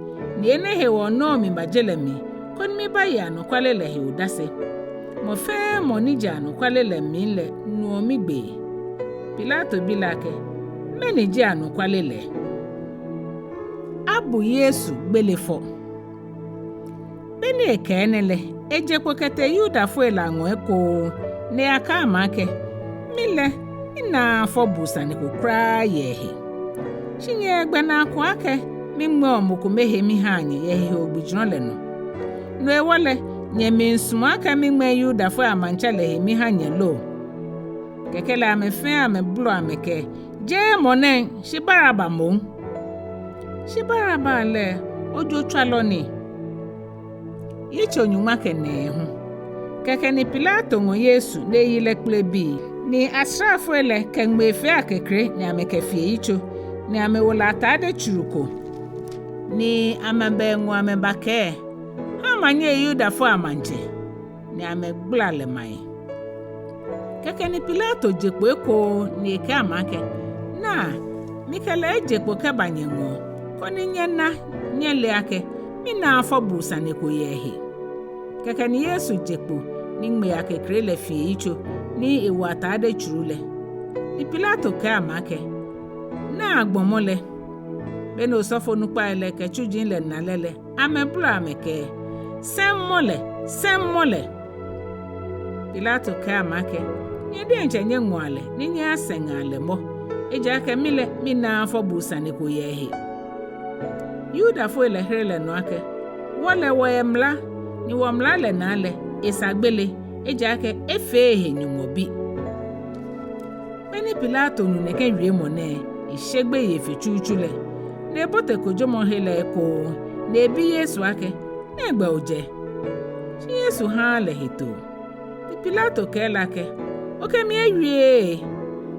ni enehe wa no mi bajele mi koni mi baya no kwalele he udase mo fe mo nija no kwalele mi le nu mi gbe Pilato bilake meni ji anu kwalele abu Yesu gbelefo beni ekenele ejekwo kete Yuda fo elango eko ne aka amake mile ina afọ busani ko kra yehe chinye egbe na akwa ake mimwe omoko mehe mi hanye yehe ogbijinole no ewole nye minsumu aka mimwe Yuda fo amanchale he mi hanye lo kekele amefe ameblo ameke je monen shibaraba mo shibaraba le ojo twaloni itso Nyɔŋma ke Nɛɛhu keke ni Pilato ngo Yesu ne yile klebi ni asrafo ele ke ngmefe akekre ni amekefie itso ni amewola tade churuko ni amabengu amebake ha manye Yuda fo amanche ni amegbla le mai keke ni Pilato jekpo eko ni eke amake na mikele jekpo ke banyengo koni nyena nyele ake mina afọ busane ko yehe keke ni Yesu jekpo ni ngme akekre le fie itso ni ewata ade churule ni Pilato ke amake na agbomole beno sofo nupa ele ke chujin le nalele amebula ameke semmole Pilato ke amake ni de enche nyengwale ni nya sengale mo eja ke mile mina afọ busane ko yehe Yuda fo ele hele no ake wole wemla ni womla le nale isagbele eja ke efehe nyumobi beni Pilato nu neke wiemo ne ishegbe ye fechuchule ne bote kojomo hele ko ne bi Yesu ake ne gba oje chi Yesu ha le hito Pilato ke lake oke mi ewie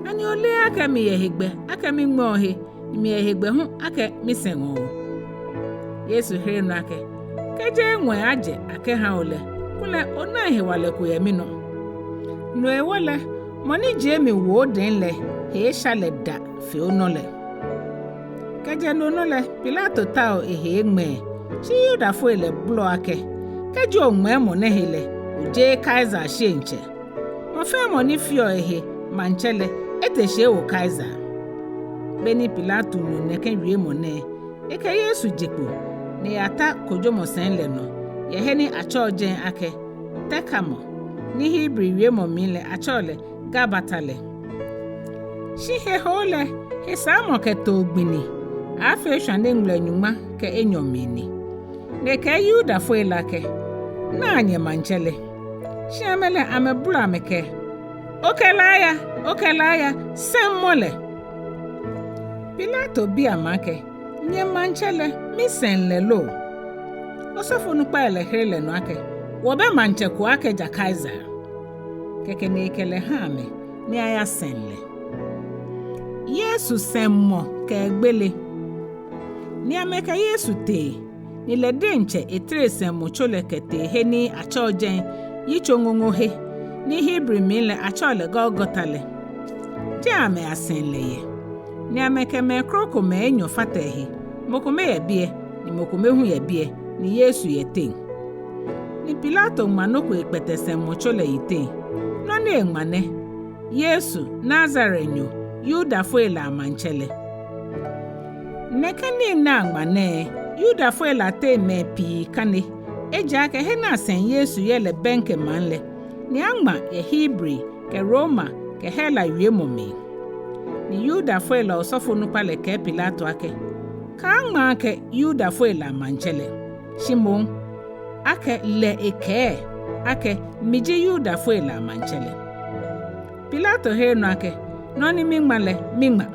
ani ole ake mi yehegbe ake mi ngmohe mi yehegbe hu ake mi senwo Yesu here no ake keje nwe aje ake ha ole kule ona hewale ko yemino no ewole moni je mi wo den le he shale da fe onole keje no nole Pilato tao ehe ngme chi Yuda fo ele blo ake keje onwe mo ne hele oje Kaiser shenche mo fe mo ni fio ehe manchele eteshe wo Kaiser beni Pilato no ne ke wie mo ne eke Yesu jekpo ni ata kojomo sen le no yehe ni achojen ake tekamo ni Hebrew wie mo mile achole gabatale shihe hole hisamo ke togbini afi shande ngble Nyɔŋma ke Enyɔ mini ne ke Yuda fo elake na anye manchele shiamele amebula meke okelaya semmole Pilato bi amake nye manchele mi senle lo osofo nupa ele hele no ake wobe manche ko ake ja Kaiser keke ne kele ha me ni aya senle Yesu semmo ke gbele ni ameka Yesu te ni le denche etrese mochole kete he ni achojen Yitso he ni Hebrew mile achole Golgotha Jame asenleye ni ameka me kroko me Enyɔ fatehe mokome ye bie ni mokome hu ye bie ni Yesu ye te ni Pilato manoko ekpetese mochole yite no ne ngmane Yesu Nazarenyo Yuda fuela amanchele nekani na ngmane Yuda fuela te me pi kane eja ke he na sen Yesu yele benke manle ni angma ye Hebrew ke Roma ke hela wiemome ni Yuda fuela osofo nupa le ke Pilato ake ka angma ke Yuda fuela manchele Shimon ake le eke ake miji Yuda fuela manchele Pilato he no ake no ni mingma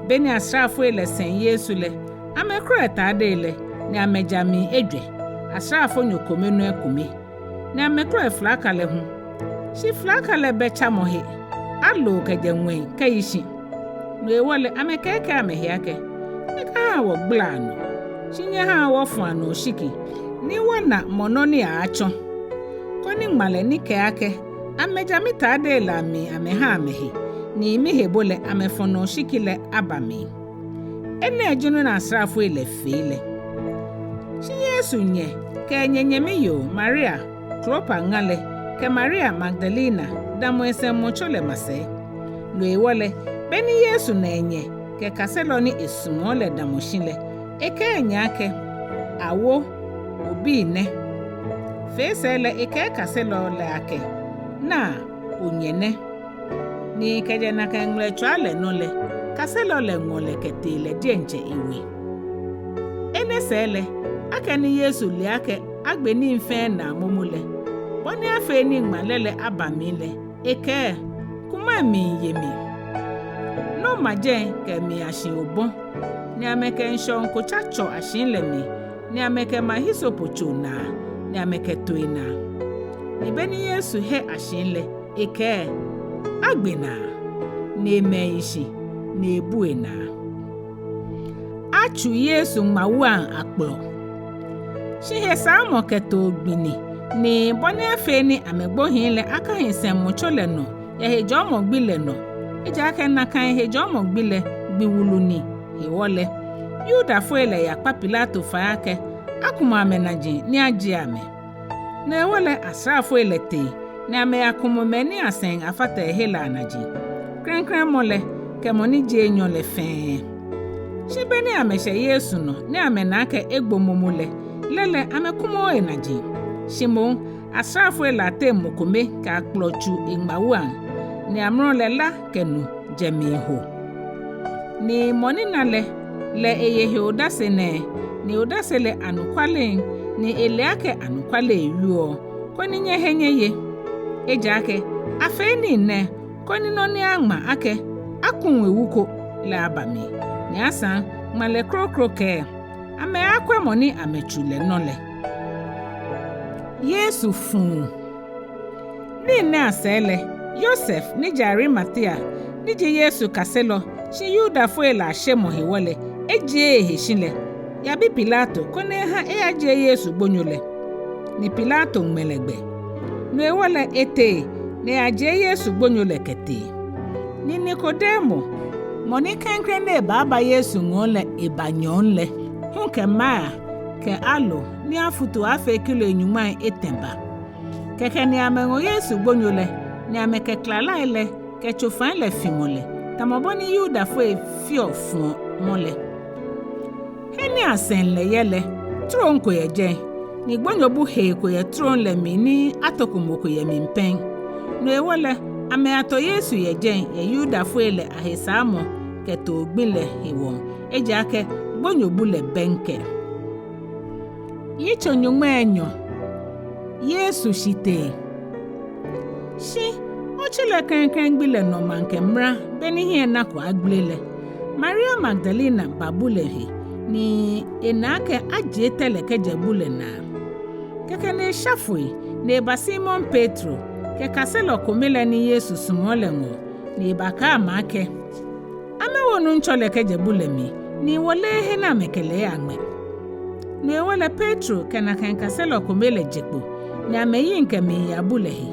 beni asrafo ele sen Yesu le amekro etade le ni amejami Ejwɛ asrafo nyokome no Ekome ni amekro eflaka le hu shi flaka le becha mohe alo kejenwen kayishi no ewole amekeke amehiake eka wo glano shinye ha wo fuano shiki ni wana mononi acho koni ngmale ni keake amejami tade la mi ameha amehi ni mihebole amefono shikile abami ene ejunu na asrafo ele fele shi Yesu nye ke nyenyemi yo Maria Klopa ngale ke Maria Magdalena damo ese mochole mase lo ewole beni Yesu na enye ke kaselo ni esumole damo shile eke enyake awo obi ne fesele eke kaselo le ake na onyene ni kejana kangle chwale nole kaselo le ngole ketile dienche iwe ene sele ake ni Yesu le ake agbe ni mfe na momule boni afe ni ngmalele abamile eke kuma mi yemi no maje ke mi ashi obo ni ameke nshon ko chacho ashin le mi ni ameke mahisopocho na ni ameke toina ni beni Yesu he ashin le eke agbena na-eme ishi na-ebu na achu Yesu mawan akplo shihe samo keto gbini ni boni afe ni amegbohin le aka hinsen mochole no ya hejo mo gbile no eja aka na kan hejo mo gbile gbiwulu ni hewole Yuda fuele ya pa Pilato faake akuma amenaji ni aji ame na ewole asrafo ele te na ame akumome ni asen afata hela anaji Klɛŋklɛŋ mole ke moni je Enyɔ le fe shibeni ameshe Yesu no ni amenake egbomomule lele amekumo enaji Shimon asrafo ele ate mokome ka akplochu ingmawan ni amro lela kenu jemiho ni moni nale le eyehe odase ne ni odase le anukwale ni eleake anukwale yuo koni nyehenye ye ejake afeni ne koni no ni angma ake akunwe wuko la abami ni asan male krokro ke ame akwe moni amechule nole Yesu fun ni ne asele Joseph ni jari Matia ni je Yesu kaselo shi Yuda fuela ashemo hewole eje ehishile ya bi Pilato kone ha eje Yesu gbonyole ni Pilato mmelegbe no ewole ete ne aje Yesu gbonyole kete ni Nikodemo moni kenkre ne baba Yesu ngole ibanyonle hunke ma ke alo ni afutu afe kilo Nyɔŋmai etemba keke ni amengo Yesu gbonyole ni ameke klala ele ke chofan le fimole tamoboni Yuda fue fio fun mole heni asen le yele tron ko yeje ni gbonyobu he ko ye tron le mi ni atokumoko ye mimpen no ewole ame ato Yesu yeje ye Yuda fue le ahisamo ke to gbile hiwon eja ke gbonyobu le benke Yitso Nyɔŋmai Yesu shite shi ochile Klɛŋklɛŋ gbile no manke mra beni hie na ko agbele Maria Magdalena babulehe ni enake ajetele kejebule na keke ne shafui ne ba Simon Petro ke kaselo komele ni Yesu sumole ngo ni baka make amewonu nchole kejebule mi ni wole he na mekele agme ni wole Petro kana kan kaselo komele jekpo ni ameyi nke me ya bulehi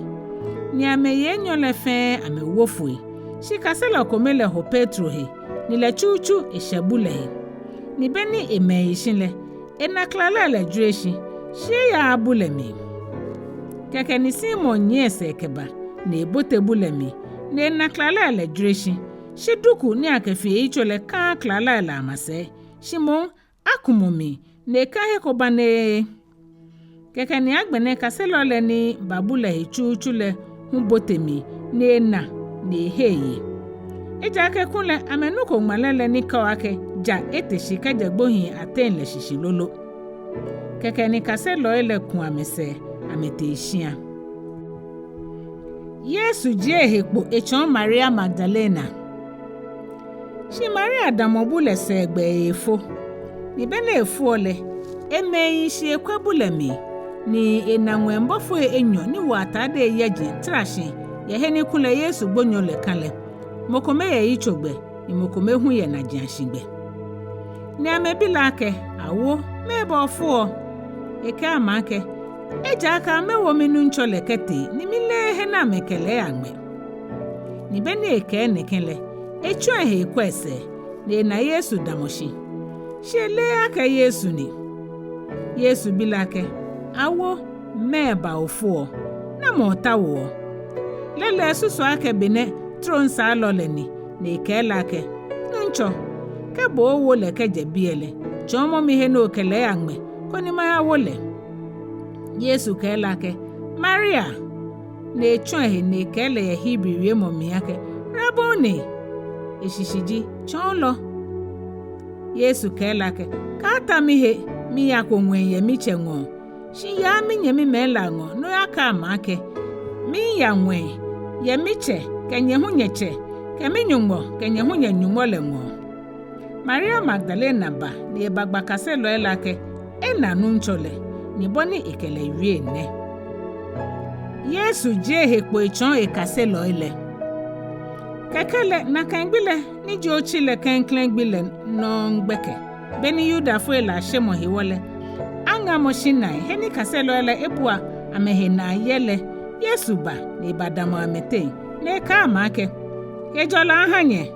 ni ameye Enyɔ le fe ame wofui shi kaselo komele ho Petro he ni le chuchu eshabulehi ni beni emeyi shinle enaklala le jueshi shi ya abulemi keke ni Simon nyese keba ni bote bulemi ni enaklala le jueshi shi duku ni akefi itso le ka klala la amase Shimon akumomi ne kahe kobane keke ni agbene kaselo le ni babule chuchu le humbotemi ne na ne heye eja ke kunle amenuko malele ni kawake ja eteshi kaje gbohin aten le shishilolo keke ni kaselo ele kun amese amete ishia Yesu je hekpo echon Maria Magdalena shi Maria damobule se egbe efo ni bene efo ole emeyi shi ekwebulemi ni enanwe mbofo Enyɔ ni watade yeje trashi ye ni kule Yesu gbonyo le kanle mokome ye ichogbe ni mokome hu ye na janshigbe ni amebila ke awo mebe ofo eke amake eja aka mewo minu nchole kete ni mile he na mekele agbe ni bene eke nekele echu ehe kwese ni na Yesu damoshi shele aka Yesu ni Yesu bilake awo meba ofo na motawo lele susu ake bene tronsa loleni na ekelake ncho kebo owo le keje biele chomo mi he no kele agme koni ma wole Yesu kelake Maria na echu ehe na ekele ye Hebrew ye momi yake Raboni ishishiji cholo Yesu kelake kata mihe mi yako mwenye michengo shi ya minye mi melango no yaka amake mi ya mwe ye miche kenye hunyeche kemi nyumo kenye hunye nyumo lengo Maria Magdalena ba ni ebagba kaselo elake ena nunchole ni boni ekele wie ne Yesu je hekpo echon ekaselo ile kekele na kangbile ni jo chile Klɛŋklɛŋ gbile no ngbeke beni Yuda fo ela shemo hiwole anga moshinai heni kaselo ele ebua amehe na yele Yesu ba ni badamo amete ne ka amake ejola hanye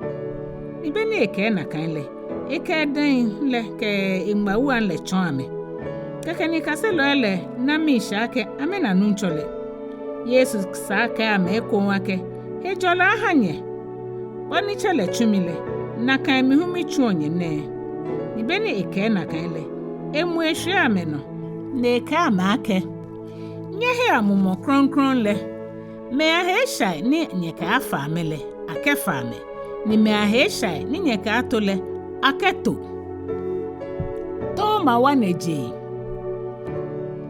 ni beni eke na kanle eke den le ke ingbawu an le chon ame keke ni kaselo ele na misha ke amena nunchole Yesu sa ka ame ko wake ejola hanye boni chele chumile na kan mi humi chuonye ne ni beni eke na kanle emu ehwe ameno na eke amake nyehe amumo kronkron le me aheshai ni nyeka afa amele akefa ame ni me aheshai ni nyeka atole aketo toma waneje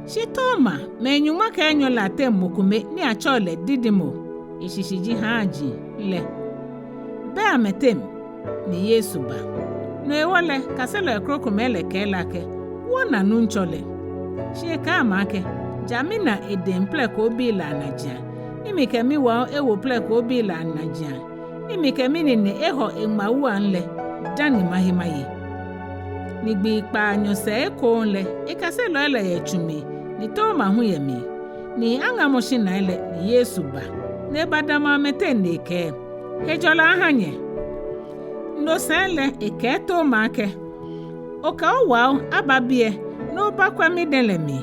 shi toma me Enumɔ ka Enyɔ la te mokome ni achole didimo ishishiji haji le be ametem ni Yesu ba no ewole kaselo ekrokomele kelake wona nunchole shi ka amake jamina edemple ko bila naja imike mi wa ewo ple ko bila naja imike mi ni eho enmawu anle dani mahimaye ni gbi Kpaanyɔ se ko nle ikaselo ele ye chumi ni toma hu ye mi ni anga moshina ele ni Yesu ba ne badama mete ne ke hejola hanye no sele eke to make oka owa ababie no bakwa mi delemi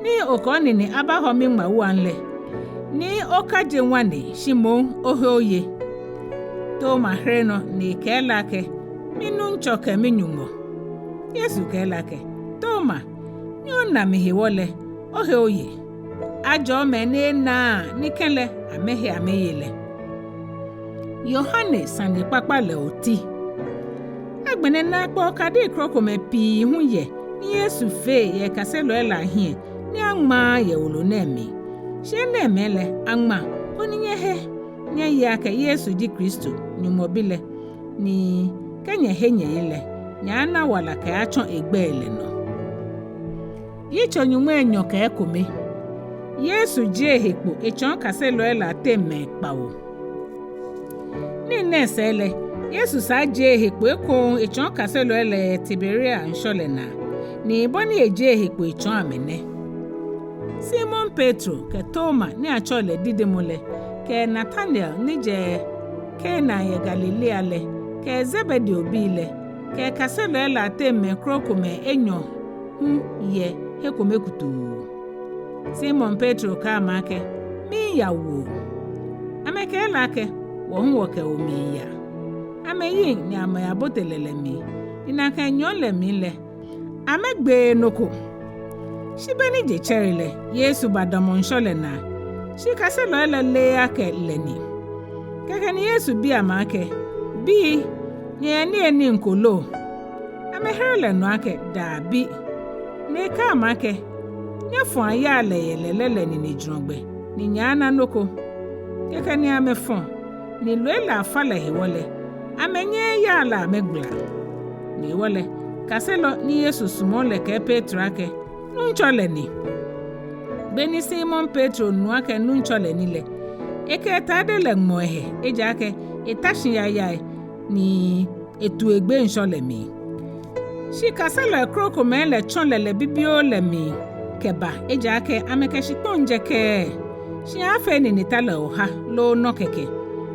ni okoni ni abaho mi mawu anle ni okaje nwane Shimon ohoye to mahreno ni kelake minu nchoke minyumo Yesu kelake toma nyona mihiwole ohoye ajo mene na nikele amehe ameyele Yohane Sane papale oti agbene na kpo kade krokome pi huye ni Yesu fe ye kaselo ela hie ni angma ye Wolo nemi she na emele angma oninye he nye ya ka Yesu di Kristo nyumobile ni kenye henye ile nyana wala ka achon egbele no Yitso Enyɔ ka Ekome Yesu je hekpo echon kaselo ela teme Kpawo ni nesele Yesu saje hekpo eko echon kaselo ele Tiberia nsholena ni boni eje hekpo echon amene. Simon Petro ke Toma ni achole didemole ke Nathaniel ni je ke na ye Galilea le ke Zebedi obile ke kaselo ele ateme Ekome Enyɔ ye Ekome kutu. Simon Petro ka make mi yawo ameke lake wo hu ke omi ya ameyi ni amaya botelele mi ina ka Enyɔ le mi le amegbe noko shibeni je cherile Yesu badamon shole na shi kaselo ele le ake leni keke ni Yesu bi amake bi ni eni nkolo ameherele no ake da bi ne ka amake nyefo aya le yelele ni jrongbe ni nyana noko keke ni amefon ni loela afale hewole amenye ya la megbla ni wole kaselo ni Yesu sumole ke Petro ake nunchole ni beni Simon Petro nuake nunchole ni le eke tade le mohe ejake etashi ya ni etu egbe nshole mi shi kaselo Ekome le chonle le bibio le mi keba ejake ameke shiponje ke shi afe ni nitale oha lo nokeke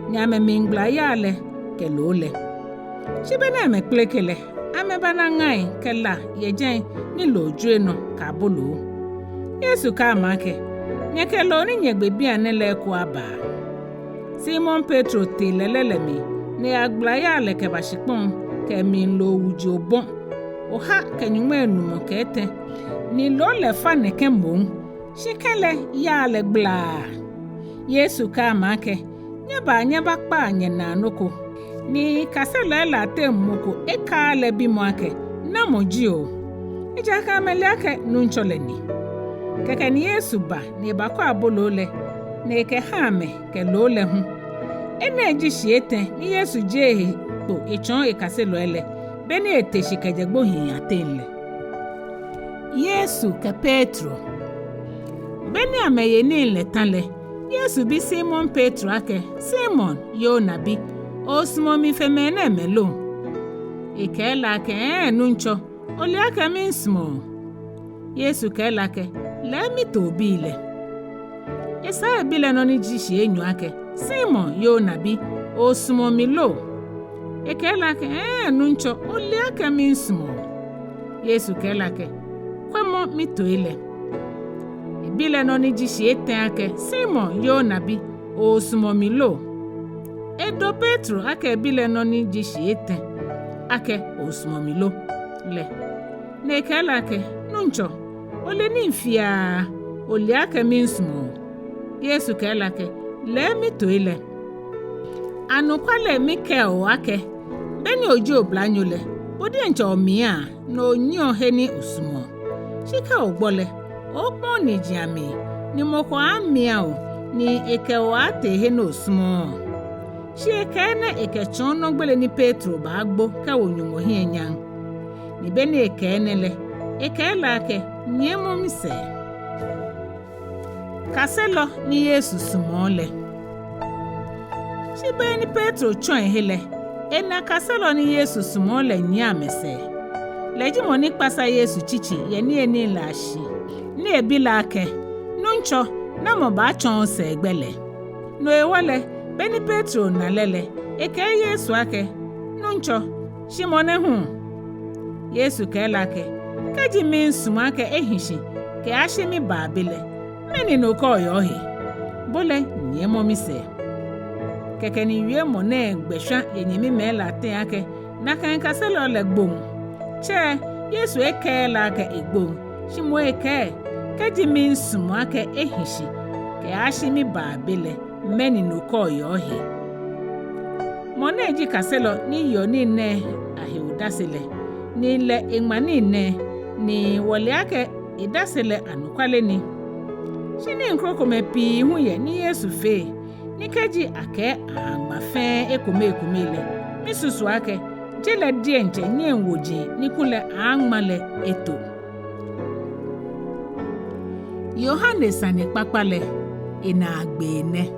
ni ame mingla ya le ke lo le shi bene me plekele ame bana ngai kela yejen ni lo jueno ka bolo Yesu ka make nyeke lo ni nyegbe bia ne le ko aba Simon Petro te lelele mi ni agbla ya le ke bashipon ke mi lo wuji obon oha ke nyuma Enumɔ ke ete ni lo le fa ne ke mbon shikele ya le gbla Yesu ka make nyeba kpa nyena noko ni kasela la temoko eka le bimo ake na mojio ejaka melake nuncholeni keke ni Yesu ba ni bako abolo le ne ke hame ke lo le hu ene jishiete ni Yesu je po echon ekaselo ele beni eteshikejegbo hin atenle Yesu ke Petro beni ameye ni le tanle Yesu bi Simon Petro ake Simon yo nabi osmo mi femene melo ikela ke nuncho oli ake minsmo Yesu kela ke le mi to bile esa bile no ni jishi enyo ake Simon yo nabi osmo mi lo ikela ke nuncho oli ake minsmo Yesu kela ke kwemo mi to ile bile no ni jishi ete ake Simon yo nabi osmo mi lo edo Petro ake bile no ni jishi ete ake osmo mi lo le ne kela ke nuncho ole ni mfia oli ake minsmo Yesu kela ke le mi to ile anu kwale mi ke o ake beni ojo blanyole bodi encho mia no nyo heni osmo shika ogbole okpo ni jiami ni moko amia o ni eke o ate he no osmo shi eke na eke chon no gbele ni Petro ba agbo ka onyumo hi enyan ni beni eke nele eke la ke nyemo mise kaselo ni Yesu sumole shi beni Petro chon hele ena kaselo ni Yesu sumole nyamese leji moni pasa Yesu chichi ye ni eni lashi ni ebila ke nuncho na mo ba chon se egbele no ewole beni Petro na lele eke Yesu ake nuncho shimone hu Yesu kela ke keji min suma ke ehishi ke ashimi babile meni no ko yo he bole nyemo mise keke ni wie mo na gbesha yenyemi mela te ake na kan kaselo le gbon che Yesu eke la ke egbon shimo eke keji min suma ke ehishi ke ashimi babile meni no ko yo he mo na eji kaselo ni yo ni ne ahe udasele ni le engmani ne ni wole ake idasele anukwale ni shini Ekome pi hu ye ni Yesu fe ni keji ake agbafe Ekome le misusu ake jele die nche ni enwoji ni kule angmale eto Yohane Sane papale ina agbene